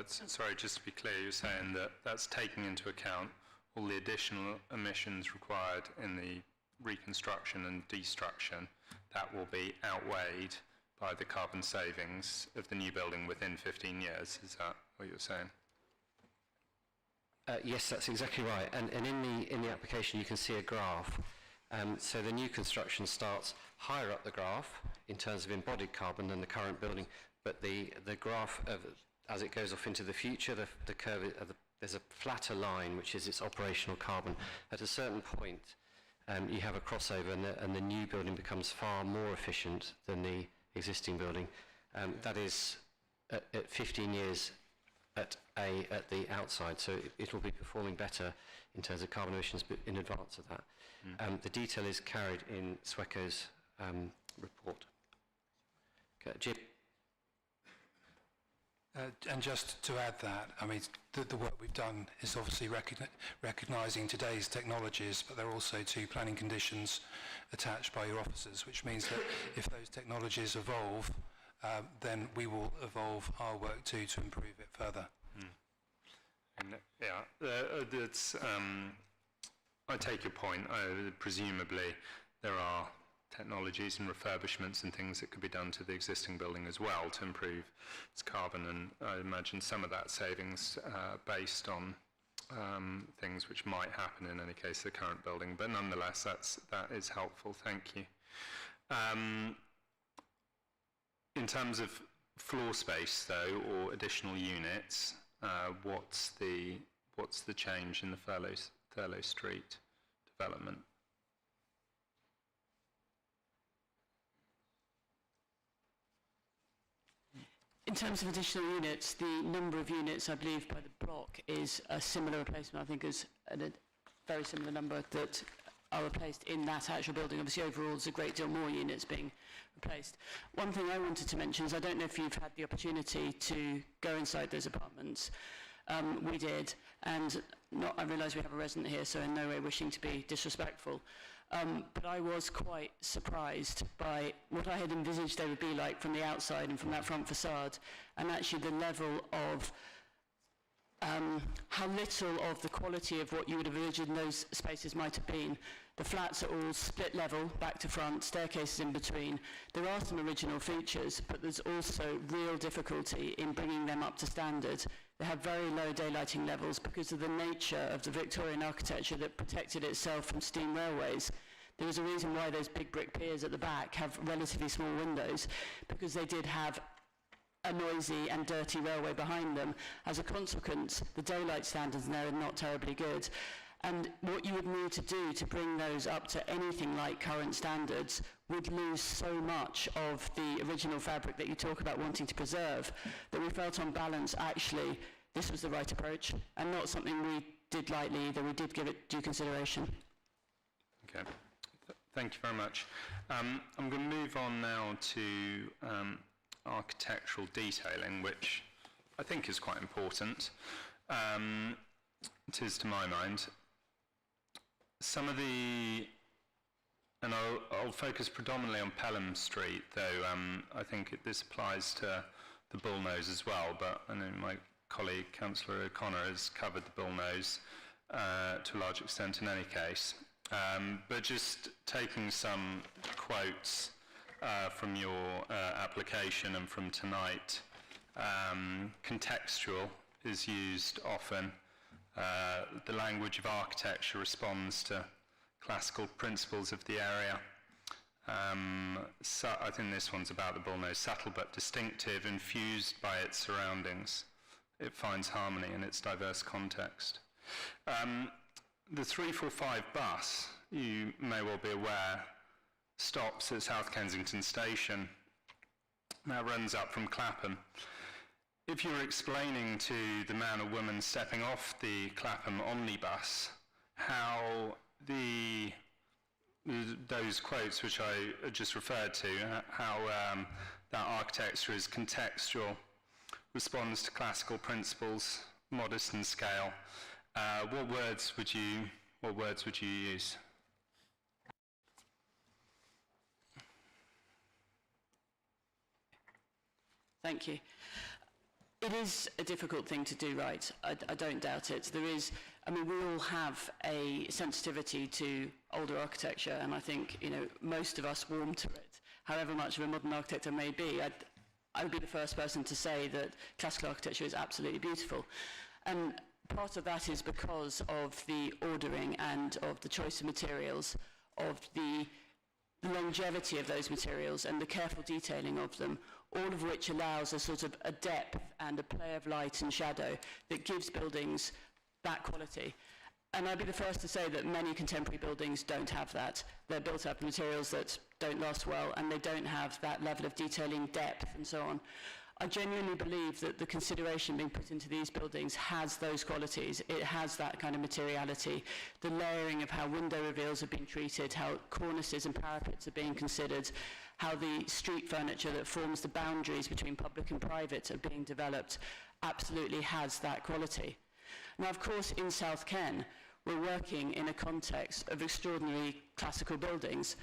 Sorry, just to be clear, you're saying that that's taking into account all the additional emissions required in the reconstruction and destruction that will be outweighed by the carbon savings of the new building within 15 years. Is that what you're saying? Yes, that's exactly right. And in the application, you can see a graph. So the new construction starts higher up the graph in terms of embodied carbon than the current building, but the graph, as it goes off into the future, the curve, there's a flatter line, which is its operational carbon. At a certain point, you have a crossover, and the new building becomes far more efficient than the existing building. That is at 15 years at the outside, so it will be performing better in terms of carbon emissions, but in advance of that. The detail is carried in SWECO's report. Okay, Jim. And just to add that, I mean, the work we've done is obviously recognising today's technologies, but there are also two planning conditions attached by your officers, which means that if those technologies evolve, then we will evolve our work too to improve it further. And, I take your point. Presumably, there are technologies and refurbishments and things that could be done to the existing building as well to improve its carbon, and I imagine some of that savings based on things which might happen in any case the current building, but nonetheless that is helpful. Thank you. In terms of floor space though, or additional units, what's the change in the Thurlow Street development? In terms of additional units, the number of units, I believe, by the block is a similar replacement. I think is a very similar number that are replaced in that actual building. Obviously, overall, there's a great deal more units being replaced. One thing I wanted to mention is I don't know if you've had the opportunity to go inside those apartments. We did, and I realise we have a resident here, so in no way wishing to be disrespectful. But I was quite surprised by what I had envisaged they would be like from the outside and from that front facade, and actually the level of how little of the quality of what you would have imagined those spaces might have been. The flats are all split level, back to front, staircases in between. There are some original features, but there's also real difficulty in bringing them up to standard. They have very low daylighting levels because of the nature of the Victorian architecture that protected itself from steam railways. There is a reason why those big brick piers at the back have relatively small windows, because they did have a noisy and dirty railway behind them. As a consequence, the daylight standards there are not terribly good. And what you would need to do to bring those up to anything like current standards would lose so much of the original fabric that you talk about wanting to preserve, that we felt on balance, actually, this was the right approach, and not something we did lightly either. We did give it due consideration. Okay. Thank you very much. I'm going to move on now to architectural detailing, which I think is quite important. It is to my mind. Some of the, and I'll focus predominantly on Pelham Street, though I think this applies to the Bullnose as well, but I know my colleague, Councillor O'Connor, has covered the Bullnose to a large extent in any case. But just taking some quotes from your application and from tonight, contextual is used often. The language of architecture responds to classical principles of the area. So I think this one's about the Bullnose. Subtle but distinctive, infused by its surroundings. It finds harmony in its diverse context. The 345 bus, you may well be aware, stops at South Kensington Station. That runs up from Clapham. If you're explaining to the man or woman stepping off the Clapham omnibus how those quotes which I just referred to, how that architecture is contextual, responds to classical principles, modest in scale, what words would you use? Thank you. It is a difficult thing to do right. I don't doubt it. There is, I mean, we all have a sensitivity to older architecture, and I think, you know, most of us warm to it. However much of a modern architect I may be, I would be the first person to say that classical architecture is absolutely beautiful. And part of that is because of the ordering and of the choice of materials, of the longevity of those materials and the careful detailing of them, all of which allows a sort of a depth and a play of light and shadow that gives buildings that quality. And I'd be the first to say that many contemporary buildings don't have that. They're built up of materials that don't last well, and they don't have that level of detailing, depth, and so on. I genuinely believe that the consideration being put into these buildings has those qualities. It has that kind of materiality, the layering of how window reveals are being treated, how cornices and parapets are being considered, how the street furniture that forms the boundaries between public and private are being developed, absolutely has that quality. Now, of course, in South Ken, we're working in a context of extraordinary classical buildings,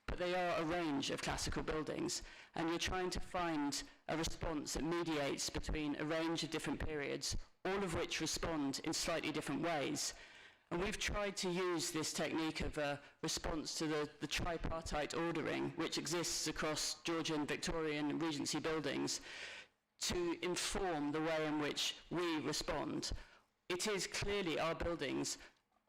but they are a range of classical buildings, and you're trying to find a response that mediates between a range of different periods, all of which respond in slightly different ways. And we've tried to use this technique of a response to the tripartite ordering, which exists across Georgian, Victorian, Regency buildings, to inform the way in which we respond. It is clearly our buildings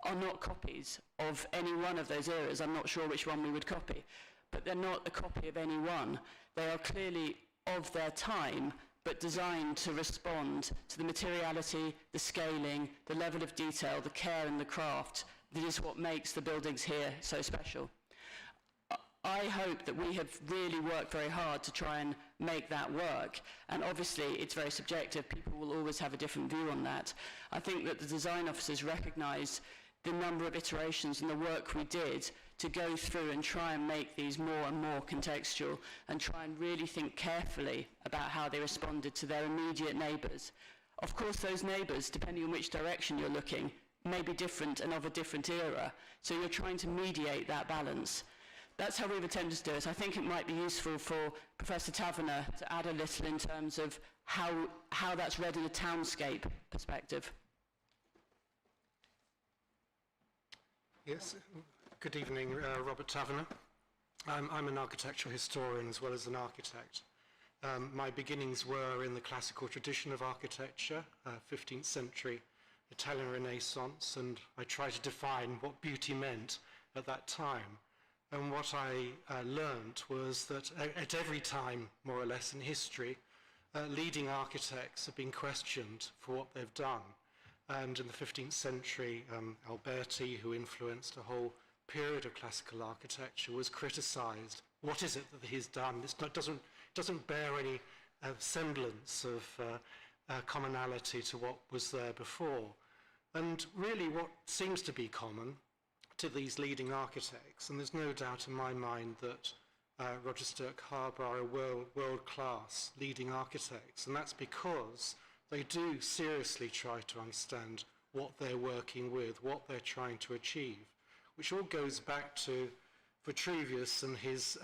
are not copies of any one of those eras. I'm not sure which one we would copy, but they're not a copy of any one. They are clearly of their time, but designed to respond to the materiality, the scaling, the level of detail, the care and the craft that is what makes the buildings here so special. I hope that we have really worked very hard to try and make that work. And obviously, it's very subjective. People will always have a different view on that. I think that the design officers recognise the number of iterations and the work we did to go through and try and make these more and more contextual and try and really think carefully about how they responded to their immediate neighbours. Of course, those neighbours, depending on which direction you're looking, may be different and of a different era. So you're trying to mediate that balance. That's how we've attempted to do it. I think it might be useful for Professor Taverner to add a little in terms of how that's read in a townscape perspective. Yes, good evening, Robert Taverner. I'm an architectural historian as well as an architect. My beginnings were in the classical tradition of architecture, 15th century Italian Renaissance, and I tried to define what beauty meant at that time. And what I learned was that at every time, more or less, in history, leading architects have been questioned for what they've done. And in the 15th century, Alberti, who influenced a whole period of classical architecture, was criticised. What is it that he's done? It doesn't bear any semblance of commonality to what was there before. And really what seems to be common to these leading architects, and there's no doubt in my mind that Roger Sturt-Harborough are world-class leading architects, and that's because they do seriously try to understand what they're working with, what they're trying to achieve, which all goes back to Vitruvius and his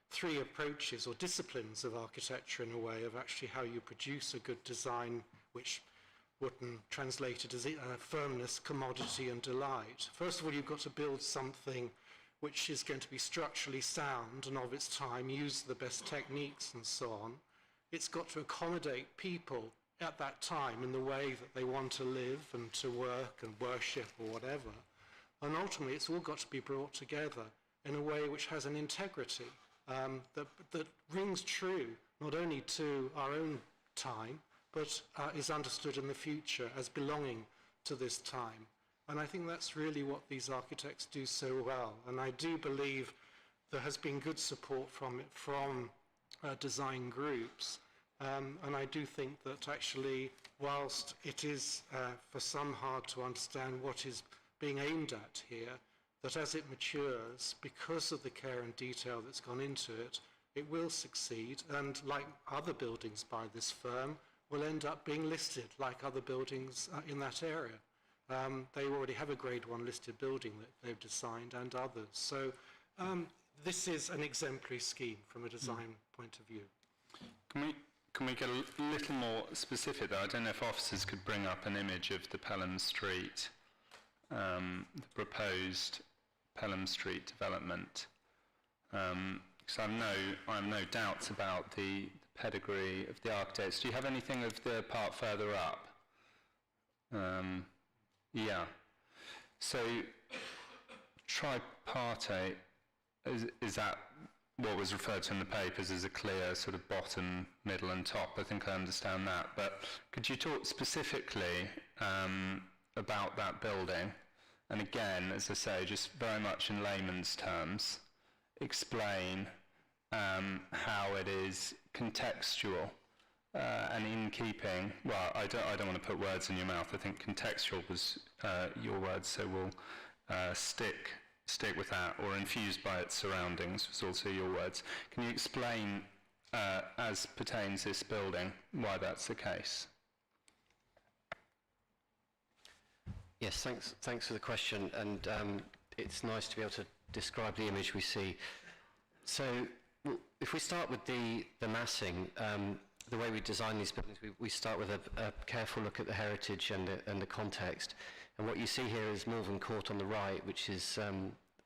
three approaches or disciplines of architecture in a way of actually how you produce a good design, which Wootton translated as firmness, commodity and delight. First of all, you've got to build something which is going to be structurally sound and of its time, use the best techniques and so on. It's got to accommodate people at that time in the way that they want to live and to work and worship or whatever. And ultimately, it's all got to be brought together in a way which has an integrity that rings true not only to our own time, but is understood in the future as belonging to this time. And I think that's really what these architects do so well. And I do believe there has been good support from design groups. And I do think that actually, whilst it is for some hard to understand what is being aimed at here, that as it matures, because of the care and detail that's gone into it, it will succeed. And like other buildings by this firm, will end up being listed like other buildings in that area. They already have a Grade 1 listed building that they've designed and others. So this is an exemplary scheme from a design point of view. Can we get a little more specific though? I don't know if officers could bring up an image of the Pelham Street, the proposed Pelham Street development. Because I have no doubts about the pedigree of the architects. Do you have anything of the part further up? Yeah. So tripartite, is that what was referred to in the papers as a clear sort of bottom, middle and top? I think I understand that. But could you talk specifically about that building? And again, as I say, just very much in layman's terms, explain how it is contextual and in keeping. Well, I don't want to put words in your mouth. I think contextual was your words, so we'll stick with that, or infused by its surroundings was also your words. Can you explain, as pertains this building, why that's the case? Yes, thanks for the question, and it's nice to be able to describe the image we see. So, if we start with the massing, the way we design these buildings, we start with a careful look at the heritage and the context. And what you see here is Malvern Court on the right, which is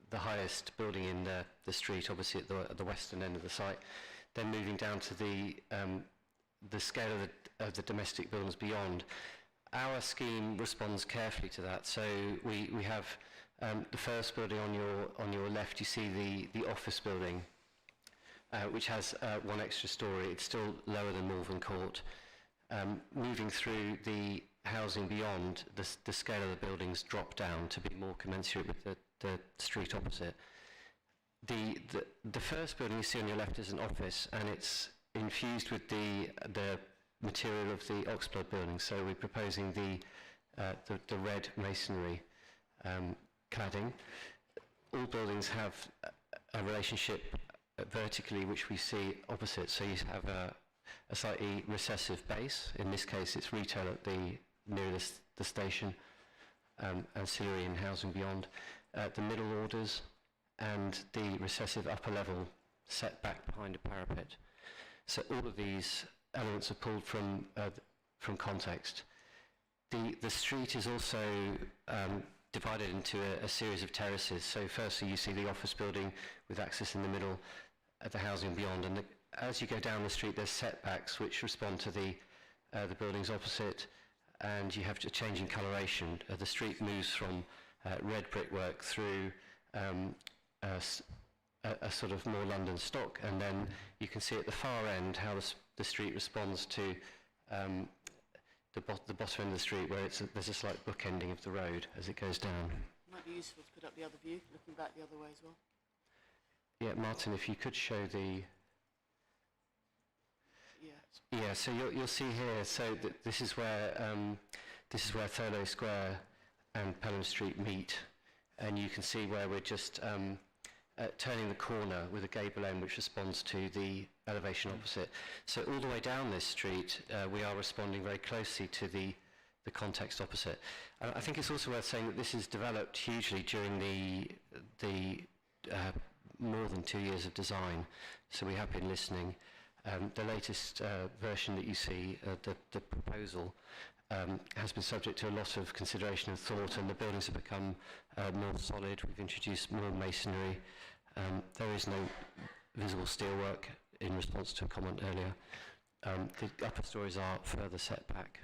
the highest building in the street, obviously at the western end of the site. Then moving down to the scale of the domestic buildings beyond. Our scheme responds carefully to that. So we have the first building on your left. You see the office building, which has one extra story. It's still lower than Malvern Court. Moving through the housing beyond, the scale of the buildings drop down to be more commensurate with the street opposite. The first building you see on your left is an office, and it's infused with the material of the Oxblood building. So we're proposing the red masonry cladding. All buildings have a relationship vertically, which we see opposite. So you have a slightly recessive base. In this case, it's retail at near the station, ancillary and housing beyond. The middle orders and the recessive upper level set back behind a parapet. So all of these elements are pulled from context. The street is also divided into a series of terraces. So firstly you see the office building with access in the middle, the housing beyond, and as you go down the street there's setbacks which respond to the buildings opposite, and you have a change in coloration. The street moves from red brickwork through a sort of more London stock, and then you can see at the far end how the street responds to the bottom end of the street, where there's a slight bookending of the road as it goes down. Might be useful to put up the other view, looking back the other way as well. Yeah, Martin, if you could show the... Yeah, so you'll see here, so this is where Thurlow Square and Pelham Street meet, and you can see where we're just turning the corner with a gable end which responds to the elevation opposite. So all the way down this street we are responding very closely to the context opposite. I think it's also worth saying that this is developed hugely during the more than 2 years of design, so we have been listening. The latest version that you see, the proposal, has been subject to a lot of consideration and thought, and the buildings have become more solid. We've introduced more masonry. There is no visible steelwork in response to a comment earlier. The upper stories are further set back.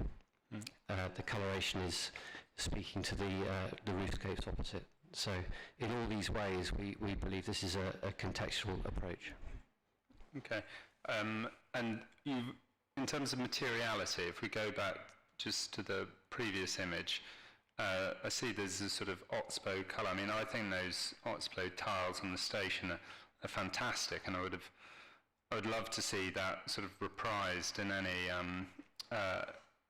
The coloration is speaking to the roofscapes opposite. So in all these ways we believe this is a contextual approach. Okay. And in terms of materiality, if we go back just to the previous image, I see there's a sort of Oxbow colour. I mean, I think those Oxbow tiles on the station are fantastic, and I would love to see that sort of reprised in any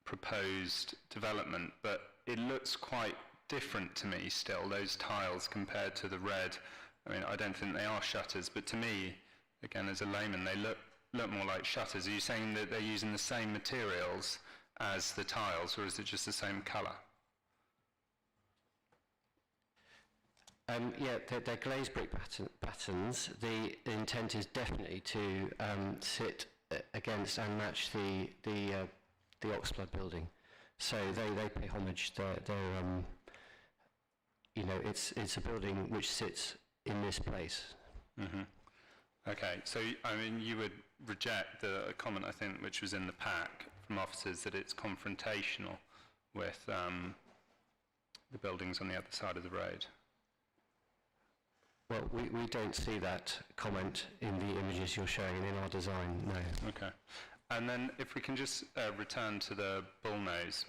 proposed development. But it looks quite different to me still, those tiles compared to the red. I mean, I don't think they are shutters, but to me, again, as a layman, they look more like shutters. Are you saying that they're using the same materials as the tiles, or is it just the same colour? Yeah, they're glazed brick patterns. The intent is definitely to sit against and match the Oxblood building. So they pay homage. They're you know, it's a building which sits in this place. Mm-hmm. Okay, so I mean, you would reject the comment, I think, which was in the pack from officers, that it's confrontational with the buildings on the other side of the road. Well, we don't see that comment in the images you're showing and in our design, no. Okay. And then if we can just return to the bullnose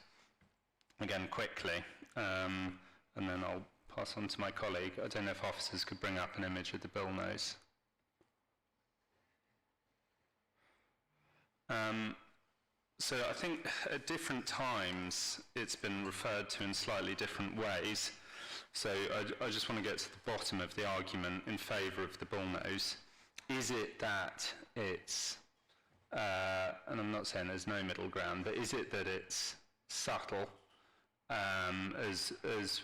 again quickly, and then I'll pass on to my colleague. I don't know if officers could bring up an image of the bullnose. So I think at different times it's been referred to in slightly different ways. So I just want to get to the bottom of the argument in favour of the bullnose. Is it that it's, and I'm not saying there's no middle ground, but is it that it's subtle, as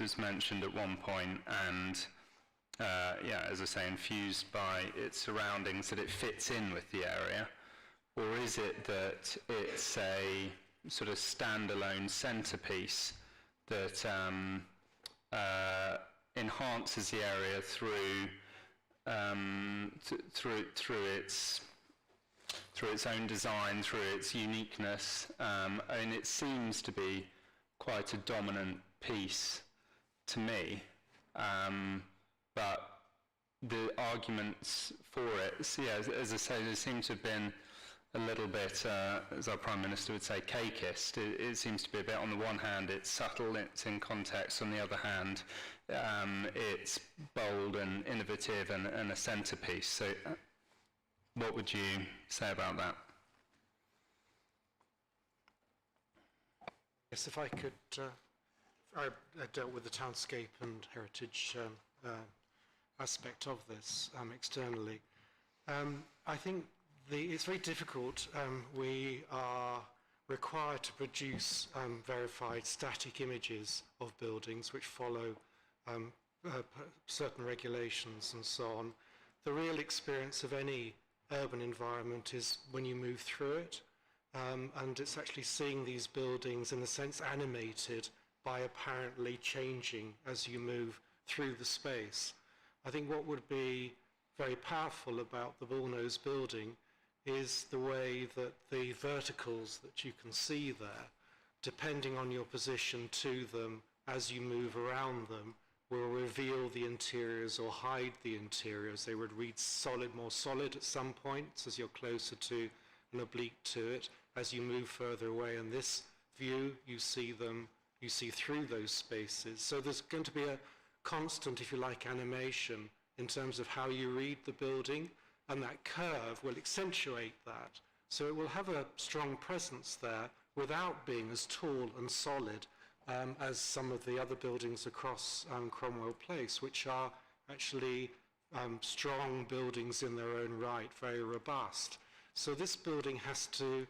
was mentioned at one point, and yeah, as I say, infused by its surroundings, that it fits in with the area? Or is it that it's a sort of standalone centrepiece that enhances the area through its own design, through its uniqueness, and it seems to be quite a dominant piece to me, but the arguments for it, so yeah, as I say, there seem to have been a little bit, as our Prime Minister would say, cakeist. It seems to be a bit, on the one hand, it's subtle, it's in context. On the other hand, it's bold and innovative and a centrepiece. So what would you say about that? Yes, if I could, I dealt with the townscape and heritage aspect of this externally. I think it's very difficult. We are required to produce verified static images of buildings which follow certain regulations and so on. The real experience of any urban environment is when you move through it, and it's actually seeing these buildings in a sense animated by apparently changing as you move through the space. I think what would be very powerful about the Bullnose building is the way that the verticals that you can see there, depending on your position to them as you move around them, will reveal the interiors or hide the interiors. They would read solid, more solid at some points as you're closer to and oblique to it. As you move further away in this view, you see them, you see through those spaces. So there's going to be a constant, if you like, animation in terms of how you read the building, and that curve will accentuate that. So it will have a strong presence there without being as tall and solid as some of the other buildings across Cromwell Place, which are actually strong buildings in their own right, very robust. So this building has to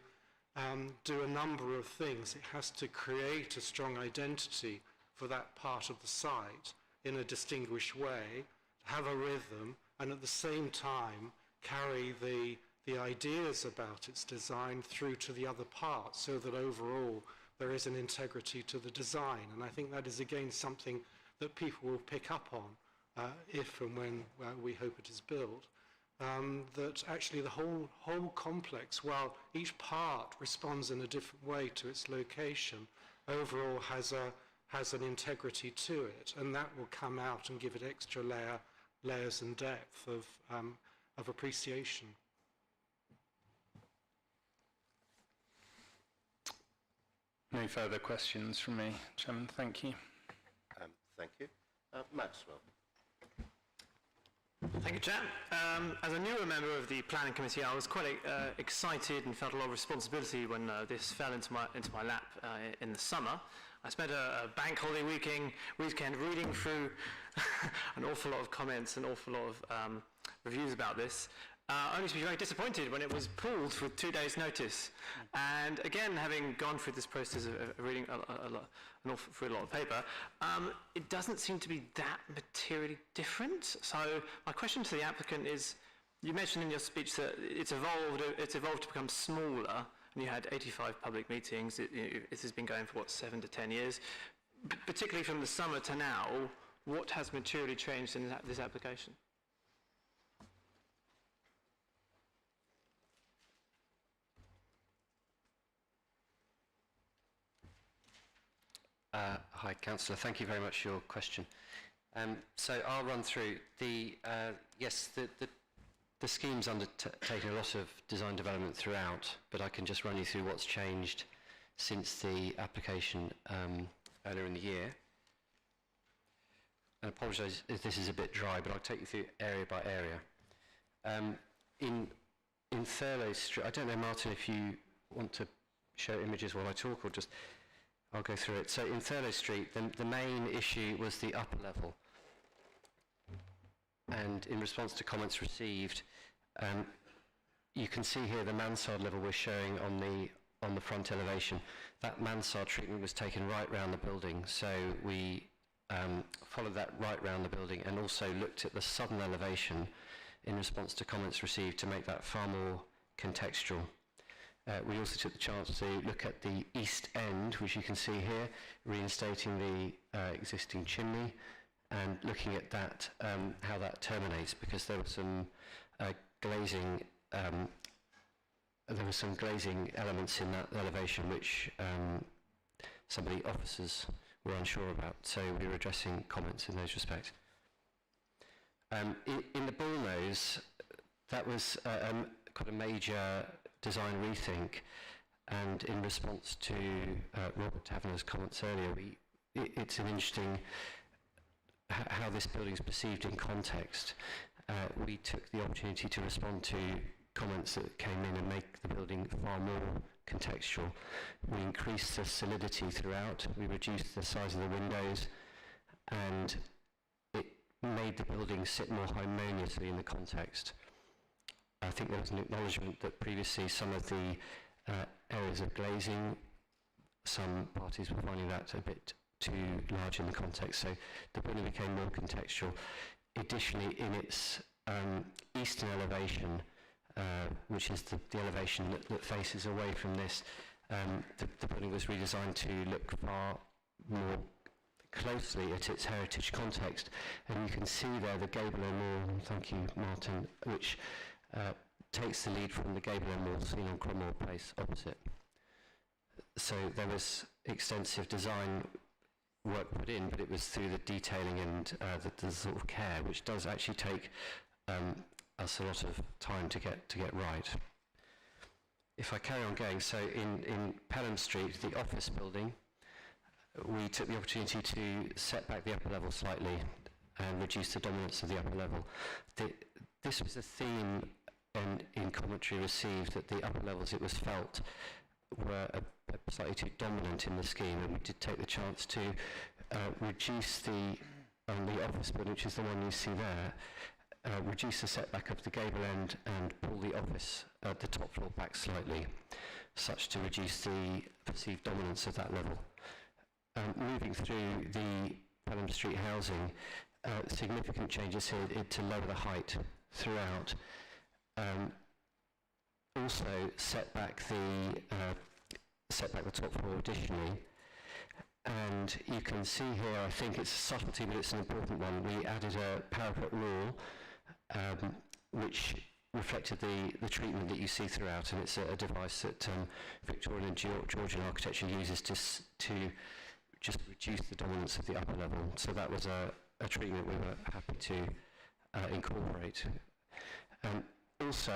do a number of things. It has to create a strong identity for that part of the site in a distinguished way, have a rhythm, and at the same time carry the ideas about its design through to the other parts, so that overall there is an integrity to the design. And I think that is again something that people will pick up on if and when we hope it is built. That actually the whole complex, while each part responds in a different way to its location, overall has an integrity to it, and that will come out and give it extra layers and depth of appreciation. No further questions from me, Chairman. Thank you. Thank you. Maxwell. Thank you, Chair. As a newer member of the Planning Committee, I was quite excited and felt a lot of responsibility when this fell into my lap in the summer. I spent a bank holiday weekend reading through an awful lot of comments, an awful lot of reviews about this, only to be very disappointed when it was pulled with 2 days' notice. And again, having gone through this process of reading through a lot of paper, it doesn't seem to be that materially different. So my question to the applicant is, you mentioned in your speech that it's evolved to become smaller, and you had 85 public meetings. This has been going for, 7 to 10 years? Particularly from the summer to now, what has materially changed in this application? Hi, Councillor. Thank you very much for your question. So I'll run through yes, the scheme's undertaken a lot of design development throughout, but I can just run you through what's changed since the application earlier in the year. I apologise if this is a bit dry, but I'll take you through area by area. In Thurlow Street, I don't know, Martin, if you want to show images while I talk, or just I'll go through it. So in Thurlow Street, the main issue was the upper level. And in response to comments received, you can see here the mansard level we're showing on the front elevation. That mansard treatment was taken right round the building, so we followed that right round the building and also looked at the southern elevation in response to comments received to make that far more contextual. We also took the chance to look at the east end, which you can see here, reinstating the existing chimney and looking at that, how that terminates, because there was some glazing elements in that elevation which some of the officers were unsure about, so we were addressing comments in those respects. In the Bullnose, that was quite a major design rethink, and in response to Robert Taverner's comments earlier, it's an interesting how this building is perceived in context. We took the opportunity to respond to comments that came in and make the building far more contextual. We increased the solidity throughout, we reduced the size of the windows, and it made the building sit more harmoniously in the context. I think there was an acknowledgement that previously some of the areas of glazing, some parties were finding that a bit too large in the context, so the building became more contextual. Additionally, in its eastern elevation, which is the elevation that faces away from this, the building was redesigned to look far more closely at its heritage context, and you can see there the gable end wall, thank you Martin, which takes the lead from the gable end wall seen on Cromwell Place opposite. So there was extensive design work put in, but it was through the detailing and the sort of care, which does actually take us a lot of time to get right. If I carry on going, so in Pelham Street, the office building, we took the opportunity to set back the upper level slightly and reduce the dominance of the upper level. This was a theme in commentary received, that the upper levels, it was felt, were slightly too dominant in the scheme, and we did take the chance to reduce the office building, which is the one you see there, reduce the setback of the gable end and pull the office at the top floor back slightly, such to reduce the perceived dominance of that level. Moving through the Pelham Street housing, significant changes here to lower the height throughout. Also set back the top floor additionally, and you can see here, I think it's a subtlety, but it's an important one. We added a parapet wall, which reflected the treatment that you see throughout, and it's a device that Victorian and Georgian architecture uses to just reduce the dominance of the upper level. So that was a treatment we were happy to incorporate. Also,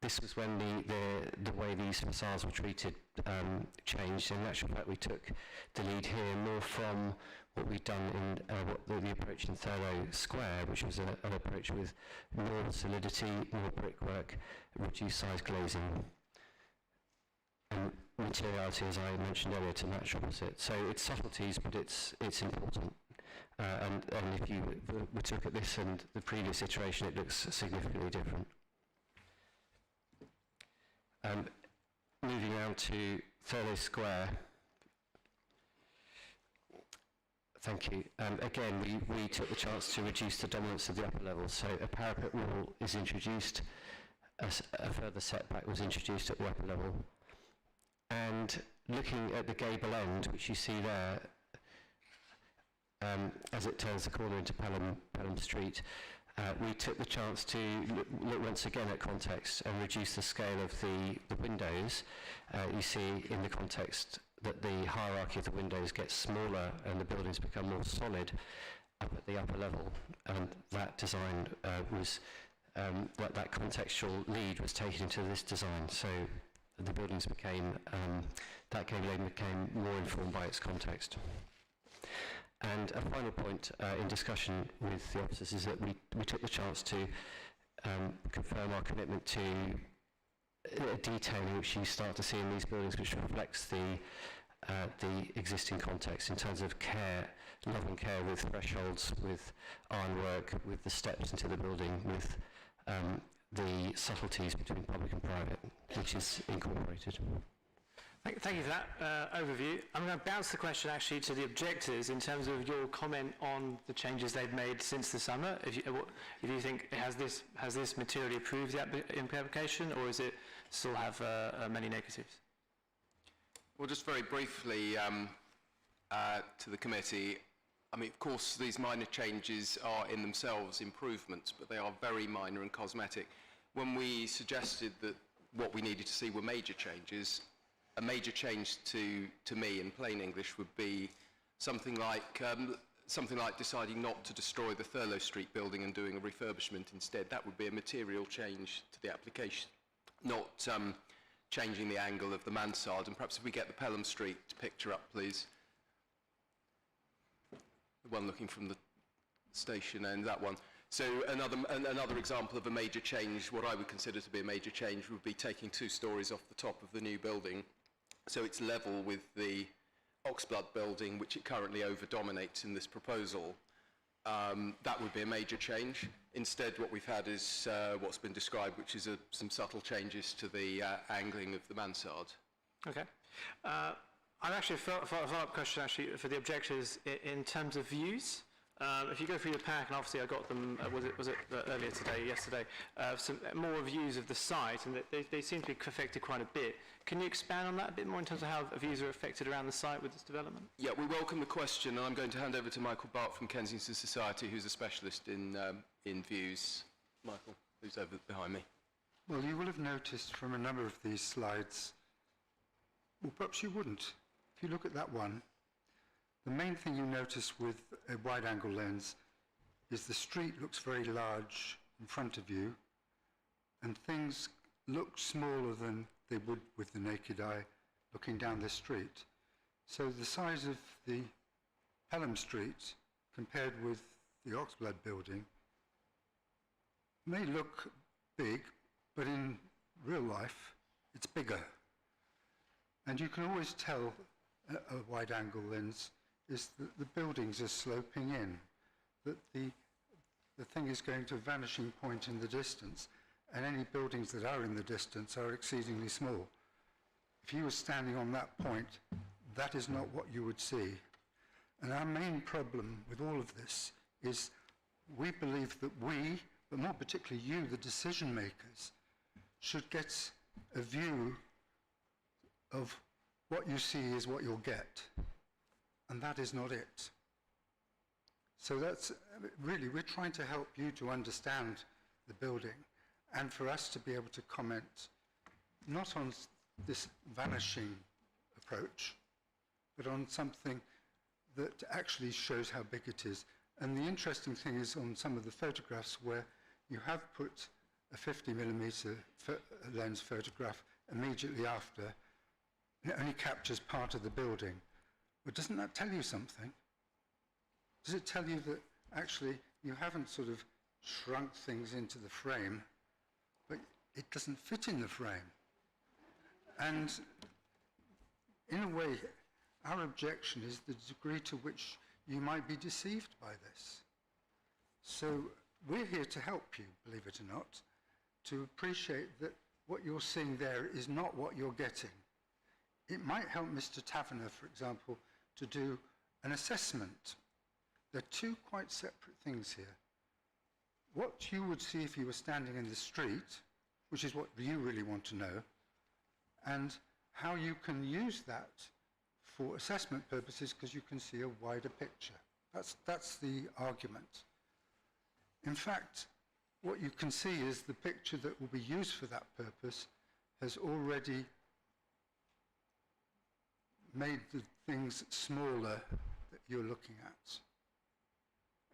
this was when the way these facades were treated changed. In actual fact, we took the lead here more from what we'd done in the approach in Thurlow Square, which was an approach with more solidity, more brickwork, reduced size glazing, and materiality, as I mentioned earlier, to match opposite. So it's subtleties, but it's important. And if you were to look at this and the previous iteration, it looks significantly different. Moving on to Thurlow Square. Thank you. Again, we took the chance to reduce the dominance of the upper level. So a parapet wall is introduced, a further setback was introduced at the upper level. And looking at the gable end, which you see there, as it turns the corner into Pelham Street, we took the chance to look once again at context and reduce the scale of the windows. You see in the context that the hierarchy of the windows gets smaller and the buildings become more solid up at the upper level, and that design was, that contextual lead was taken into this design, so the buildings became, that gable end became more informed by its context. And a final point in discussion with the officers is that we took the chance to confirm our commitment to detailing, which you start to see in these buildings, which reflects the existing context in terms of care, love and care, with thresholds, with ironwork, with the steps into the building, with the subtleties between public and private, which is incorporated. Thank you for that overview. I'm going to bounce the question actually to the objectors in terms of your comment on the changes they've made since the summer. If you think has this materially improved the application, or is it still have many negatives? Well, just very briefly to the committee, I mean, of course, these minor changes are in themselves improvements, but they are very minor and cosmetic. When we suggested that what we needed to see were major changes, a major change to me in plain English would be something like deciding not to destroy the Thurlow Street building and doing a refurbishment instead. That would be a material change to the application. not changing the angle of the mansard. And perhaps if we get the Pelham Street picture up, please. The one looking from the station end, that one. So another example of a major change, what I would consider to be a major change, would be taking 2 stories off the top of the new building, so it's level with the Oxblood building, which it currently over-dominates in this proposal. That would be a major change. Instead, what we've had is what's been described, which is some subtle changes to the angling of the mansard. Okay. I've actually a follow-up question actually for the objectors in terms of views. If you go through the pack, and obviously I got them, was it earlier today, yesterday, some more views of the site, and they seem to be affected quite a bit. Can you expand on that a bit more in terms of how views are affected around the site with this development? Yeah, we welcome the question, and I'm going to hand over to Michael Bart from Kensington Society, who's a specialist in views. Michael, who's over behind me. Well, you will have noticed from a number of these slides, well, perhaps you wouldn't. If you look at that one, the main thing you notice with a wide-angle lens is the street looks very large in front of you, and things look smaller than they would with the naked eye looking down the street. So the size of the Pelham Street compared with the Oxblood building may look big, but in real life it's bigger. And you can always tell a wide-angle lens is that the buildings are sloping in, that the thing is going to a vanishing point in the distance, and any buildings that are in the distance are exceedingly small. If you were standing on that point, that is not what you would see. And our main problem with all of this is we believe that we, but more particularly you, the decision makers, should get a view of what you see is what you'll get. And that is not it. So that's really, we're trying to help you to understand the building and for us to be able to comment not on this vanishing approach, but on something that actually shows how big it is. And the interesting thing is on some of the photographs where you have put a 50mm lens photograph immediately after, and it only captures part of the building. But doesn't that tell you something? Does it tell you that actually you haven't sort of shrunk things into the frame, but it doesn't fit in the frame? And in a way, our objection is the degree to which you might be deceived by this. So we're here to help you, believe it or not, to appreciate that what you're seeing there is not what you're getting. It might help Mr. Taverner, for example, to do an assessment. They're 2 quite separate things here. What you would see if you were standing in the street, which is what you really want to know, and how you can use that for assessment purposes because you can see a wider picture. That's the argument. In fact, what you can see is the picture that will be used for that purpose has already made the things smaller that you're looking at,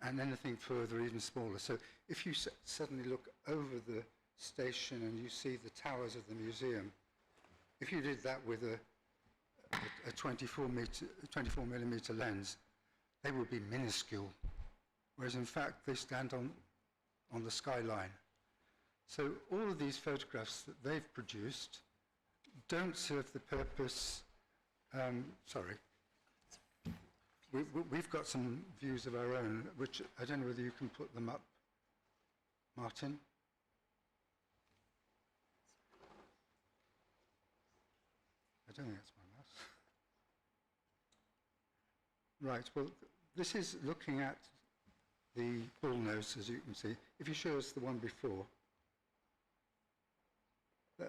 and anything further even smaller. So if you suddenly look over the station and you see the towers of the museum, if you did that with a 24mm lens, they would be minuscule, whereas in fact they stand on the skyline. So all of these photographs that they've produced don't serve the purpose. Sorry. We've got some views of our own, which I don't know whether you can put them up, Martin. I don't think that's my mouse. Right, well, this is looking at the bullnose, as you can see. If you show us the one before,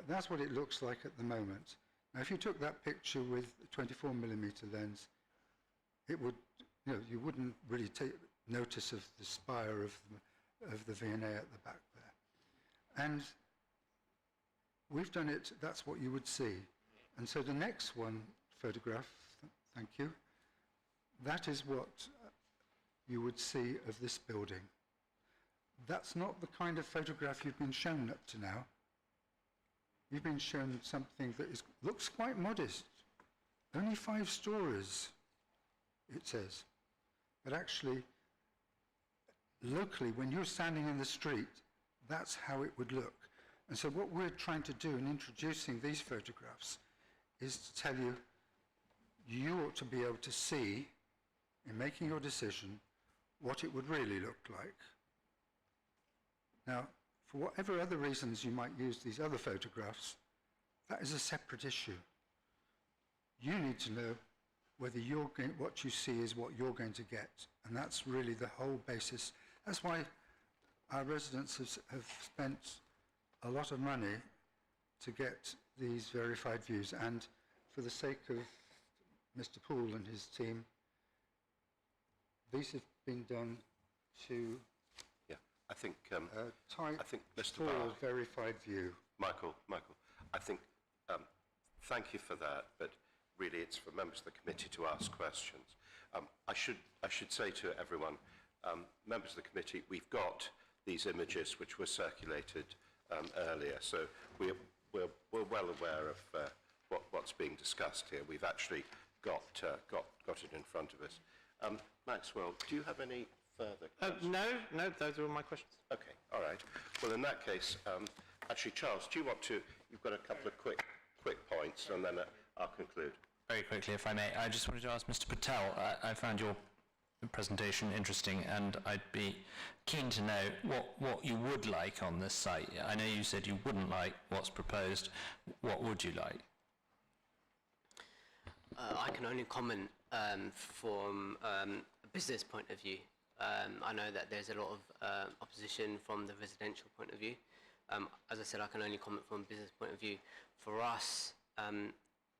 that's what it looks like at the moment. Now, if you took that picture with a 24mm lens, it would, you wouldn't really take notice of the spire of the V&A at the back there. And we've done it, that's what you would see. And so the next one, photograph, thank you, that is what you would see of this building. That's not the kind of photograph you've been shown up to now. you've been shown something that looks quite modest. Only 5 stories, it says. But actually, locally, when you're standing in the street, that's how it would look. And so what we're trying to do in introducing these photographs is to tell you, you ought to be able to see, in making your decision, what it would really look like. Now, for whatever other reasons you might use these other photographs, that is a separate issue. You need to know whether what you see is what you're going to get. And that's really the whole basis. That's why our residents have spent a lot of money to get these verified views. And for the sake of Mr. Poole and his team, these have been done to I think Mr. for Barr, a verified view. Michael, I think, thank you for that, but really it's for members of the committee to ask questions. I should say to everyone, members of the committee, we've got these images which were circulated earlier, so we're well aware of what's being discussed here. We've actually got it in front of us. Maxwell, do you have any further questions? No, those are all my questions. Okay, all right. Well, in that case, actually, Charles, do you want to? You've got a couple of quick points, and then I'll conclude. Very quickly, if I may. I just wanted to ask Mr. Patel, I found your presentation interesting, and I'd be keen to know what you would like on this site. I know you said you wouldn't like what's proposed. What would you like? I can only comment from a business point of view. I know that there's a lot of opposition from the residential point of view. As I said, I can only comment from a business point of view. For us,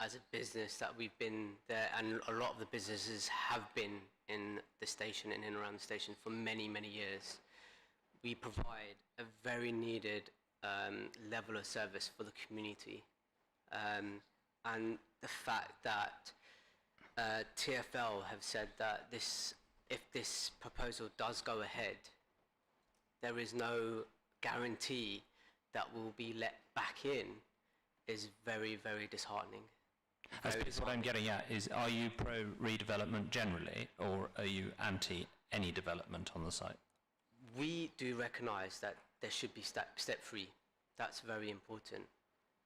as a business that we've been there, and a lot of the businesses have been in the station and in around the station for many, many years, we provide a very needed level of service for the community. And the fact that TfL have said that if this proposal does go ahead, there is no guarantee that we'll be let back in is very, very disheartening. I suppose what I'm getting at is, are you pro redevelopment generally, or are you anti any development on the site? We do recognise that there should be step free. That's very important.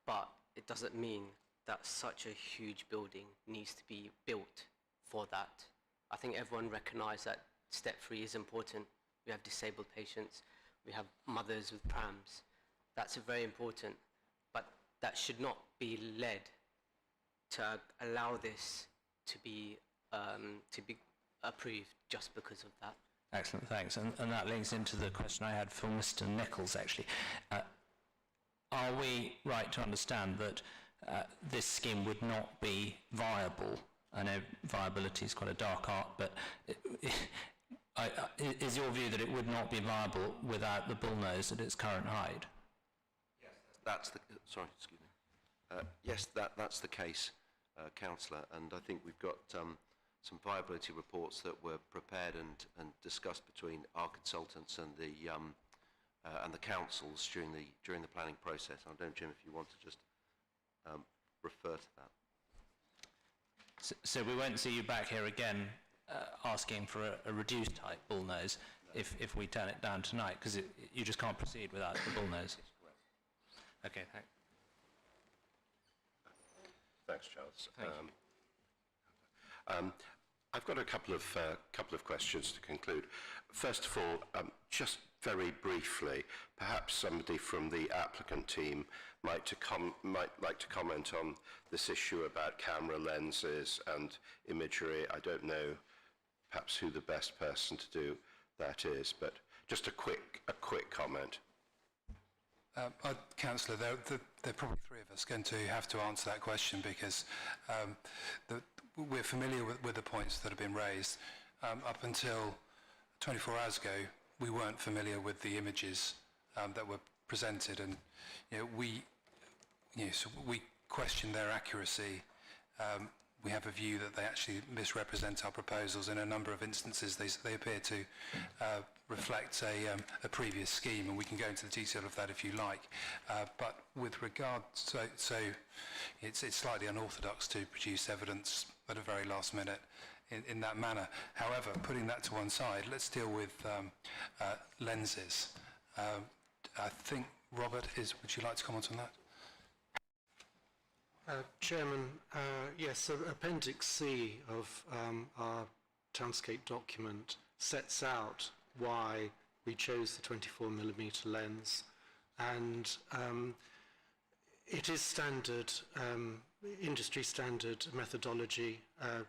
But it doesn't mean that such a huge building needs to be built for that. I think everyone recognises that step free is important. We have disabled patients, we have mothers with prams. That's very important, but that should not be led to allow this to be approved just because of that. Excellent, thanks. And that links into the question I had for Mr. Nichols, actually. Are we right to understand that this scheme would not be viable? I know viability is quite a dark art, but is your view that it would not be viable without the bullnose at its current height? Yes, that's the case, Councillor, and I think we've got some viability reports that were prepared and discussed between our consultants and the councils during the planning process. I don't know, Jim, if you want to just refer to that. So we won't see you back here again asking for a reduced height bullnose if we turn it down tonight, because you just can't proceed without the bullnose. Okay, thanks. Thanks, Charles. Thank you. I've got a couple of questions to conclude. First of all, just very briefly, perhaps somebody from the applicant team might like to comment on this issue about camera lenses and imagery. I don't know perhaps who the best person to do that is, but just a quick comment. Councillor, there are probably 3 of us going to have to answer that question, because we're familiar with the points that have been raised. Up until 24 hours ago, we weren't familiar with the images that were presented, and we question their accuracy. we have a view that they actually misrepresent our proposals. In a number of instances, they appear to reflect a previous scheme, and we can go into the detail of that if you like. But with regard, so it's slightly unorthodox to produce evidence at a very last minute in that manner. However, putting that to one side, let's deal with lenses. I think, Robert, would you like to comment on that? Chairman, yes, so Appendix C of our Townscape document sets out why we chose the 24mm lens, and it is standard, industry standard methodology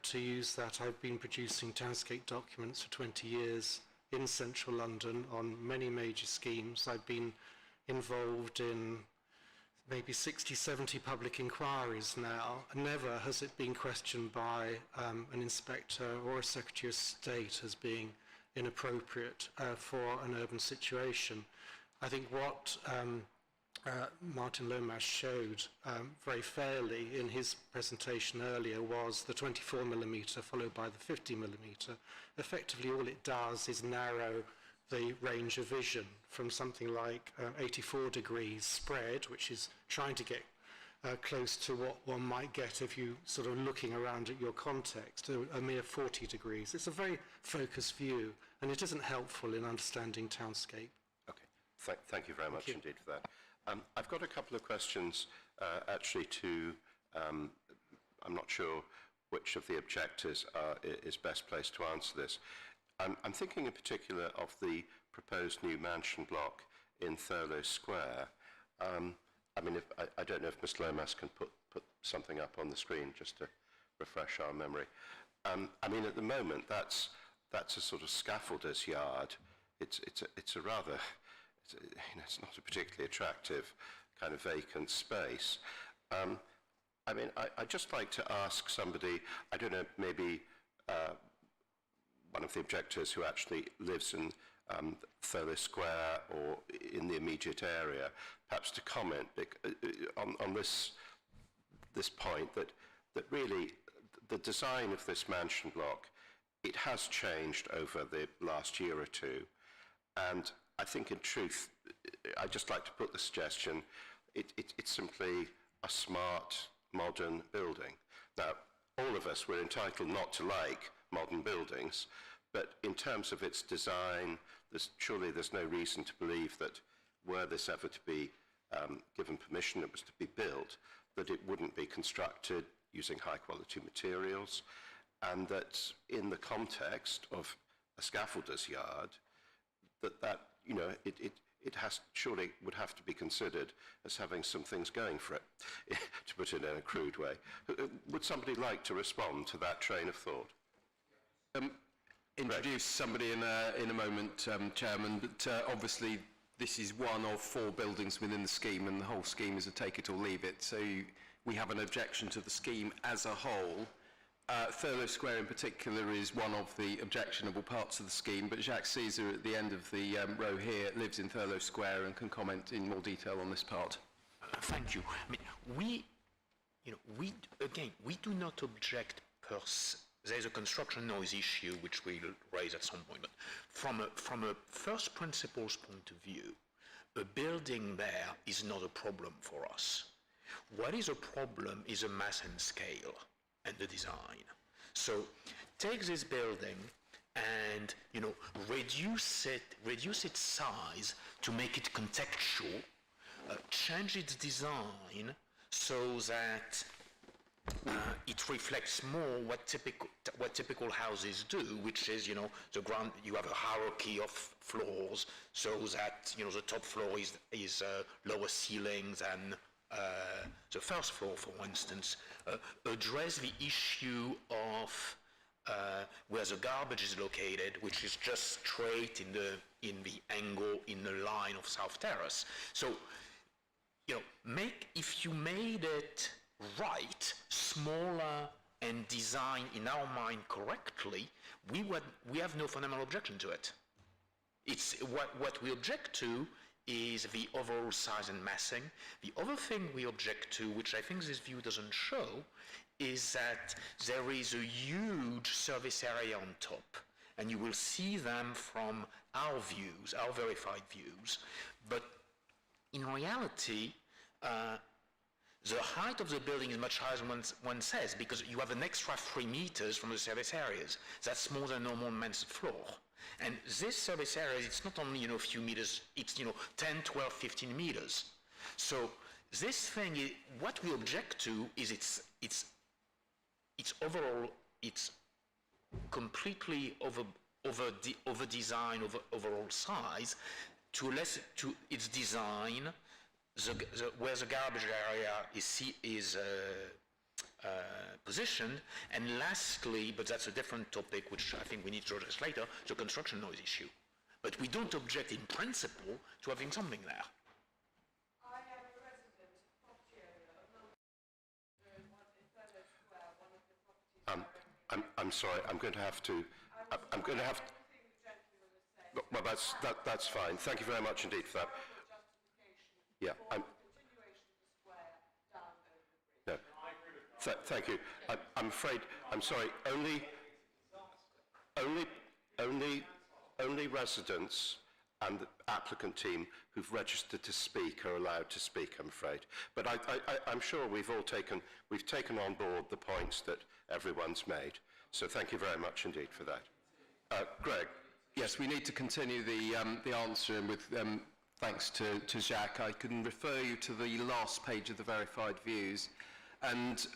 to use that. I've been producing Townscape documents for 20 years in central London on many major schemes. I've been involved in maybe 60, 70 public inquiries now. Never has it been questioned by an inspector or a Secretary of State as being inappropriate for an urban situation. I think what Martin Lomas showed very fairly in his presentation earlier was the 24mm followed by the 50mm. Effectively, all it does is narrow the range of vision from something like 84 degrees spread, which is trying to get close to what one might get if you sort of looking around at your context, to a mere 40 degrees. It's a very focused view, and it isn't helpful in understanding Townscape. Okay, thank you very much indeed for that. I've got a couple of questions actually to, I'm not sure which of the objectors is best placed to answer this. I'm thinking in particular of the proposed new mansion block in Thurlow Square. I mean, I don't know if Mr. Lomas can put something up on the screen just to refresh our memory. I mean, at the moment, that's a sort of scaffolder's yard. It's a rather, it's not a particularly attractive kind of vacant space. I mean, I'd just like to ask somebody, I don't know, maybe one of the objectors who actually lives in Thurlow Square or in the immediate area, perhaps to comment on this point, that really the design of this mansion block, it has changed over the last year or two, and I think in truth, I'd just like to put the suggestion, it's simply a smart, modern building. Now, all of us, we're entitled not to like modern buildings, but in terms of its design, surely there's no reason to believe that were this ever to be given permission, it was to be built, that it wouldn't be constructed using high quality materials, and that in the context of a scaffolder's yard, that you know, it has surely would have to be considered as having some things going for it, to put it in a crude way. Would somebody like to respond to that train of thought? Introduce somebody in a moment, Chairman, but obviously this is one of 4 buildings within the scheme, and the whole scheme is a take it or leave it. So we have an objection to the scheme as a whole. Thurlow Square in particular is one of the objectionable parts of the scheme, but Jacques Caesar at the end of the row here lives in Thurlow Square and can comment in more detail on this part. Thank you. I mean, we do not object per se. There's a construction noise issue which we'll raise at some point, but from a first principles point of view, a building there is not a problem for us. What is a problem is a mass and scale and the design. So take this building and reduce its size to make it contextual, change its design so that it reflects more what typical houses do, which is, the ground, you have a hierarchy of floors, so that, the top floor is lower ceiling than the first floor, for instance. Address the issue of where the garbage is located, which is just straight in the angle, in the line of South Terrace. So, if you made it right, smaller, and designed in our mind correctly, we have no fundamental objection to it. It's what we object to is the overall size and massing. The other thing we object to, which I think this view doesn't show, is that there is a huge service area on top, and you will see them from our views, our verified views, but in reality, the height of the building is much higher than one says, because you have an extra 3 meters from the service areas. That's more than normal men's floor. And this service area, it's not only, a few meters, it's, 10, 12, 15 meters. So this thing, what we object to is it's overall, it's completely over design, overall size, to its design, where the garbage area is positioned, and lastly, but that's a different topic which I think we need to address later, the construction noise issue. But we don't object in principle to having something there. I am a resident of property area of Fellow Square, one of the properties. I'm sorry, I'm going to have to. Well, that's fine. Thank you very much indeed for that. Yeah, no. Thank you. I'm afraid. I'm sorry. Only residents and the applicant team who've registered to speak are allowed to speak, I'm afraid. But I'm sure we've taken on board the points that everyone's made. So thank you very much indeed for that. Greg. Yes, we need to continue the answering with thanks to Jacques. I can refer you to the last page of the verified views. And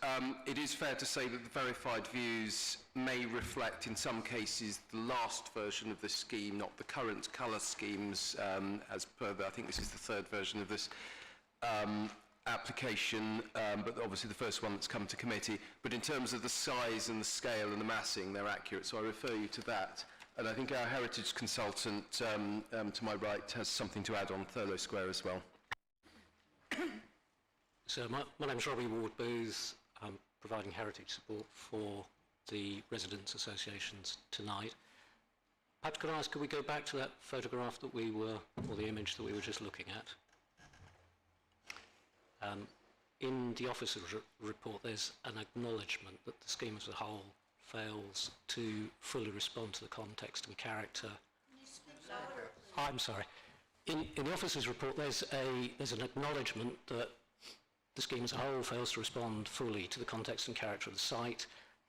it is fair to say that the verified views may reflect, in some cases, the last version of the scheme, not the current colour schemes, as per I think this is the third version of this application, but obviously the first one that's come to committee. But in terms of the size and the scale and the massing, they're accurate, so I refer you to that. And I think our heritage consultant, to my right, has something to add on Thurlow Square as well. So my name's Robbie Ward-Booth. I'm providing heritage support for the residents' associations tonight. Perhaps could I ask, could we go back to that photograph that we were, or the image that we were just looking at? In the officer's report, there's an acknowledgement that the scheme as a whole fails to fully respond to the context and character. I'm sorry. In the officer's report, there's an acknowledgement that the scheme as a whole fails to respond fully to the context and character of the site,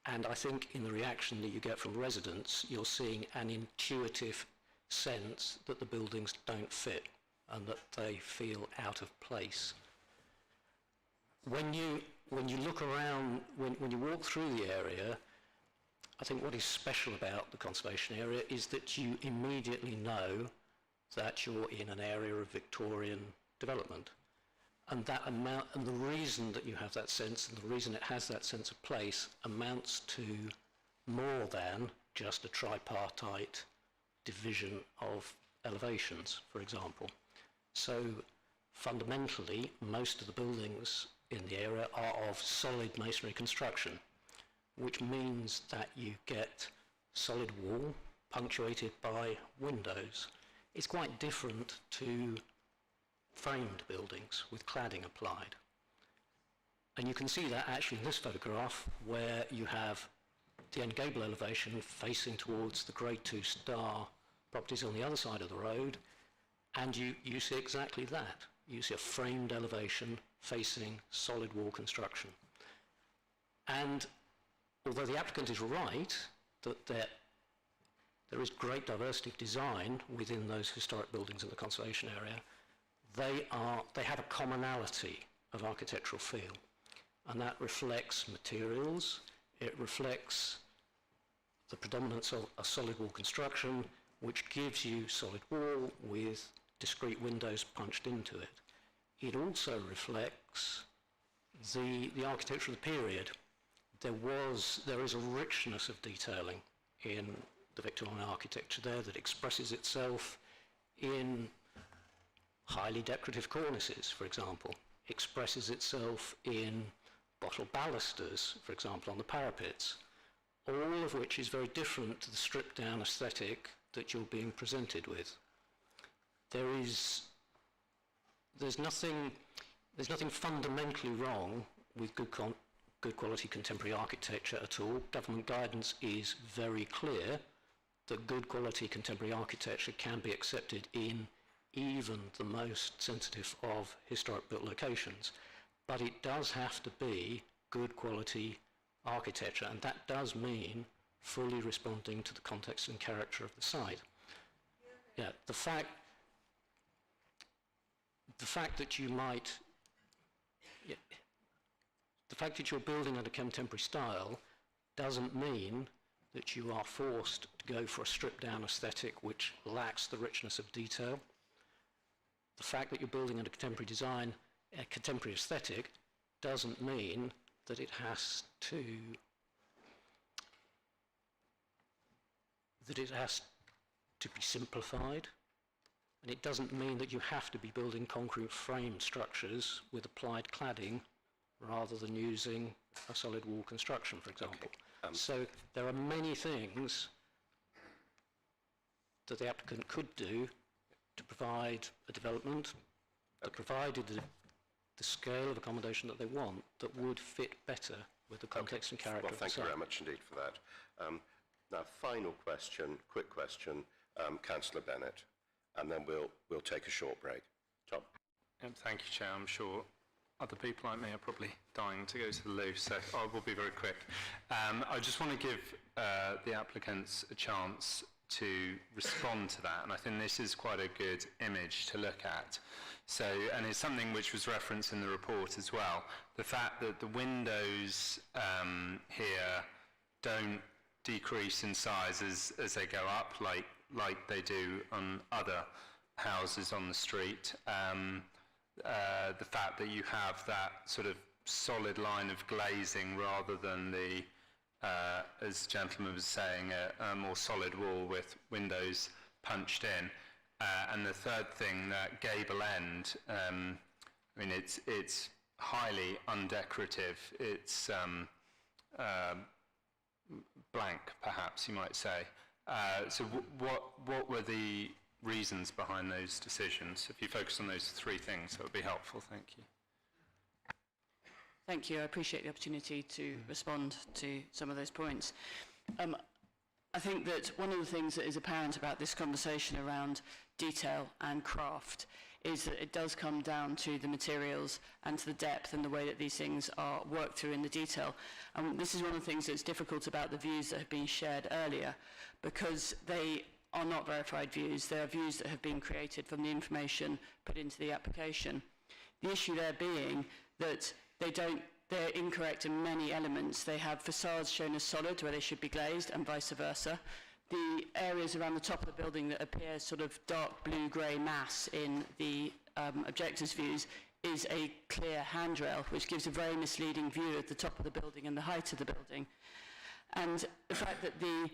and I think in the reaction that you get from residents, you're seeing an intuitive sense that the buildings don't fit and that they feel out of place. When you look around, when you walk through the area, I think what is special about the conservation area is that you immediately know that you're in an area of Victorian development. And and the reason that you have that sense, and the reason it has that sense of place, amounts to more than just a tripartite division of elevations, for example. So fundamentally, most of the buildings in the area are of solid masonry construction, which means that you get solid wall punctuated by windows. It's quite different to framed buildings with cladding applied. And you can see that actually in this photograph, where you have the end gable elevation facing towards the Grade 2 star properties on the other side of the road, and you see exactly that. You see a framed elevation facing solid wall construction. And although the applicant is right that there is great diversity of design within those historic buildings in the conservation area, they have a commonality of architectural feel, and that reflects materials, it reflects the predominance of a solid wall construction, which gives you solid wall with discrete windows punched into it. It also reflects the architecture of the period. There is a richness of detailing in the Victorian architecture there that expresses itself in highly decorative cornices, for example, expresses itself in bottle balusters, for example, on the parapets, all of which is very different to the stripped-down aesthetic that you're being presented with. There's nothing fundamentally wrong with good good quality contemporary architecture at all. Government guidance is very clear that good quality contemporary architecture can be accepted in even the most sensitive of historic built locations. But it does have to be good quality architecture, and that does mean fully responding to the context and character of the site. Yeah, the fact that you might, the fact that you're building in a contemporary style doesn't mean that you are forced to go for a stripped down aesthetic which lacks the richness of detail. The fact that you're building in a contemporary design, a contemporary aesthetic, doesn't mean that it has to be simplified, and it doesn't mean that you have to be building concrete frame structures with applied cladding rather than using a solid wall construction, for example. So there are many things that the applicant could do to provide a development that provided the scale of accommodation that they want that would fit better with the context and character of the Thank site. you very much indeed for that. Now, final question, quick question, Councillor Bennett, and then we'll take a short break. Tom. Thank you, Chair. I'm sure other people like me are probably dying to go to the loo, so I will be very quick. I just want to give the applicants a chance to respond to that, and I think this is quite a good image to look at. So, and it's something which was referenced in the report as well, the fact that the windows here don't decrease in size as they go up, like they do on other houses on the street. The fact that you have that sort of solid line of glazing rather than the, as the gentleman was saying, a more solid wall with windows punched in. And the third thing, that gable end, I mean, it's highly undecorative. It's blank, perhaps you might say. So what were the reasons behind those decisions? If you focus on those three things, that would be helpful. Thank you. Thank you. I appreciate the opportunity to respond to some of those points. I think that one of the things that is apparent about this conversation around detail and craft is that it does come down to the materials and to the depth and the way that these things are worked through in the detail. And this is one of the things that's difficult about the views that have been shared earlier, because they are not verified views. They are views that have been created from the information put into the application. The issue there being that they're incorrect in many elements. They have facades shown as solid where they should be glazed and vice versa. The areas around the top of the building that appear sort of dark blue-grey mass in the objectives views is a clear handrail, which gives a very misleading view at the top of the building and the height of the building. And the fact that the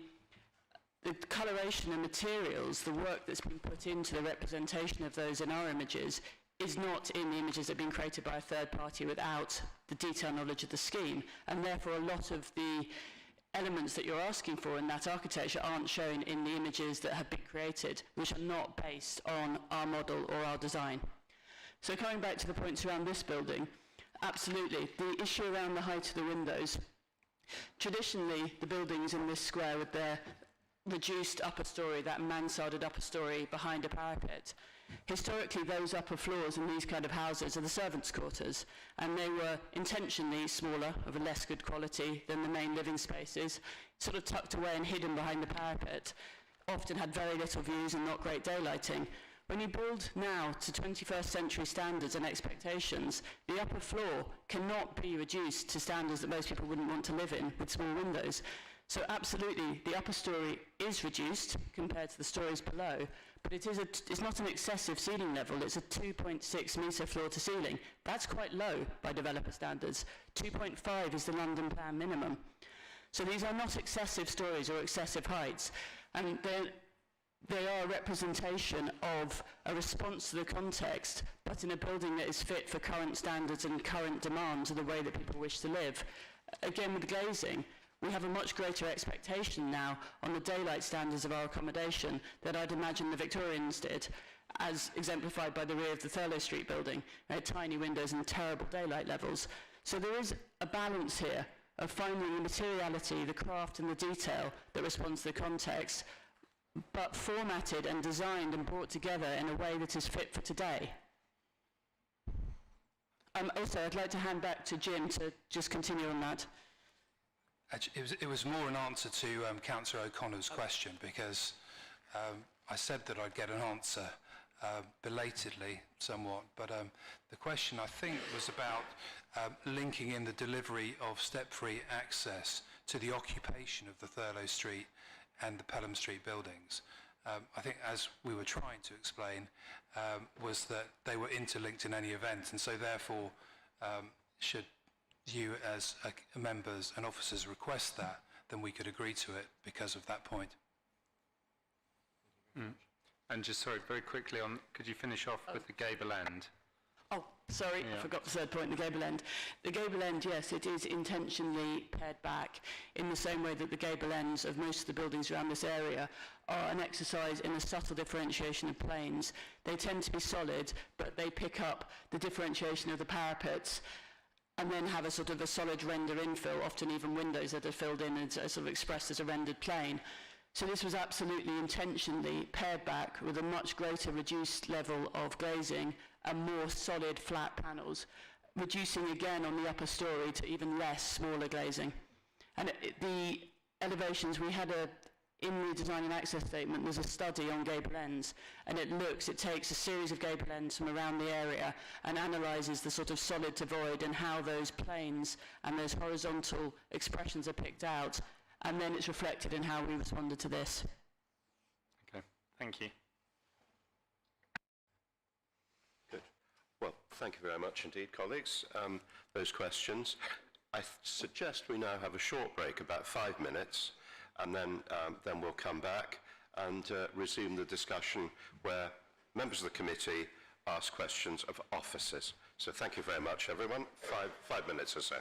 coloration and materials, the work that's been put into the representation of those in our images is not in the images that have been created by a third party without the detailed knowledge of the scheme, and therefore a lot of the elements that you're asking for in that architecture aren't shown in the images that have been created, which are not based on our model or our design. So coming back to the points around this building, absolutely, the issue around the height of the windows, traditionally the buildings in this square with their reduced upper story, that mansarded upper story behind a parapet, historically those upper floors in these kind of houses are the servants' quarters, and they were intentionally smaller, of a less good quality than the main living spaces, sort of tucked away and hidden behind the parapet, often had very little views and not great daylighting. When you build now to 21st century standards and expectations, the upper floor cannot be reduced to standards that most people wouldn't want to live in with small windows. So absolutely, the upper story is reduced compared to the stories below, but it's not an excessive ceiling level. It's a 2.6 metre floor to ceiling. That's quite low by developer standards. 2.5 is the London Plan minimum. So these are not excessive stories or excessive heights, and they are a representation of a response to the context, but in a building that is fit for current standards and current demands of the way that people wish to live. Again, with glazing, we have a much greater expectation now on the daylight standards of our accommodation than I'd imagine the Victorians did, as exemplified by the rear of the Thurlow Street building. They had tiny windows and terrible daylight levels. So there is a balance here of finding the materiality, the craft and the detail that responds to the context, but formatted and designed and brought together in a way that is fit for today. Also, I'd like to hand back to Jim to just continue on that. Actually, it was more an answer to Councillor O'Connor's question, because I said that I'd get an answer belatedly somewhat, but the question I think was about linking in the delivery of step-free access to the occupation of the Thurlow Street and the Pelham Street buildings. I think, as we were trying to explain, was that they were interlinked in any event, and so therefore should you as members and officers request that, then we could agree to it because of that point. And just, sorry, very quickly on, could you finish off with the gable end? Oh, sorry, I forgot the third point, the gable end. The gable end, yes, it is intentionally pared back in the same way that the gable ends of most of the buildings around this area are an exercise in a subtle differentiation of planes. They tend to be solid, but they pick up the differentiation of the parapets and then have a sort of a solid render infill, often even windows that are filled in and sort of expressed as a rendered plane. So this was absolutely intentionally pared back with a much greater reduced level of glazing and more solid flat panels, reducing again on the upper story to even less smaller glazing. And the elevations, we had in the design and access statement, there's a study on gable ends, and it takes a series of gable ends from around the area and analyses the sort of solid to void and how those planes and those horizontal expressions are picked out, and then it's reflected in how we responded to this. Okay, thank you. Good. Well, thank you very much indeed, colleagues. Those questions. I suggest we now have a short break, about 5 minutes, and then we'll come back and resume the discussion where members of the committee ask questions of officers. So thank you very much, everyone. 5 minutes or so.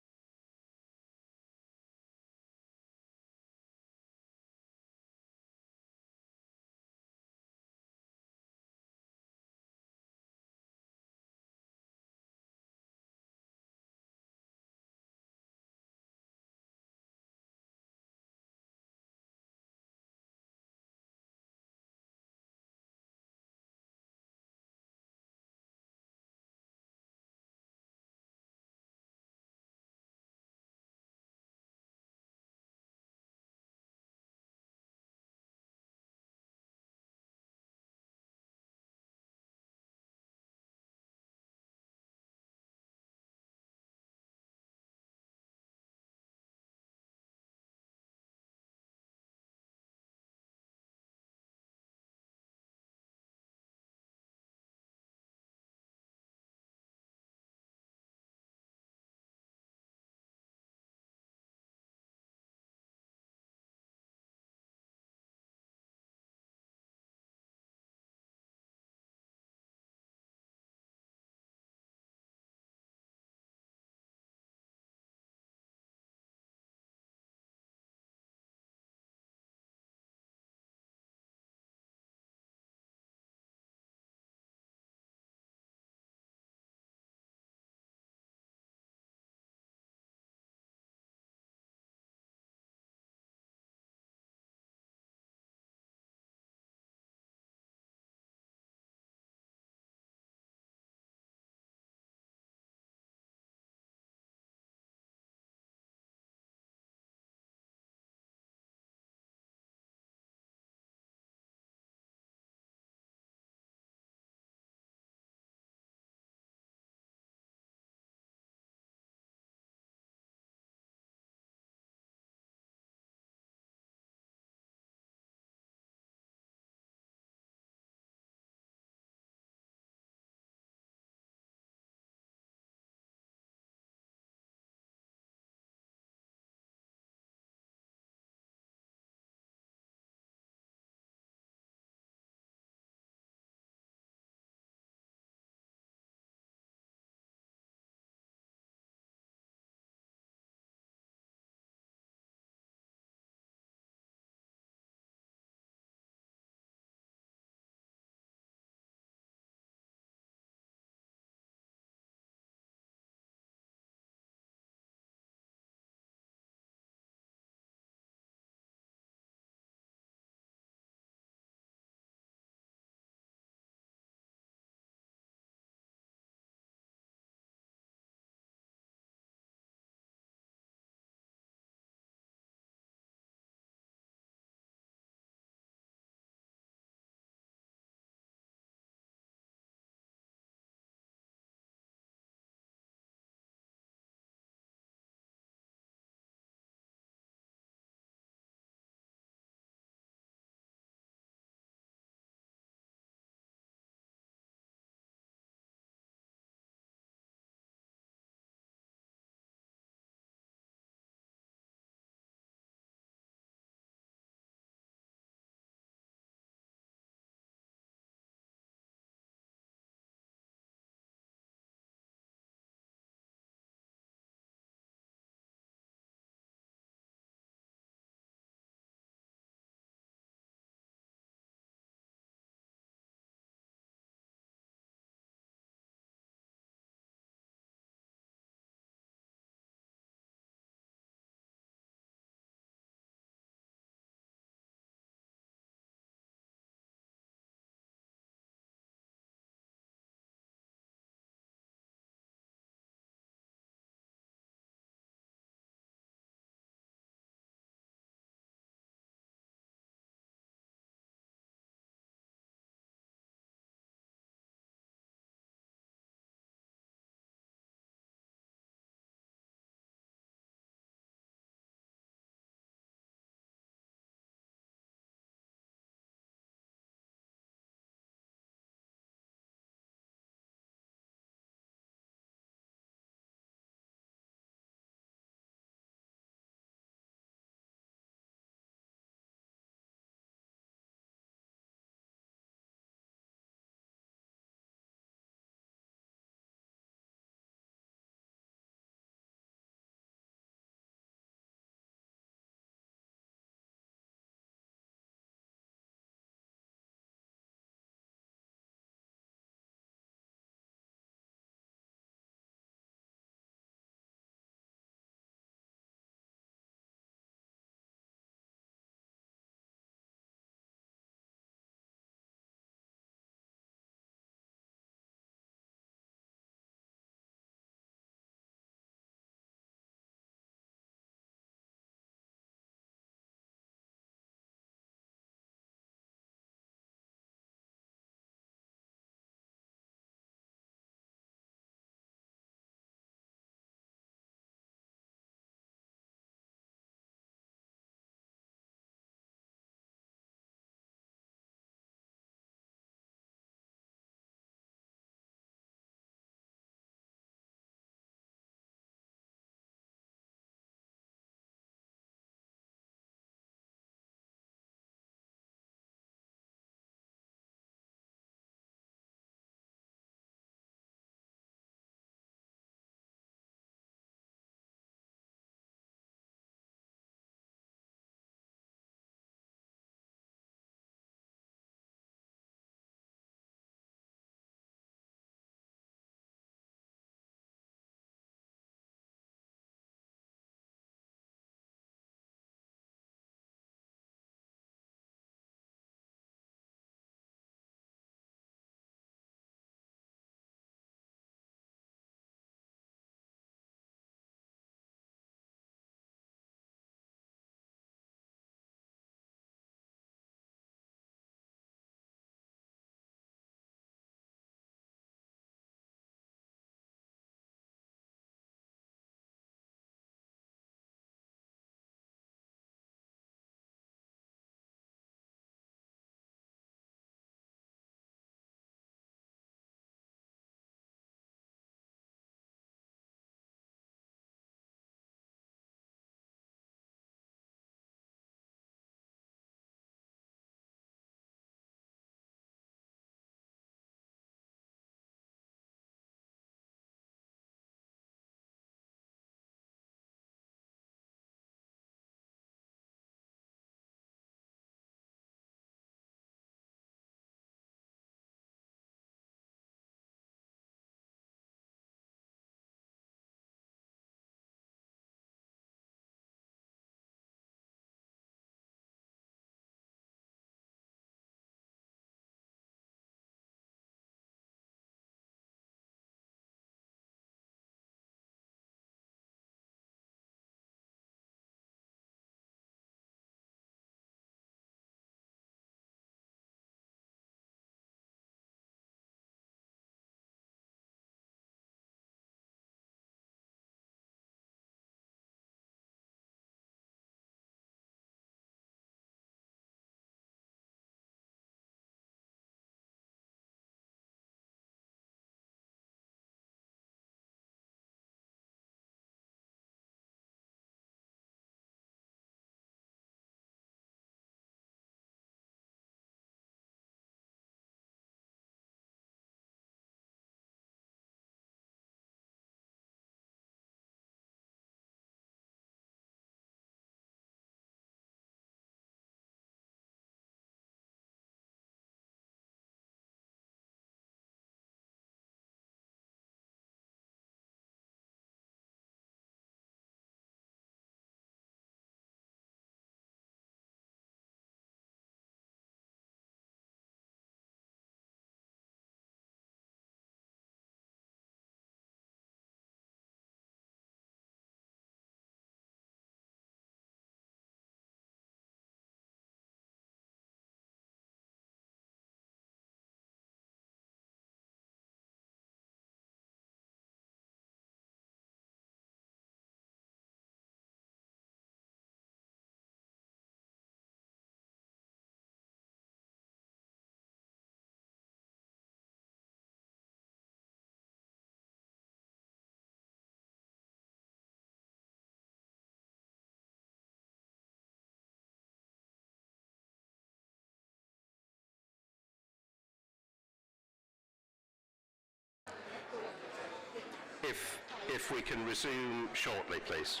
if we can resume shortly, please.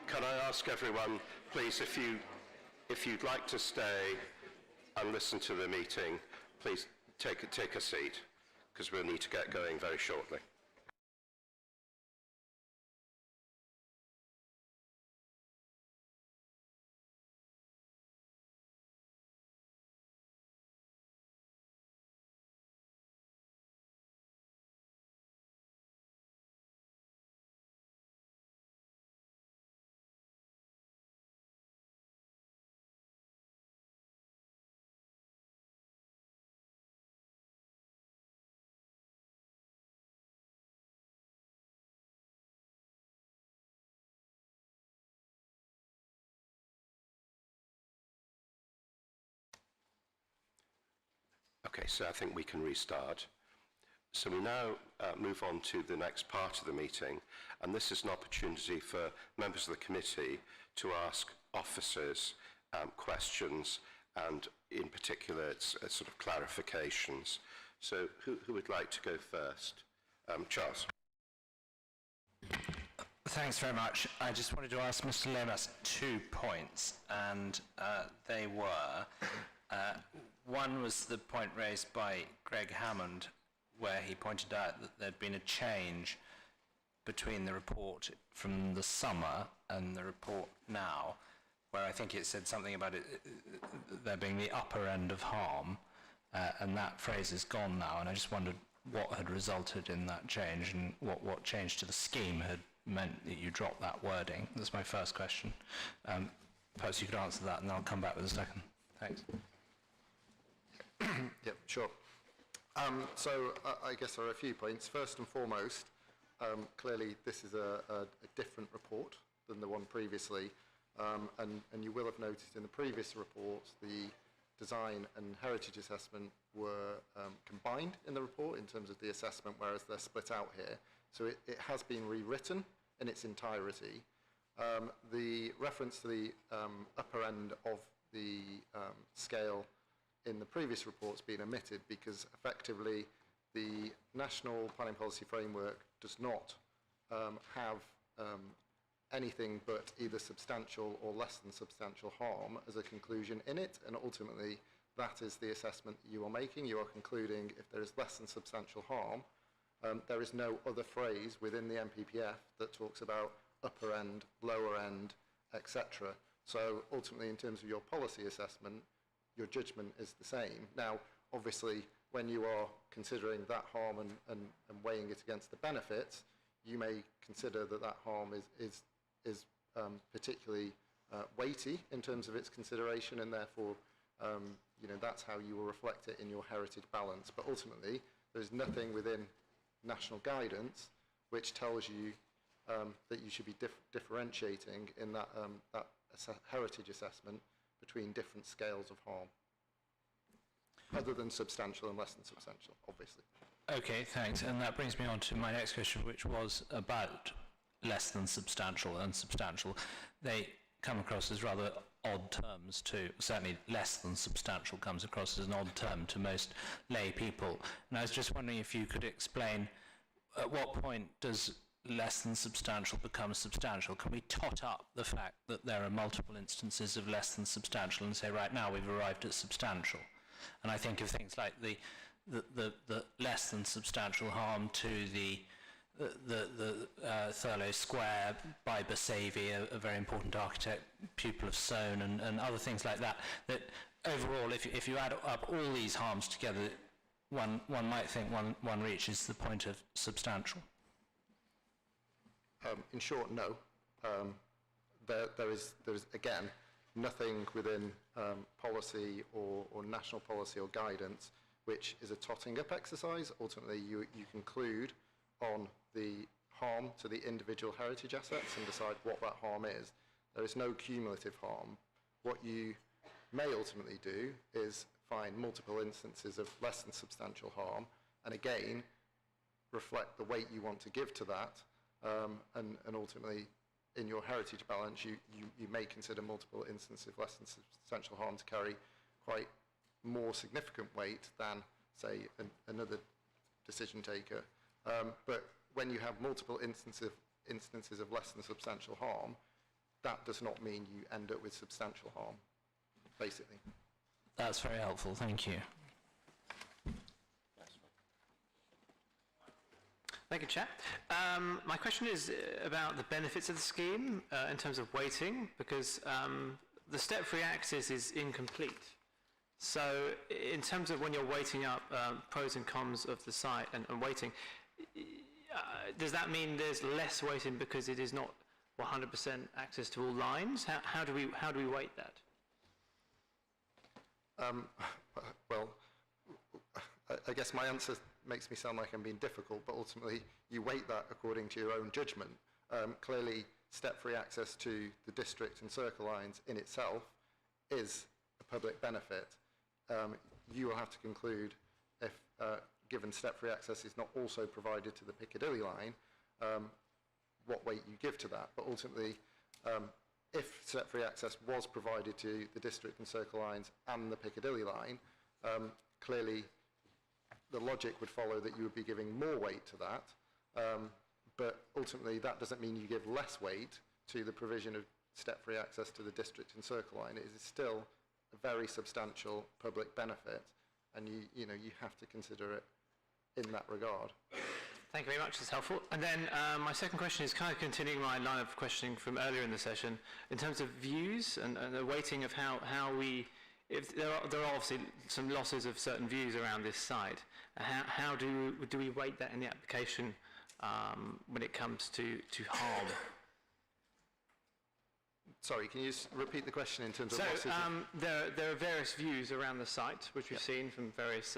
Can I ask everyone, please, if you'd like to stay and listen to the meeting, please take a seat, because we'll need to get going very shortly. Okay, so I think we can restart. So we now move on to the next part of the meeting, and this is an opportunity for members of the committee to ask officers questions, and in particular, it's sort of clarifications. So who would like to go first? Charles. Thanks very much. I just wanted to ask Mr. Lemus 2 points, and they were, one was the point raised by Greg Hammond, where he pointed out that there'd been a change between the report from the summer and the report now, where I think it said something about it there being the upper end of harm, and that phrase is gone now, and I just wondered what had resulted in that change and what change to the scheme had meant that you dropped that wording. That's my first question. Perhaps you could answer that, and I'll come back with a second. Thanks. Yep, sure. So I guess there are a few points. First and foremost, clearly this is a different report than the one previously, and you will have noticed in the previous reports the design and heritage assessment were combined in the report in terms of the assessment, whereas they're split out here. So it has been rewritten in its entirety. The reference to the upper end of the scale in the previous report's been omitted because effectively the National Planning Policy Framework does not have anything but either substantial or less than substantial harm as a conclusion in it, and ultimately that is the assessment you are making. You are concluding if there is less than substantial harm, there is no other phrase within the NPPF that talks about upper end, lower end, etc. So ultimately, in terms of your policy assessment, your judgment is the same. Now, obviously, when you are considering that harm and weighing it against the benefits, you may consider that that harm is particularly weighty in terms of its consideration, and therefore, you know, that's how you will reflect it in your heritage balance. But ultimately, there's nothing within national guidance which tells you that you should be differentiating in that, heritage assessment between different scales of harm, other than substantial and less than substantial, obviously. Okay, thanks. And that brings me on to my next question, which was about less than substantial and substantial. They come across as rather odd terms to, certainly less than substantial comes across as an odd term to most lay people. And I was just wondering if you could explain at what point does less than substantial becomes substantial? Can we tot up the fact that there are multiple instances of less than substantial and say, right now we've arrived at substantial? And I think of things like the less than substantial harm to the Thurlow Square by Bersavi, a very important architect, pupil of Soane, and other things like that, that overall, if you add up all these harms together, one might think one reaches the point of substantial. In short, no. There is again, nothing within policy or national policy or guidance which is a totting up exercise. Ultimately, you conclude on the harm to the individual heritage assets and decide what that harm is. There is no cumulative harm. What you may ultimately do is find multiple instances of less than substantial harm, and again, reflect the weight you want to give to that, and ultimately, in your heritage balance, you may consider multiple instances of less than substantial harm to carry quite more significant weight than, say, another decision taker. But when you have multiple instances of less than substantial harm, that does not mean you end up with substantial harm, basically. That's very helpful, thank you. Thank you, Chair. My question is about the benefits of the scheme in terms of weighting, because the step-free access is incomplete. So in terms of when you're weighting up pros and cons of the site and weighting, does that mean there's less weighting because it is not 100% access to all lines? How do we weight that? Well, I guess my answer makes me sound like I'm being difficult, but ultimately you weight that according to your own judgment. Clearly, step-free access to the district and circle lines in itself is a public benefit. You will have to conclude if, given step-free access is not also provided to the Piccadilly line, what weight you give to that. But ultimately, if step-free access was provided to the district and circle lines and the Piccadilly line, clearly the logic would follow that you would be giving more weight to that, but ultimately that doesn't mean you give less weight to the provision of step-free access to the district and circle line. It is still a very substantial public benefit, and you have to consider it in that regard. Thank you very much, that's helpful. And then my second question is kind of continuing my line of questioning from earlier in the session, in terms of views and the weighting of how we, if there are obviously some losses of certain views around this site, how do we weight that in the application when it comes to harm? Sorry, can you repeat the question in terms of losses? So there are various views around the site, which we've seen from various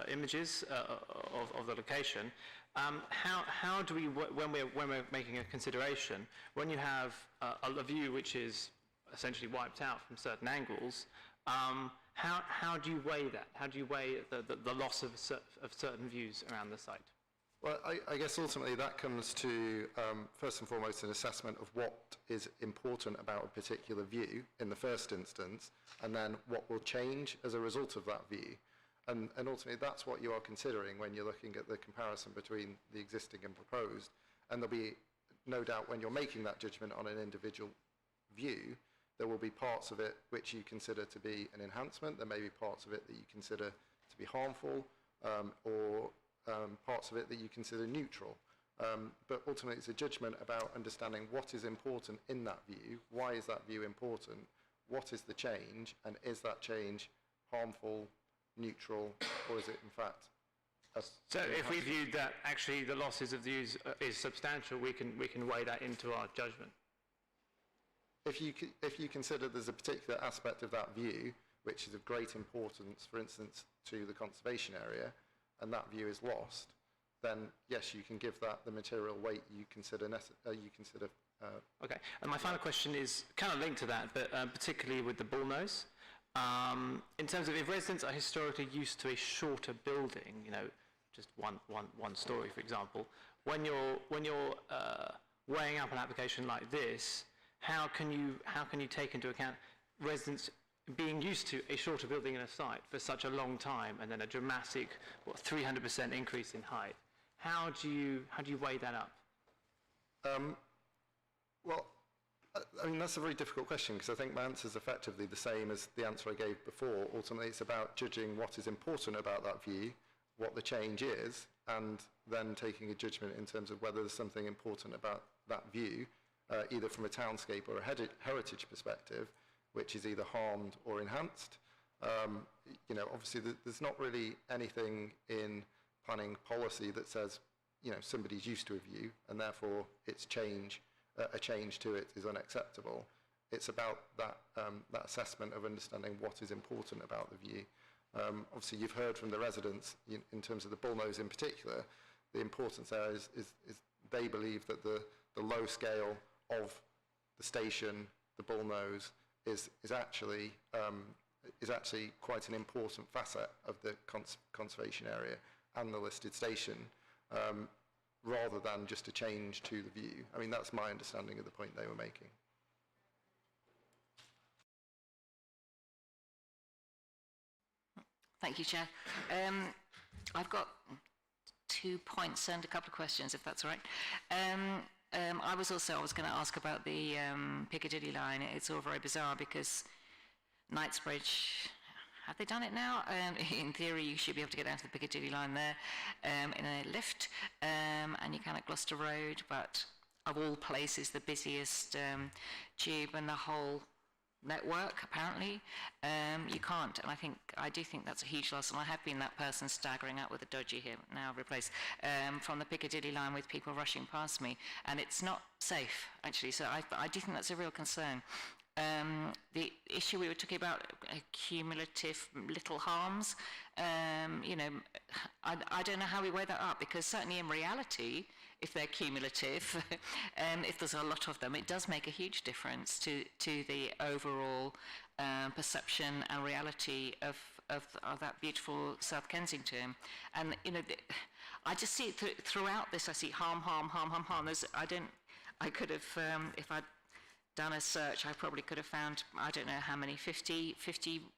images of the location. How do we, when we're making a consideration, when you have a view which is essentially wiped out from certain angles, how do you weigh that? How do you weigh the loss of certain views around the site? Well, I guess ultimately that comes to, first and foremost, an assessment of what is important about a particular view in the first instance, and then what will change as a result of that view. And ultimately, that's what you are considering when you're looking at the comparison between the existing and proposed. And there'll be no doubt when you're making that judgment on an individual view, there will be parts of it which you consider to be an enhancement. There may be parts of it that you consider to be harmful, or parts of it that you consider neutral. But ultimately, it's a judgment about understanding what is important in that view, why is that view important, what is the change, and is that change harmful, neutral, or is it in fact so if we viewed that actually the losses of the views is substantial, we can weigh that into our judgment? If you consider there's a particular aspect of that view which is of great importance, for instance, to the conservation area, and that view is lost, then yes, you can give that the material weight you consider Okay, and my final question is kind of linked to that, but particularly with the bullnose. In terms of if residents are historically used to a shorter building, just one story, for example, when you're weighing up an application like this, how can you take into account residents being used to a shorter building in a site for such a long time, and then a dramatic 300% increase in height? How do you weigh that up? Well, I mean, that's a very difficult question because I think my answer is effectively the same as the answer I gave before. Ultimately, it's about judging what is important about that view, what the change is, and then taking a judgment in terms of whether there's something important about that view, either from a townscape or a heritage perspective, which is either harmed or enhanced. You know, obviously, there's not really anything in planning policy that says, you know, somebody's used to a view and therefore its change, a change to it is unacceptable. It's about that, that assessment of understanding what is important about the view. Obviously, you've heard from the residents in terms of the bullnose in particular, the importance there is they believe that the low scale of the station, the bullnose, is actually quite an important facet of the conservation area and the listed station, rather than just a change to the view. I mean, that's my understanding of the point they were making. Thank you, Chair. I've got 2 points and a couple of questions, if that's all right. I was going to ask about the Piccadilly line. It's all very bizarre because Knightsbridge, have they done it now? In theory, you should be able to get down to the Piccadilly line there in a lift, and you can at Gloucester Road, but of all places, the busiest tube in the whole network, apparently, you can't. And I do think that's a huge loss, and I have been that person staggering out with a dodgy here, now replaced, from the Piccadilly line with people rushing past me, and it's not safe, actually, so I do think that's a real concern. The issue we were talking about, cumulative little harms, you know, I don't know how we weigh that up, because certainly in reality, if they're cumulative, if there's a lot of them, it does make a huge difference to the overall perception and reality of that beautiful South Kensington. And, you know, I just see it throughout this, I see harm. I could have, if I'd done a search, I probably could have found, I don't know how many, 50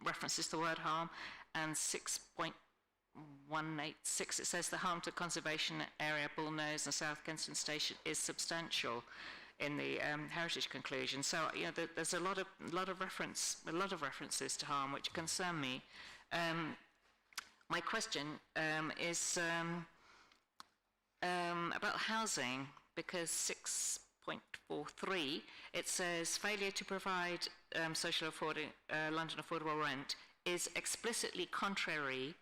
references to the word harm, and 6.186, it says the harm to conservation area, Bullnose and South Kensington Station is substantial in the heritage conclusion. So, you know, there's a lot of references to harm which concern me. My question is about housing, because 6.43, it says failure to provide London affordable rent is explicitly contrary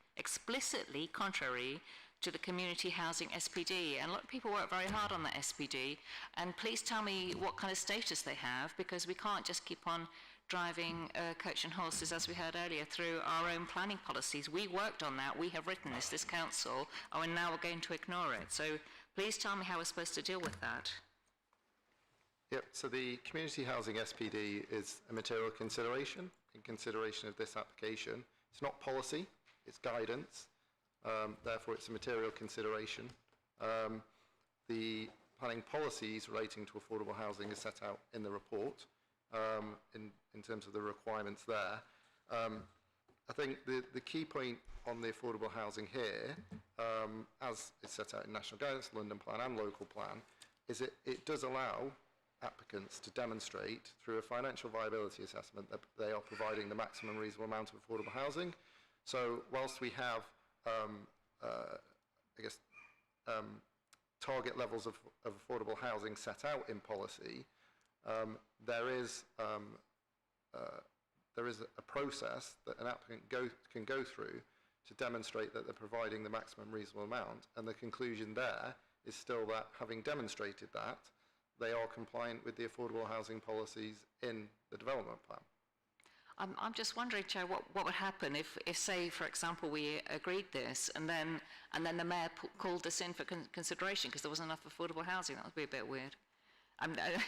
to the community housing SPD. And a lot of people work very hard on that SPD. And please tell me what kind of status they have, because we can't just keep on driving coach and horses, as we heard earlier, through our own planning policies. We worked on that. We have written this council, and now we're going to ignore it. So please tell me how we're supposed to deal with that. Yep, so the community housing SPD is a material consideration in consideration of this application. It's not policy, it's guidance, therefore it's a material consideration. The planning policies relating to affordable housing is set out in the report in terms of the requirements there. I think the key point on the affordable housing here, as is set out in National Guidance, London Plan and Local Plan, is it does allow applicants to demonstrate through a financial viability assessment that they are providing the maximum reasonable amount of affordable housing. So whilst we have, target levels of affordable housing set out in policy, there is a process that an applicant can go through to demonstrate that they're providing the maximum reasonable amount, and the conclusion there is still that, having demonstrated that, they are compliant with the affordable housing policies in the development plan. I'm just wondering, Chair, what would happen if, say, for example, we agreed this, and then the Mayor called us in for consideration because there wasn't enough affordable housing? That would be a bit weird.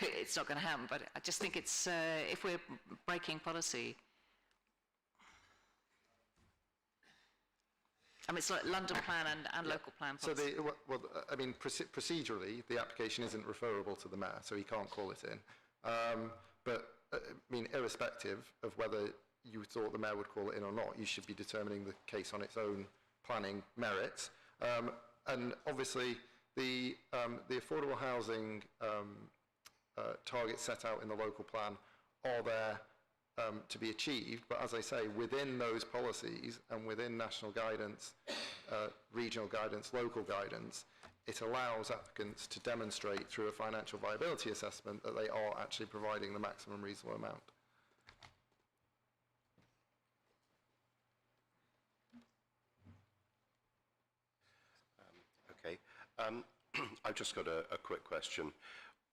It's not going to happen, but I just think it's, if we're breaking policy. I mean, it's like London Plan and Local Plan policy. So, procedurally, the application isn't referable to the Mayor, so he can't call it in. Irrespective of whether you thought the Mayor would call it in or not, you should be determining the case on its own planning merits. And obviously, The affordable housing targets set out in the local plan are there to be achieved, but as I say, within those policies and within national guidance, regional guidance, local guidance, it allows applicants to demonstrate through a financial viability assessment that they are actually providing the maximum reasonable amount. Okay. I've just got a quick question.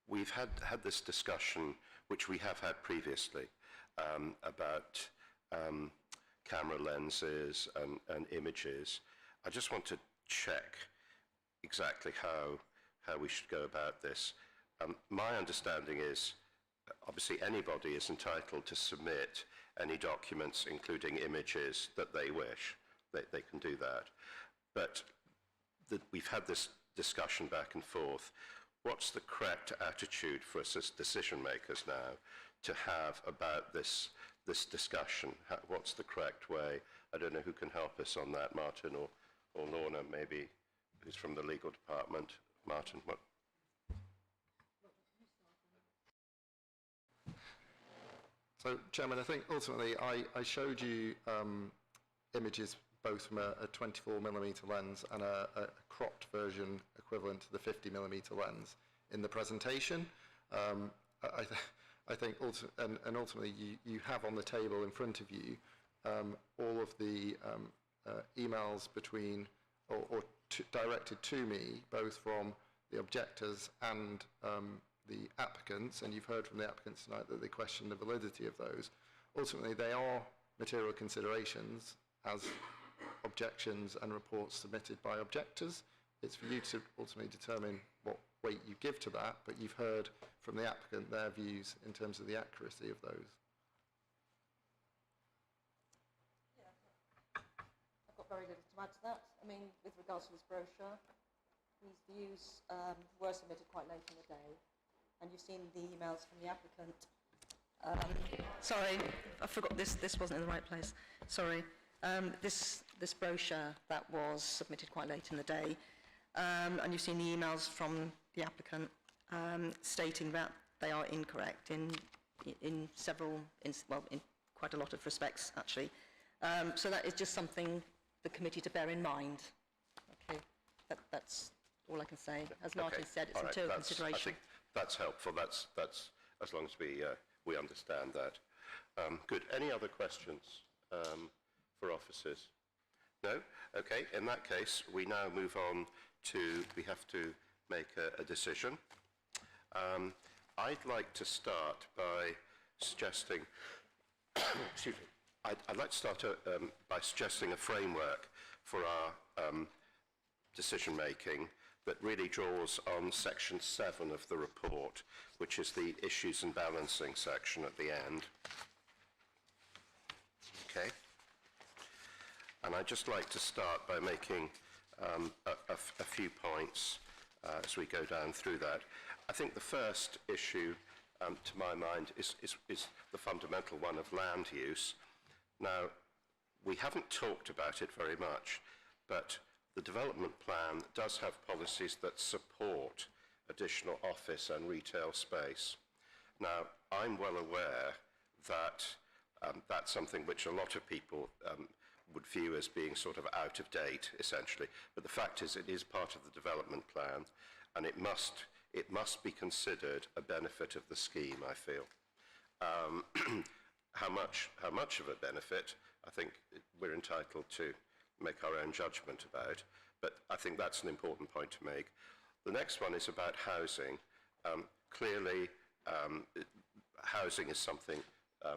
We've had this discussion, which we have had previously, about camera lenses and images. I just want to check exactly how we should go about this. My understanding is, obviously, anybody is entitled to submit any documents, including images, that they wish. They can do that. But we've had this discussion back and forth. What's the correct attitude for us as decision makers now to have about this discussion? What's the correct way? I don't know who can help us on that, Martin or Lorna, maybe, who's from the legal department. Martin, what? So, Chairman, I think ultimately I showed you images both from a 24mm lens and a cropped version equivalent to the 50mm lens in the presentation. I think ultimately you have on the table in front of you all of the emails between or directed to me, both from the objectors and the applicants, and you've heard from the applicants tonight that they question the validity of those. Ultimately, they are material considerations as objections and reports submitted by objectors. It's for you to ultimately determine what weight you give to that, but you've heard from the applicant their views in terms of the accuracy of those. I've got very little to add to that. I mean, with regards to this brochure, these views were submitted quite late in the day, and you've seen the emails from the applicant. Sorry, I forgot this wasn't in the right place. Sorry. This brochure that was submitted quite late in the day, and you've seen the emails from the applicant stating that they are incorrect in several, in quite a lot of respects, actually. So that is just something the committee to bear in mind. Okay, that's all I can say. As Martin said, it's a material consideration. I think that's helpful. That's as long as we understand that. Good. Any other questions for officers? No? Okay. In that case, we now move on to, we have to make a decision. I'd like to start by suggesting, excuse me, I'd like to start by suggesting a framework for our decision making that really draws on section 7 of the report, which is the issues and balancing section at the end. Okay. And I'd just like to start by making a few points as we go down through that. I think the first issue, to my mind, is the fundamental one of land use. Now, we haven't talked about it very much, but the development plan does have policies that support additional office and retail space. Now, I'm well aware that that's something which a lot of people would view as being sort of out of date, essentially. But the fact is, it is part of the development plan, and it must be considered a benefit of the scheme, I feel. How much of a benefit, I think we're entitled to make our own judgment about, but I think that's an important point to make. The next one is about housing. Clearly, housing is something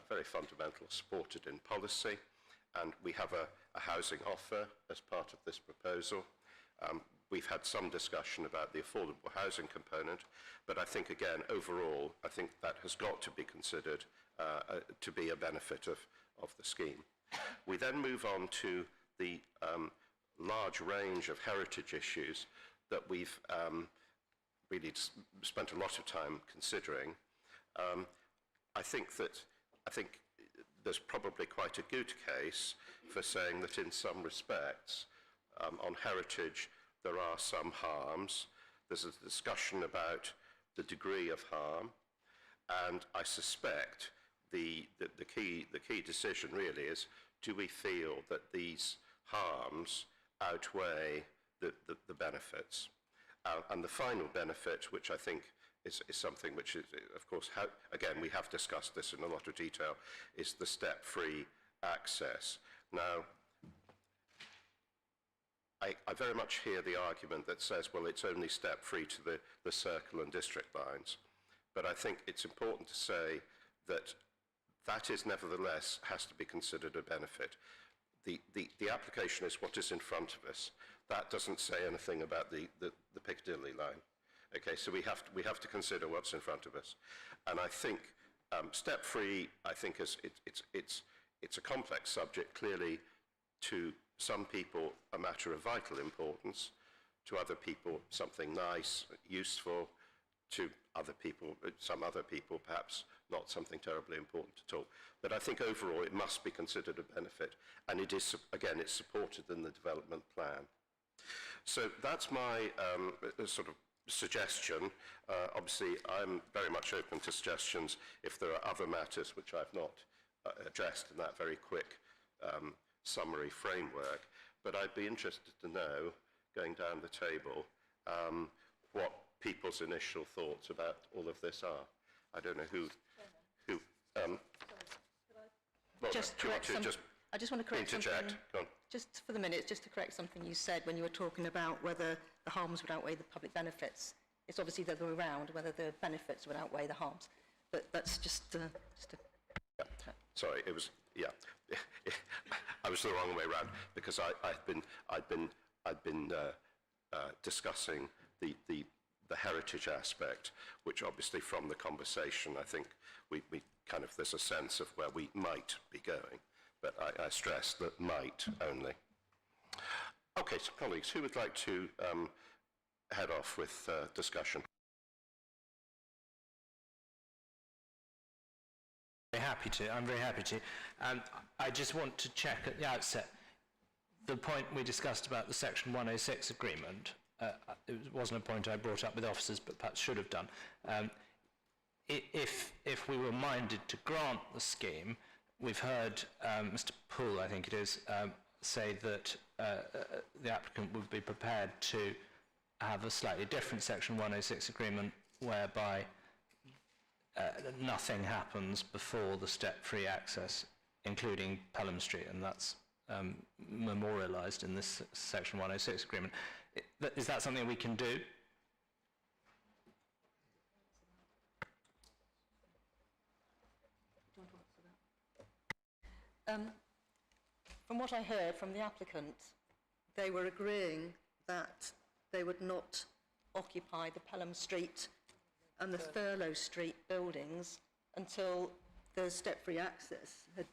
very fundamental, supported in policy, and we have a housing offer as part of this proposal. We've had some discussion about the affordable housing component, but I think, again, overall, I think that has got to be considered to be a benefit of the scheme. We then move on to the large range of heritage issues that we've really spent a lot of time considering. I think there's probably quite a good case for saying that in some respects, on heritage, there are some harms. there's a discussion about the degree of harm, and I suspect the key decision really is, do we feel that these harms outweigh the benefits? And the final benefit, which I think is something which is, of course, again, we have discussed this in a lot of detail, is the step-free access. Now, I very much hear the argument that says, well, it's only step-free to the circle and district lines. But I think it's important to say that that is nevertheless has to be considered a benefit. The application is what is in front of us. That doesn't say anything about the Piccadilly line. Okay, so we have to consider what's in front of us. And I think step-free, I think it's a complex subject, clearly to some people a matter of vital importance, to other people something nice, useful, to some other people perhaps not something terribly important at all. But I think overall it must be considered a benefit, and it is, again, it's supported in the development plan. So that's my sort of suggestion. Obviously, I'm very much open to suggestions if there are other matters which I've not addressed in that very quick summary framework. But I'd be interested to know, going down the table, what people's initial thoughts about all of this are. I don't know who well, Just do you want correct to some- just I just want to correct interject? something. Go on. Just for the minute, just to correct something you said when you were talking about whether the harms would outweigh the public benefits. It's obviously the other way around, whether the benefits would outweigh the harms. But that's just a... Yeah. Sorry, it was, yeah. I was the wrong way around, because I'd been discussing the heritage aspect, which obviously from the conversation, I think we kind of, there's a sense of where we might be going, but I stress that might only. Okay, so colleagues, who would like to head off with discussion? I'm very happy to. I just want to check at the outset, the point we discussed about the Section 106 agreement, it wasn't a point I brought up with officers, but perhaps should have done. If we were minded to grant the scheme, we've heard Mr. Poole, I think it is, say that the applicant would be prepared to have a slightly different Section 106 agreement whereby nothing happens before the step-free access, including Pelham Street, and that's memorialised in this Section 106 agreement. Is that something we can do? From what I heard from the applicant, they were agreeing that they would not occupy the Pelham Street and the Thurlow Street buildings until the step-free access had,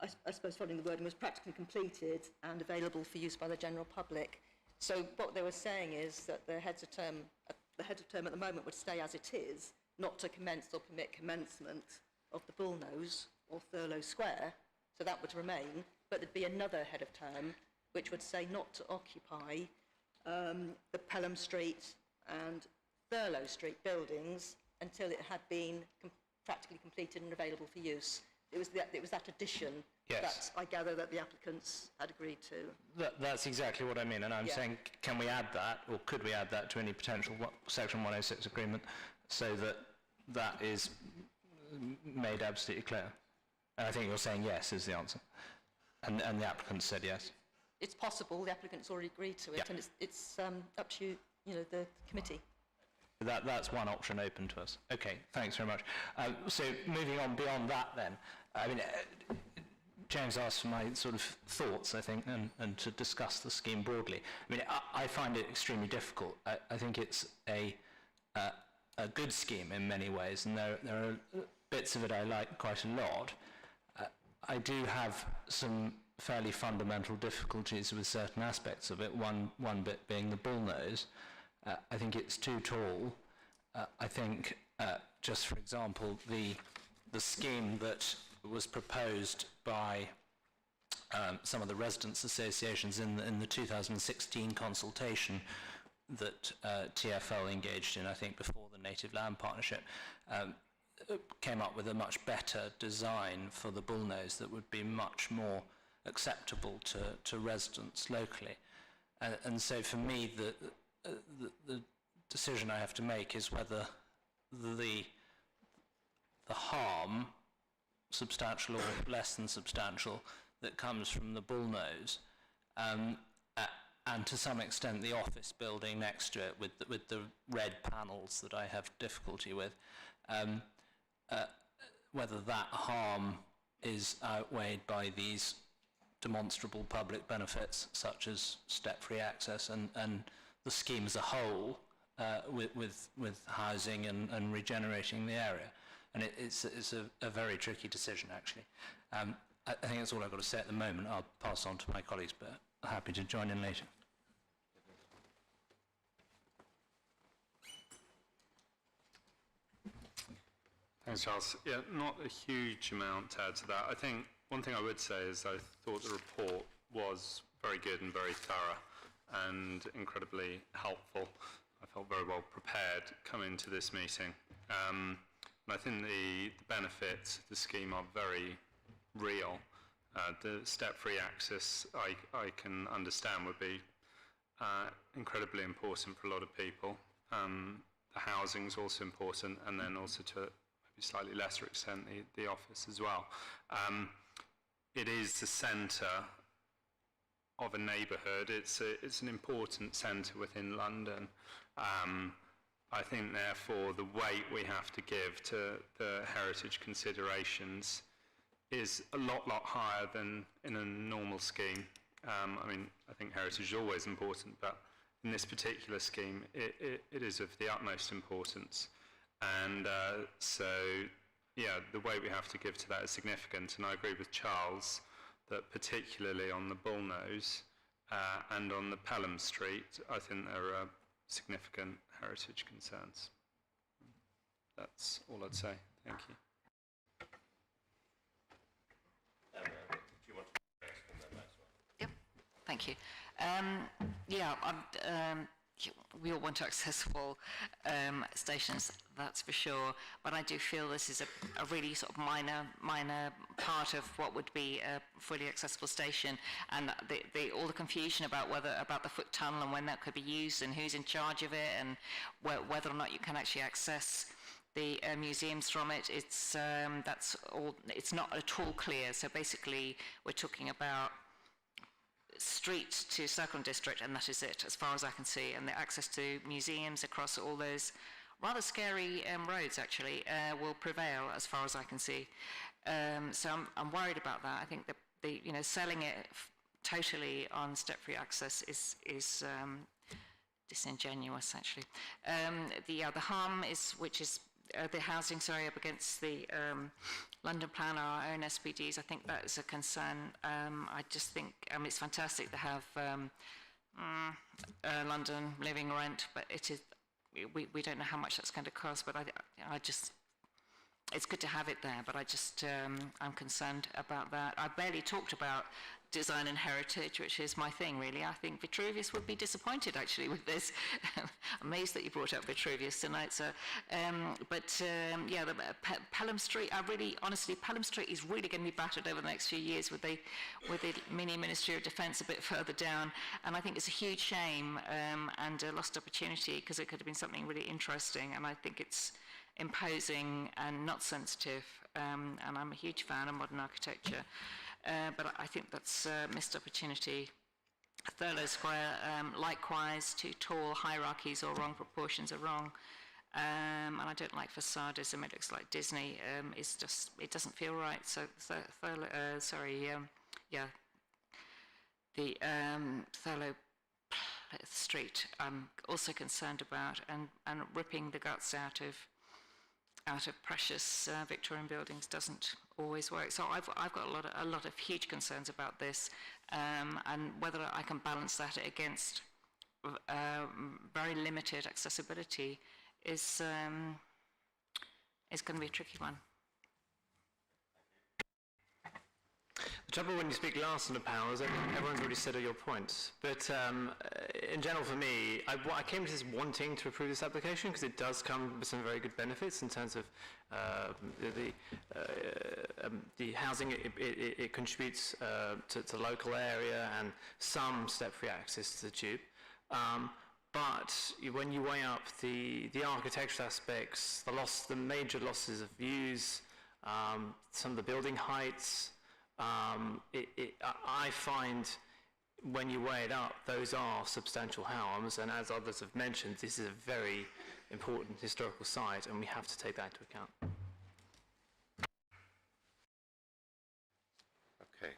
I suppose following the wording, was practically completed and available for use by the general public. So what they were saying is that the heads of term at the moment would stay as it is, not to commence or permit commencement of the Bullnose or Thurlow Square, so that would remain, but there'd be another head of term which would say not to occupy the Pelham Street and Thurlow Street buildings until it had been practically completed and available for use. It was that addition that I gather that the applicants had agreed to. That's exactly what I mean, and I'm saying, can we add that, or could we add that to any potential Section 106 agreement so that that is made absolutely clear? And I think you're saying yes is the answer, and the applicant said yes. It's possible, the applicant's already agreed to it, and it's up to the committee. That's one option open to us. Okay, thanks very much. So moving on beyond that then, I mean, James asked for my sort of thoughts, I think, and to discuss the scheme broadly. I mean, I find it extremely difficult. I think it's a good scheme in many ways, and there are bits of it I like quite a lot. I do have some fairly fundamental difficulties with certain aspects of it, one bit being the bullnose. I think it's too tall. I think, just for example, the scheme that was proposed by some of the residents' associations in the 2016 consultation that TfL engaged in, I think, before the Native Land Partnership, came up with a much better design for the bullnose that would be much more acceptable to residents locally. And so for me, the decision I have to make is whether the harm, substantial or less than substantial, that comes from the bullnose, and to some extent the office building next to it with the red panels that I have difficulty with, whether that harm is outweighed by these demonstrable public benefits such as step-free access and the scheme as a whole, with housing and regenerating the area. And it's a very tricky decision, actually. I think that's all I've got to say at the moment. I'll pass on to my colleagues, but happy to join in later. Thanks, Charles. Yeah, not a huge amount to add to that. I think one thing I would say is I thought the report was very good and very thorough and incredibly helpful. I felt very well prepared coming to this meeting. And I think the benefits of the scheme are very real. The step-free access, I can understand, would be incredibly important for a lot of people. The housing is also important, and then also to maybe slightly lesser extent the office as well. It is the centre of a neighbourhood. It's an important centre within London. I think, therefore, the weight we have to give to the heritage considerations is a lot higher than in a normal scheme. I mean, I think heritage is always important, but in this particular scheme, it is of the utmost importance. And so, yeah, the weight we have to give to that is significant. And I agree with Charles that particularly on the Bullnose and on the Pelham Street, I think there are significant heritage concerns. That's all I'd say. Thank you. Yep, thank you. We all want accessible stations, that's for sure, but I do feel this is a really sort of minor part of what would be a fully accessible station, and all the confusion about the foot tunnel and when that could be used and who's in charge of it and whether or not you can actually access the museums from it. It's not at all clear. So basically, we're talking about street to Circle District, and that is it, as far as I can see. And the access to museums across all those rather scary roads, actually, will prevail, as far as I can see. So I'm worried about that. I think that selling it totally on step-free access is disingenuous, actually. The harm which is the housing, up against the London Plan, our own SPDs, I think that is a concern. I just think it's fantastic to have London living rent, but it is, we don't know how much that's going to cost, but I just, it's good to have it there, but I just, I'm concerned about that. I barely talked about design and heritage, which is my thing, really. I think Vitruvius would be disappointed, actually, with this. I'm amazed that you brought up Vitruvius tonight, sir. Pelham Street, honestly, Pelham Street is really going to be battered over the next few years with the mini Ministry of Defence a bit further down, and I think it's a huge shame and a lost opportunity, because it could have been something really interesting, and I think it's imposing and not sensitive, and I'm a huge fan of modern architecture. But I think that's a missed opportunity. Thurlow Square, likewise, too tall hierarchies or wrong proportions are wrong. And I don't like facadism. It looks like Disney. It doesn't feel right. So the Thurlow Street, I'm also concerned about, and ripping the guts out of precious Victorian buildings doesn't always work. So I've got a lot of huge concerns about this, and whether I can balance that against very limited accessibility is going to be a tricky one. The trouble when you speak last on the panel is that everyone's already said all your points. But in general, for me, I came to this wanting to approve this application because it does come with some very good benefits in terms of the housing it contributes to the local area and some step-free access to the tube. But when you weigh up the architectural aspects, the major losses of views, some of the building heights, I find when you weigh it up, those are substantial harms, and as others have mentioned, this is a very important historical site, and we have to take that into account. Okay.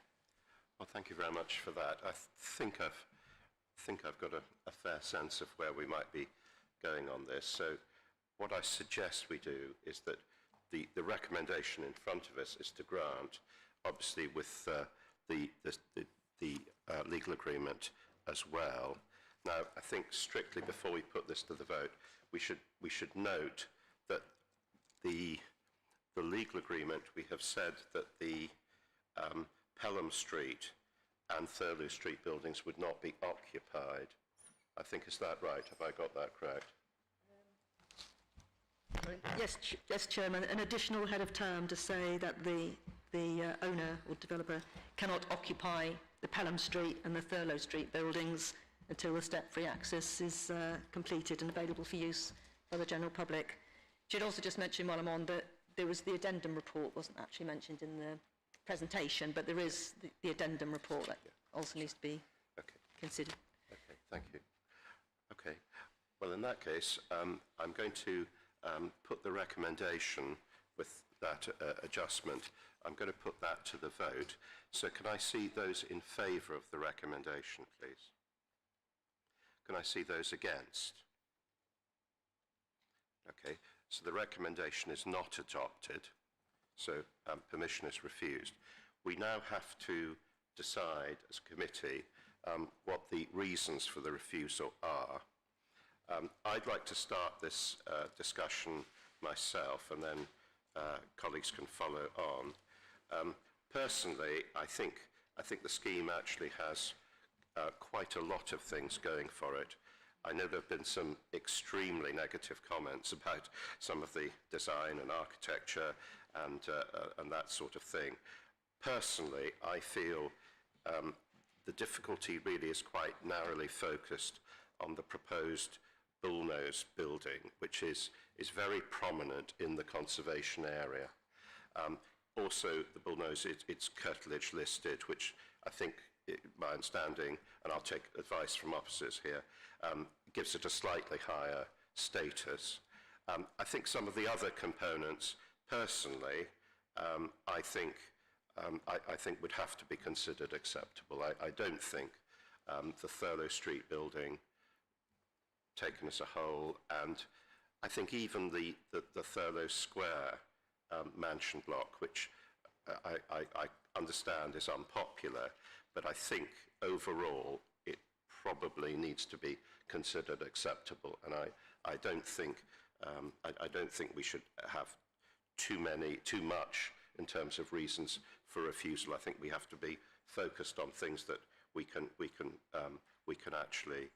Well, thank you very much for that. I think I've got a fair sense of where we might be going on this. So what I suggest we do is that the recommendation in front of us is to grant, obviously with the legal agreement as well. Now, I think strictly before we put this to the vote, we should note that the legal agreement, we have said that the Pelham Street and Thurlow Street buildings would not be occupied. I think, is that right? Have I got that correct? Yes, Chairman. An additional head of term to say that the owner or developer cannot occupy the Pelham Street and the Thurlow Street buildings until the step-free access is completed and available for use by the general public. Should also just mention while I'm on that there was the addendum report, wasn't actually mentioned in the presentation, but there is the addendum report that also needs to be considered. Okay, thank you. Okay, well in that case, I'm going to put the recommendation with that adjustment. I'm going to put that to the vote. So can I see those in favour of the recommendation, please? Can I see those against? Okay, so the recommendation is not adopted. So permission is refused. We now have to decide as a committee what the reasons for the refusal are. I'd like to start this discussion myself, and then colleagues can follow on. Personally, I think the scheme actually has quite a lot of things going for it. I know there have been some extremely negative comments about some of the design and architecture and that sort of thing. Personally, I feel the difficulty really is quite narrowly focused on the proposed Bullnose building, which is very prominent in the conservation area. Also, the Bullnose, it's curtilage listed, which I think, my understanding, and I'll take advice from officers here, gives it a slightly higher status. I think some of the other components, personally, I think would have to be considered acceptable. I don't think the Thurlow Street building, taken as a whole, and I think even the Thurlow Square mansion block, which I understand is unpopular, but I think overall it probably needs to be considered acceptable, and I don't think we should have too much in terms of reasons for refusal. I think we have to be focused on things that we can actually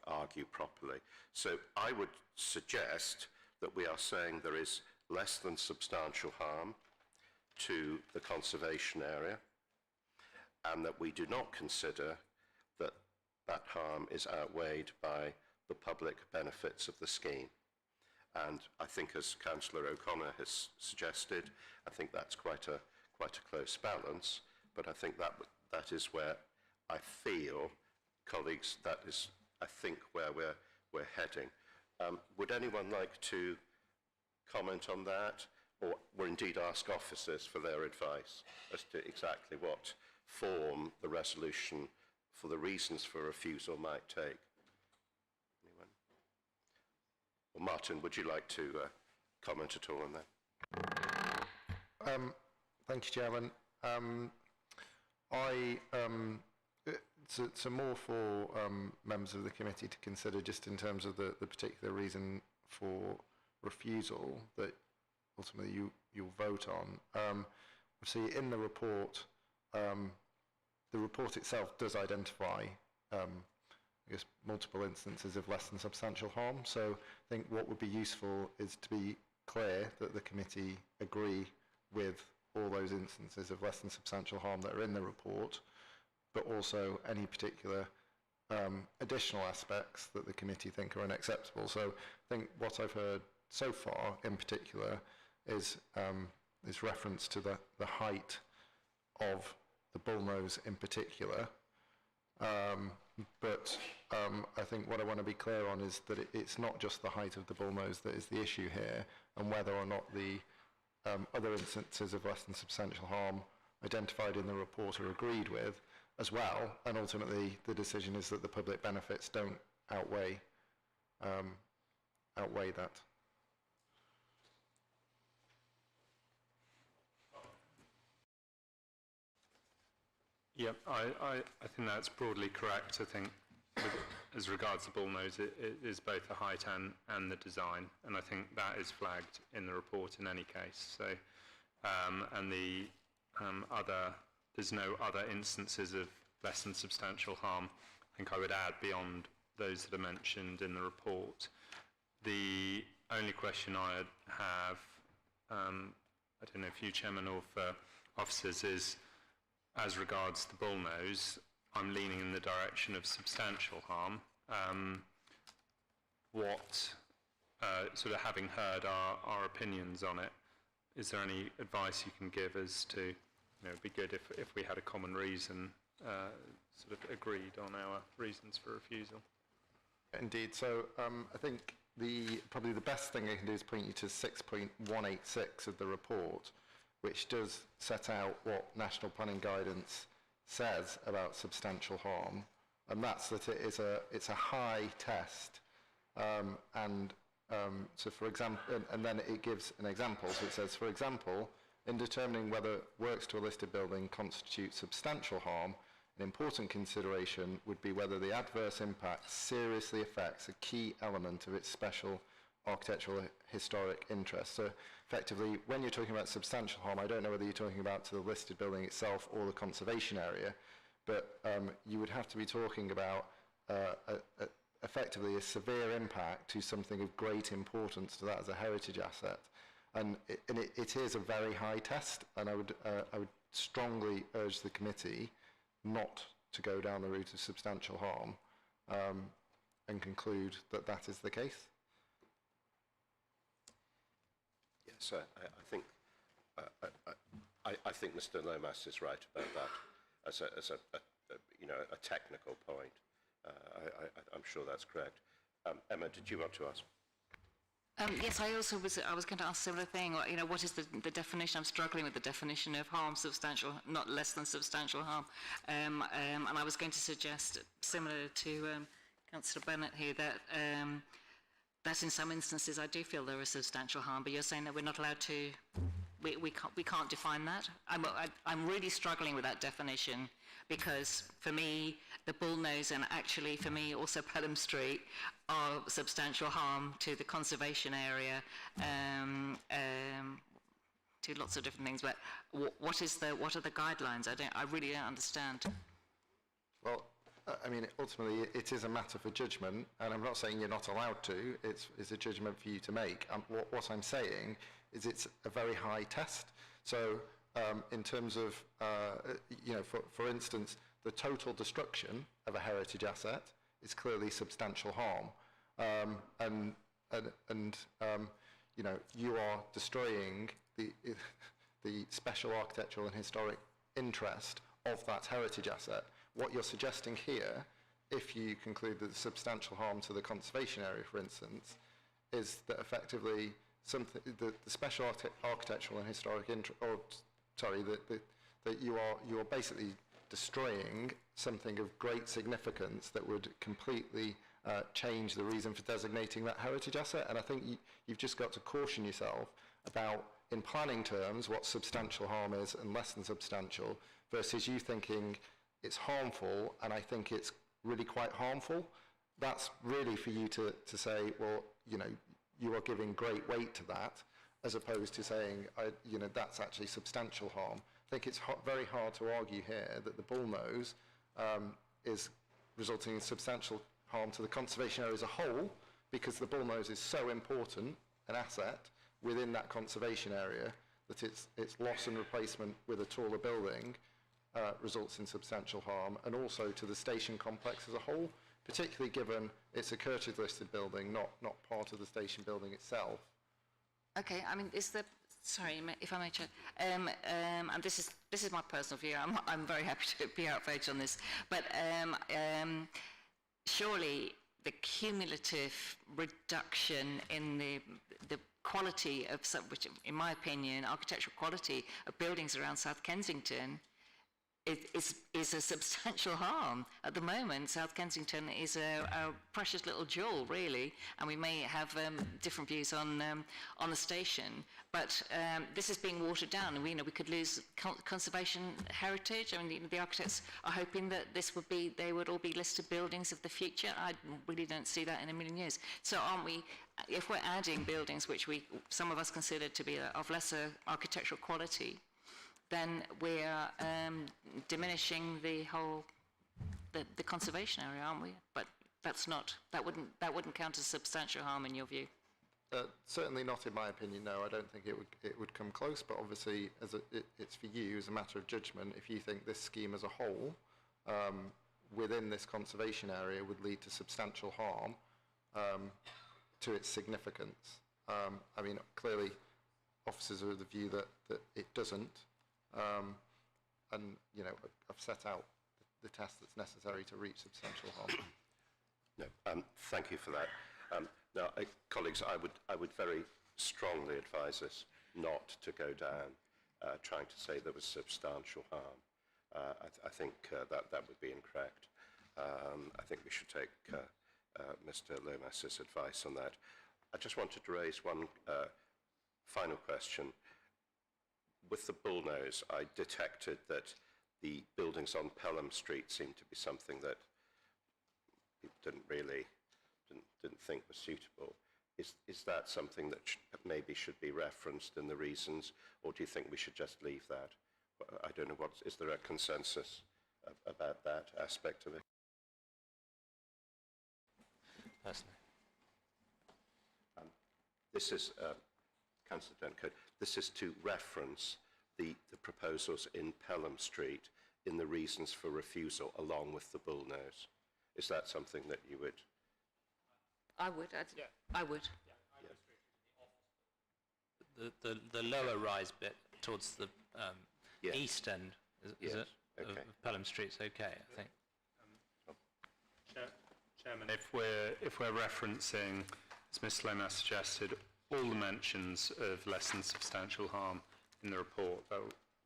argue properly. So I would suggest that we are saying there is less than substantial harm to the conservation area, and that we do not consider that that harm is outweighed by the public benefits of the scheme. And I think, as Councillor O'Connor has suggested, I think that's quite a close balance, but I think that is where I feel, colleagues, that is, I think, where we're heading. Would anyone like to comment on that, or indeed ask officers for their advice as to exactly what form the resolution for the reasons for refusal might take? Anyone? Well, Martin, would you like to comment at all on that? Thank you, Chairman. So more for members of the committee to consider, just in terms of the particular reason for refusal that ultimately you'll vote on. see in the report itself does identify, I guess, multiple instances of less than substantial harm. So I think what would be useful is to be clear that the committee agree with all those instances of less than substantial harm that are in the report, but also any particular additional aspects that the committee think are unacceptable. So I think what I've heard so far in particular is reference to the height of the bullnose in particular. But I think what I want to be clear on is that it's not just the height of the bullnose that is the issue here, and whether or not the other instances of less than substantial harm identified in the report are agreed with as well, and ultimately the decision is that the public benefits don't outweigh that. Yep, I think that's broadly correct. I think as regards the bullnose, it is both the height and the design, and I think that is flagged in the report in any case. So, and the there's no other instances of less than substantial harm. I think I would add beyond those that are mentioned in the report. The only question I have, I don't know if you, Chairman, or for officers, is as regards the bullnose, I'm leaning in the direction of substantial harm. Sort of having heard our opinions on it, is there any advice you can give as to, it'd be good if we had a common reason, sort of agreed on our reasons for refusal? Indeed. So I think probably the best thing I can do is point you to 6.186 of the report, which does set out what national planning guidance says about substantial harm, and that's that it's a high test, so for example, and then it gives an example. So it says, for example, in determining whether works to a listed building constitute substantial harm, an important consideration would be whether the adverse impact seriously affects a key element of its special architectural historic interest. So effectively, when you're talking about substantial harm, I don't know whether you're talking about to the listed building itself or the conservation area, but you would have to be talking about effectively a severe impact to something of great importance to that as a heritage asset. And it is a very high test, and I would strongly urge the committee not to go down the route of substantial harm and conclude that that is the case. Yes, I think Mr. Lomas is right about that as a technical point. I'm sure that's correct. Emma, did you want to ask? Yes, I was going to ask a similar thing. What is the definition? I'm struggling with the definition of harm, substantial, not less than substantial harm. And I was going to suggest, similar to Councillor Bennett here, that in some instances I do feel there is substantial harm, but you're saying that we're not allowed to, we can't define that? I'm really struggling with that definition, because for me, the bullnose and actually for me also Pelham Street are substantial harm to the conservation area, to lots of different things. But what are the guidelines? I really don't understand. Well, I mean, ultimately, it is a matter for judgment, and I'm not saying you're not allowed to. It's a judgment for you to make. What I'm saying is it's a very high test. So in terms of, for instance, the total destruction of a heritage asset is clearly substantial harm. You are destroying the special architectural and historic interest of that heritage asset. What you're suggesting here, if you conclude that the substantial harm to the conservation area, for instance, is that effectively the special architectural and historic interest, that you are basically destroying something of great significance that would completely change the reason for designating that heritage asset. And I think you've just got to caution yourself about, in planning terms, what substantial harm is and less than substantial, versus you thinking it's harmful, and I think it's really quite harmful. That's really for you to say, well, you are giving great weight to that, as opposed to saying, that's actually substantial harm. I think it's very hard to argue here that the bullnose is resulting in substantial harm to the conservation area as a whole, because the bullnose is so important an asset within that conservation area that its loss and replacement with a taller building results in substantial harm, and also to the station complex as a whole, particularly given it's a Curtis listed building, not part of the station building itself. Okay, I mean, sorry, if I may check, and this is my personal view. I'm very happy to be outraged on this, but surely the cumulative reduction in the quality of, which in my opinion, architectural quality of buildings around South Kensington is a substantial harm. At the moment, South Kensington is a precious little jewel, really, and we may have different views on the station, but this is being watered down, and we could lose conservation heritage. I mean, the architects are hoping that they would all be listed buildings of the future. I really don't see that in a million years. So aren't we, if we're adding buildings which some of us consider to be of lesser architectural quality, then we're diminishing the whole the conservation area, aren't we? But that wouldn't count as substantial harm in your view. Certainly not in my opinion. No, I don't think it would come close. But obviously, it's for you as a matter of judgment. If you think this scheme as a whole, within this conservation area, would lead to substantial harm to its significance. I mean, clearly, officers are of the view that it doesn't. And I've set out the test that's necessary to reach substantial harm. No, thank you for that. Now, colleagues, I would very strongly advise us not to go down trying to say there was substantial harm. I think that would be incorrect. I think we should take Mr. Lomas's advice on that. I just wanted to raise one final question. With the bullnose, I detected that the buildings on Pelham Street seemed to be something that people didn't think was suitable. Is that something that maybe should be referenced in the reasons, or do you think we should just leave that? I don't know, is there a consensus about that aspect of it? Personally. This is, Councillor Dencote, this is to reference the proposals in Pelham Street in the reasons for refusal, along with the bullnose. Is that something that you would? I would. I would. The lower rise bit towards the east end, is it? Okay. Of Pelham Street's okay, I think. Chairman, if we're referencing, as Ms. Lomas suggested, all the mentions of less than substantial harm in the report, that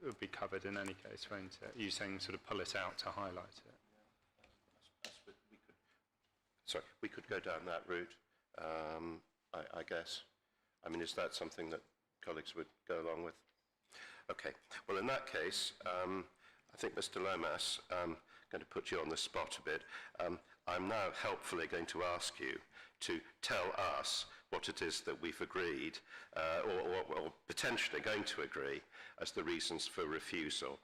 would be covered in any case, won't it? Are you saying sort of pull it out to highlight it? Sorry, we could go down that route, I guess. I mean, is that something that colleagues would go along with? Okay. Well, in that case, I think, Mr. Lomas, I'm going to put you on the spot a bit. I'm now helpfully going to ask you to tell us what it is that we've agreed, or potentially going to agree, as the reasons for refusal.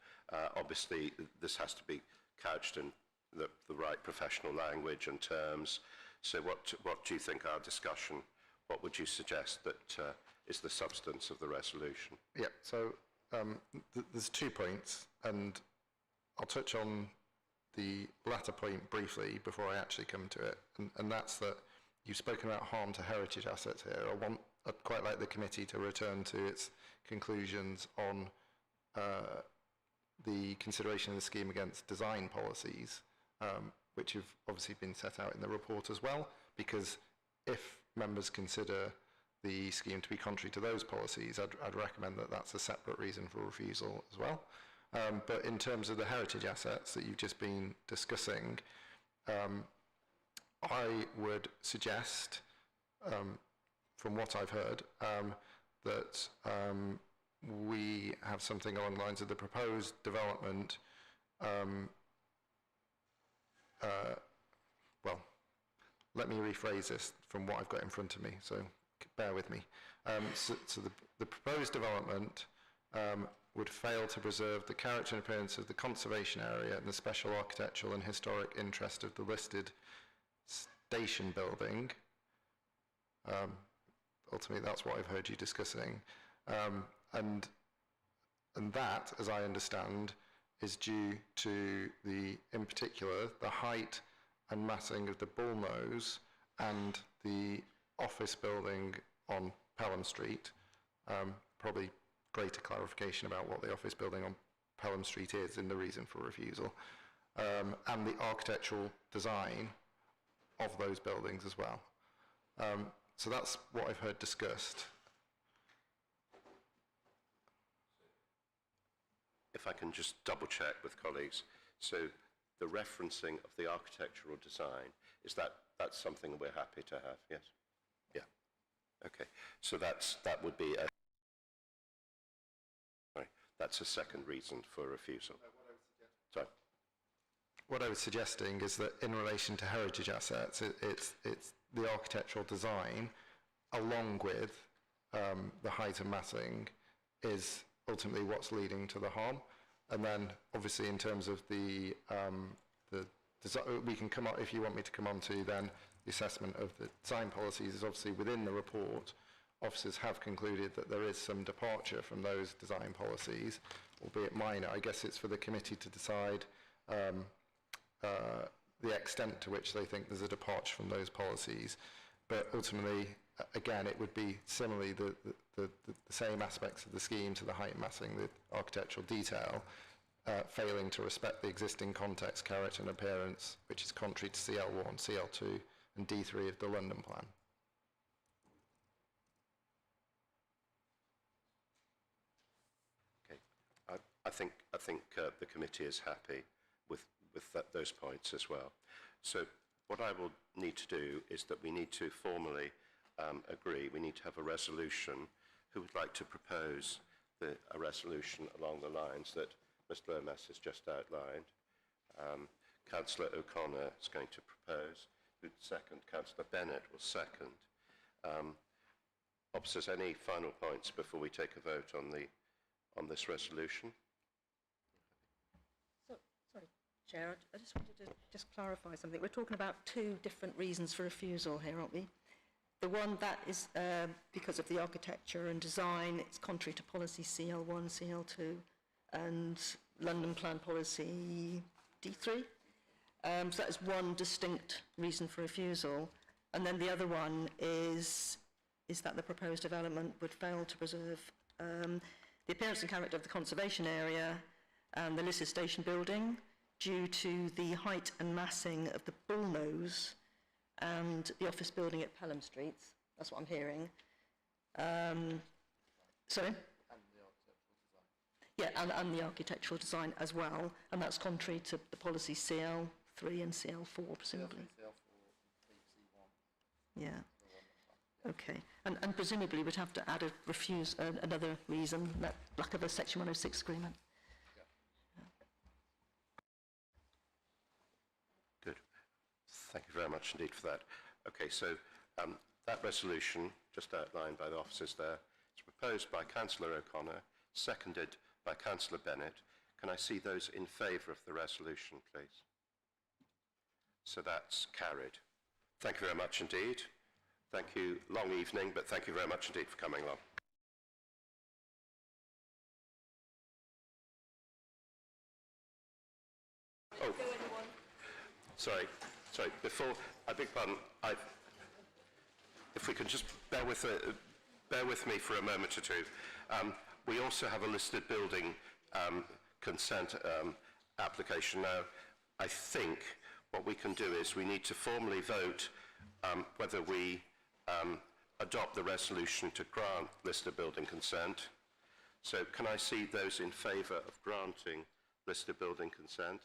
Obviously, this has to be couched in the right professional language and terms. So what do you think our discussion, what would you suggest that is the substance of the resolution? Yeah, so there's 2 points, and I'll touch on the latter point briefly before I actually come to it, and that's that you've spoken about harm to heritage assets here. I'd quite like the committee to return to its conclusions on the consideration of the scheme against design policies, which have obviously been set out in the report as well, because if members consider the scheme to be contrary to those policies, I'd recommend that that's a separate reason for refusal as well. But in terms of the heritage assets that you've just been discussing, I would suggest, from what I've heard, that we have something along the lines of the proposed development. Well, let me rephrase this from what I've got in front of me, so bear with me. So the proposed development would fail to preserve the character and appearance of the conservation area and the special architectural and historic interest of the listed station building. Ultimately, that's what I've heard you discussing. And that, as I understand, is due to in particular, the height and massing of the bullnose and the office building on Pelham Street. Probably greater clarification about what the office building on Pelham Street is and the reason for refusal. And the architectural design of those buildings as well. So that's what I've heard discussed. If I can just double check with colleagues, so the referencing of the architectural design, that's something we're happy to have, yes? Yeah, okay. So that would be that's a second reason for refusal. Sorry. What I was suggesting is that in relation to heritage assets, it's the architectural design along with the height and massing is ultimately what's leading to the harm. And then obviously in terms of the we can come on, if you want me to come on to then the assessment of the design policies is obviously within the report. Officers have concluded that there is some departure from those design policies, albeit minor. I guess it's for the committee to decide the extent to which they think there's a departure from those policies. But ultimately, again, it would be similarly the same aspects of the scheme to the height massing, the architectural detail, failing to respect the existing context, character and appearance, which is contrary to CL1, CL2 and D3 of the London Plan. Okay, I think the committee is happy with those points as well. So what I will need to do is that we need to formally agree. We need to have a resolution. Who would like to propose a resolution along the lines that Mr. Lomas has just outlined? Councillor O'Connor is going to propose. Who'd second? Councillor Bennett will second. Officers, any final points before we take a vote on this resolution? Sorry, Chair, I just wanted to just clarify something. We're talking about two different reasons for refusal here, aren't we? The one that is because of the architecture and design, it's contrary to policy CL1, CL2, and London Plan policy D3. So that is one distinct reason for refusal. And then the other one is that the proposed development would fail to preserve the appearance and character of the conservation area and the listed station building due to the height and massing of the bullnose and the office building at Pelham Street. That's what I'm hearing. Sorry? Yeah, and the architectural design as well, and that's contrary to the policy CL3 and CL4, presumably. Yeah. Okay. And presumably we'd have to add another reason, that lack of a Section 106 agreement. Good. Thank you very much indeed for that. Okay, so that resolution, just outlined by the officers there, is proposed by Councillor O'Connor, seconded by Councillor Bennett. Can I see those in favour of the resolution, please? So that's carried. Thank you very much indeed. Thank you. Long evening, but thank you very much indeed for coming along. Oh, sorry. Before, I beg pardon. If we can just bear with me for a moment or two. We also have a listed building consent application now. I think what we can do is we need to formally vote whether we adopt the resolution to grant listed building consent. So can I see those in favour of granting listed building consent?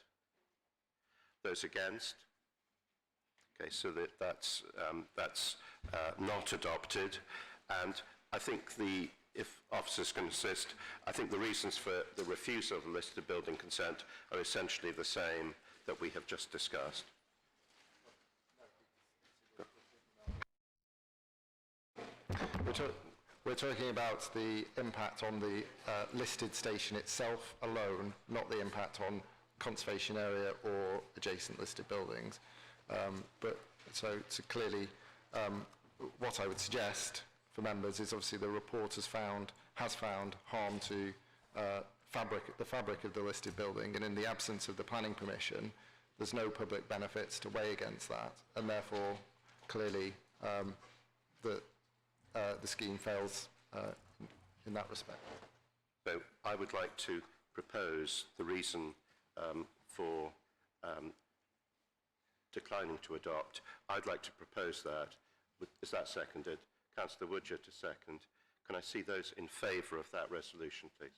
Those against? Okay, so that's not adopted. And I think if officers can assist, I think the reasons for the refusal of the listed building consent are essentially the same that we have just discussed. We're talking about the impact on the listed station itself alone, not the impact on conservation area or adjacent listed buildings. So clearly, what I would suggest for members is obviously the report has found harm to the fabric of the listed building, and in the absence of the planning permission, there's no public benefits to weigh against that, and therefore, clearly, the scheme fails in that respect. So I would like to propose the reason for declining to adopt. I'd like to propose that. Is that seconded? Councillor Woodger to second. Can I see those in favour of that resolution, please?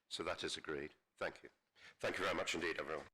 So that is agreed. Thank you. Thank you very much indeed, everyone.